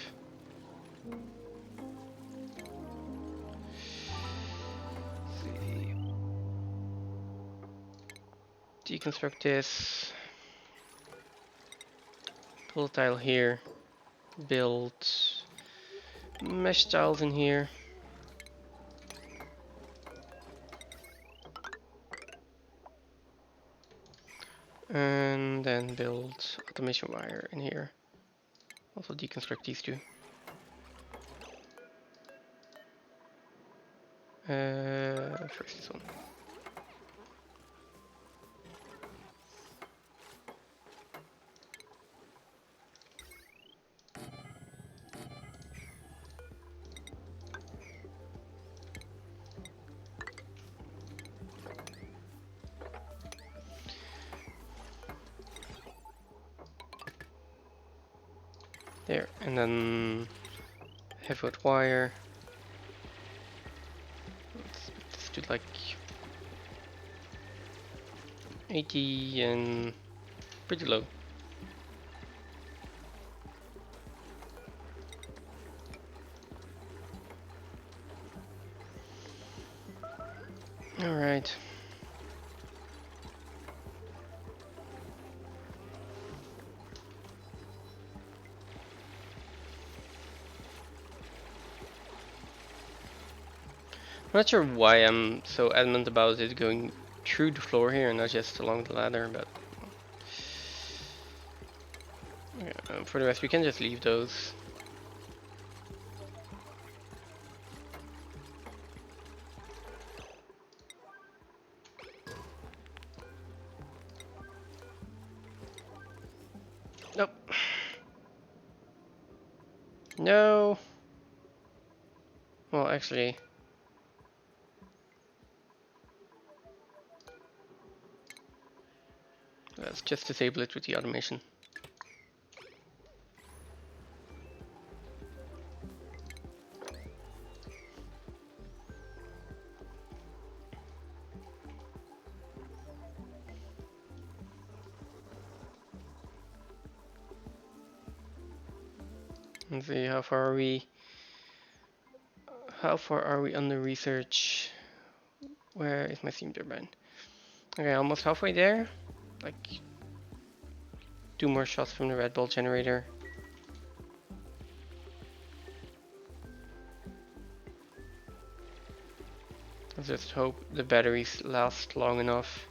Deconstruct this. Pull a tile here. Build mesh tiles in here. And then build automation wire in here. Also deconstruct these two. First this one. There, and then heavy wire. Let's do like 80 and pretty low. All right. I'm not sure why I'm so adamant about it going through the floor here and not just along the ladder, but yeah, for the rest we can just leave those. Nope. No. Well, actually, Let's just disable it with the automation. Let's see, how far are we? How far are we on the research? Where is my steam turbine? Okay, almost halfway there. Like 2 more shots from the Red Bull generator. Let's just hope the batteries last long enough.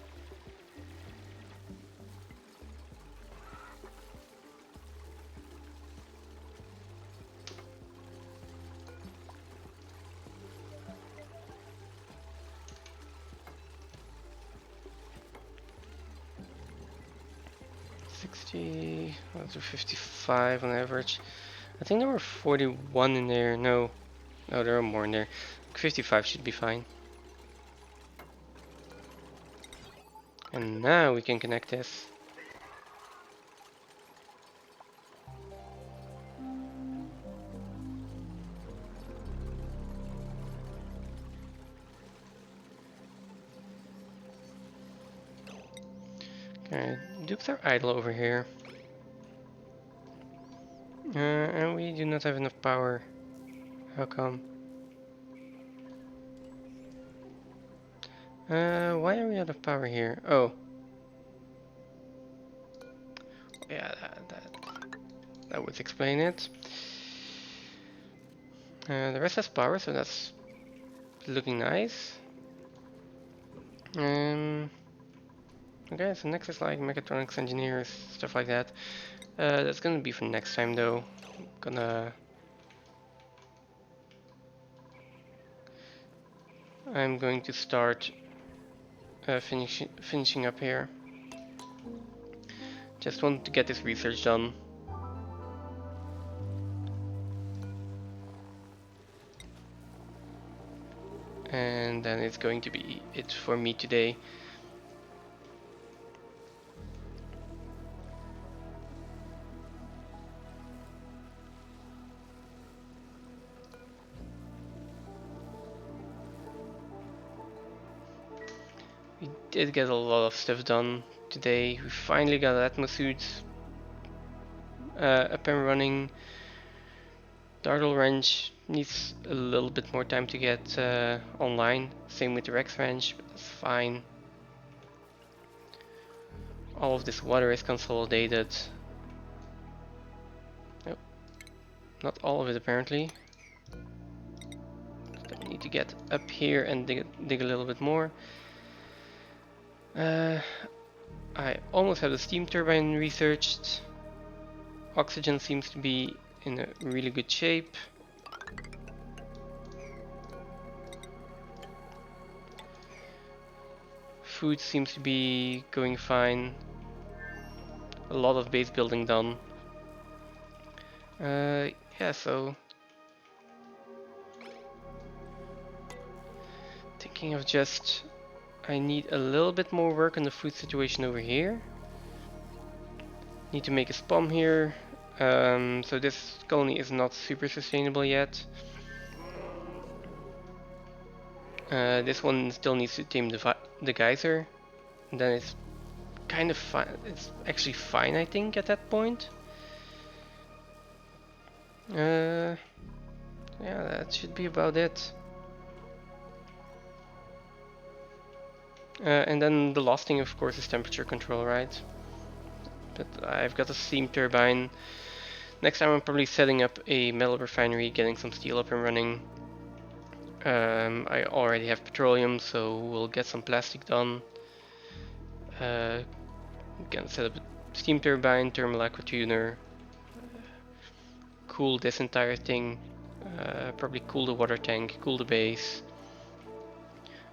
Those are 55 on average. I think there were 41 in there. No, there are more in there. 55 should be fine. And now we can connect this. Okay, dupes are idle over here. And we do not have enough power. How come? Why are we out of power here? Oh. Yeah, that would explain it. The rest has power, so that's looking nice. Okay, so next is like mechatronics engineers, stuff like that. That's gonna be for next time though. I'm going to start finishing up here. Just want to get this research done. And then it's going to be it for me today. We did get a lot of stuff done today. We finally got Atmosuits up and running. Dartle Wrench needs a little bit more time to get online. Same with the Rex Wrench, but that's fine. All of this water is consolidated. Nope. Not all of it apparently. I need to get up here and dig a little bit more. I almost have the steam turbine researched. Oxygen seems to be in a really good shape. Food seems to be going fine. A lot of base building done. Yeah, so thinking of just I need a little bit more work on the food situation over here. Need to make a spom here. So this colony is not super sustainable yet. This one still needs to tame the geyser. And then it's kind of fine. It's actually fine, I think, at that point. Yeah, that should be about it. And then the last thing, of course, is temperature control, right? But I've got a steam turbine. Next time I'm probably setting up a metal refinery, getting some steel up and running. I already have petroleum, so we'll get some plastic done. Again, set up a steam turbine, thermal aqua tuner. Cool this entire thing. Probably cool the water tank, cool the base.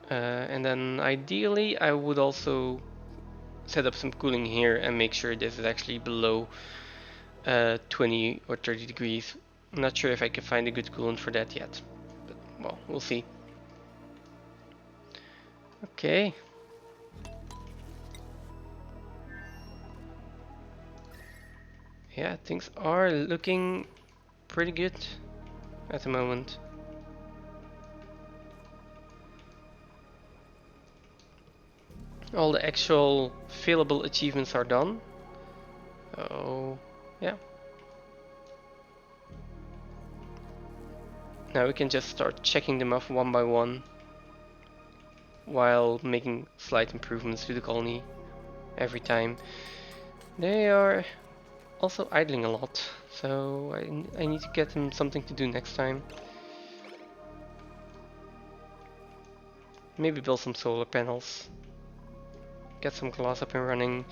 And then ideally I would also set up some cooling here and make sure this is actually below 20 or 30 degrees. I'm not sure if I can find a good coolant for that yet, but well, we'll see. Okay. Yeah, things are looking pretty good at the moment. All the actual fillable achievements are done. Oh, yeah. Now we can just start checking them off one by one while making slight improvements to the colony every time. They are also idling a lot, so I need to get them something to do next time. Maybe build some solar panels, get some glass up and running,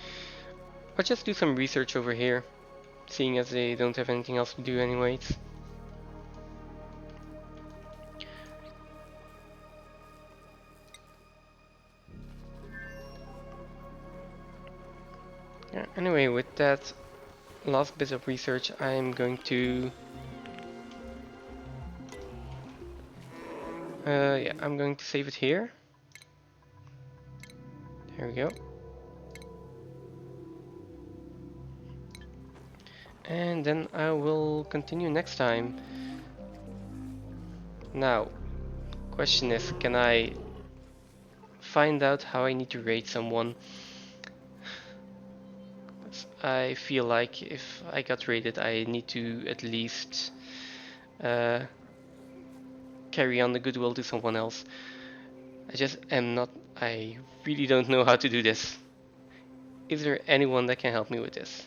or just do some research over here, seeing as they don't have anything else to do anyways. Yeah, anyway, with that last bit of research, I'm going to yeah, I'm going to save it here. There we go. And then I will continue next time. Now, question is, can I find out how I need to rate someone? I feel like if I got rated, I need to at least carry on the goodwill to someone else. I just am not, I really don't know how to do this. Is there anyone that can help me with this?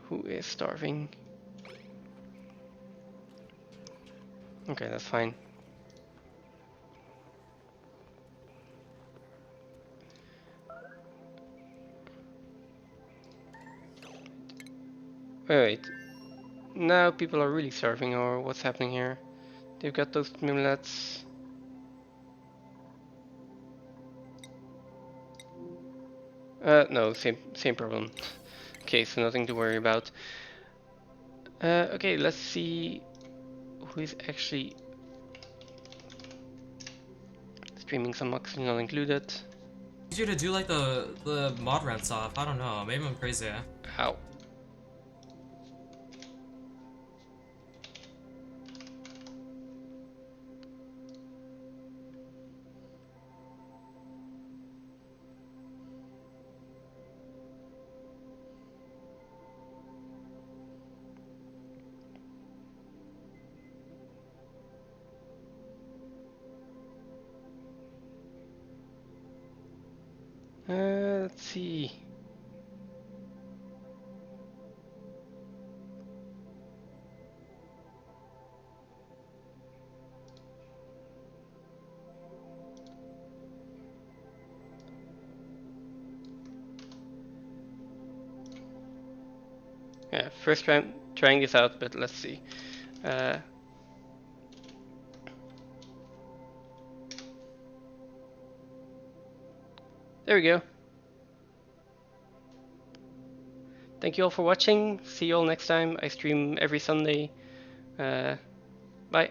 Who is starving? Okay, that's fine. Wait, now people are really starving, or what's happening here? They've got those millets. No, same problem. Okay, so nothing to worry about. Okay, let's see who is actually streaming some oxygen not included. Easier to do like the mod rent stuff. I don't know. Maybe I'm crazy. Ow. Let's see. Yeah, first trying this out, but let's see. There we go. Thank you all for watching. See you all next time. I stream every Sunday. Bye.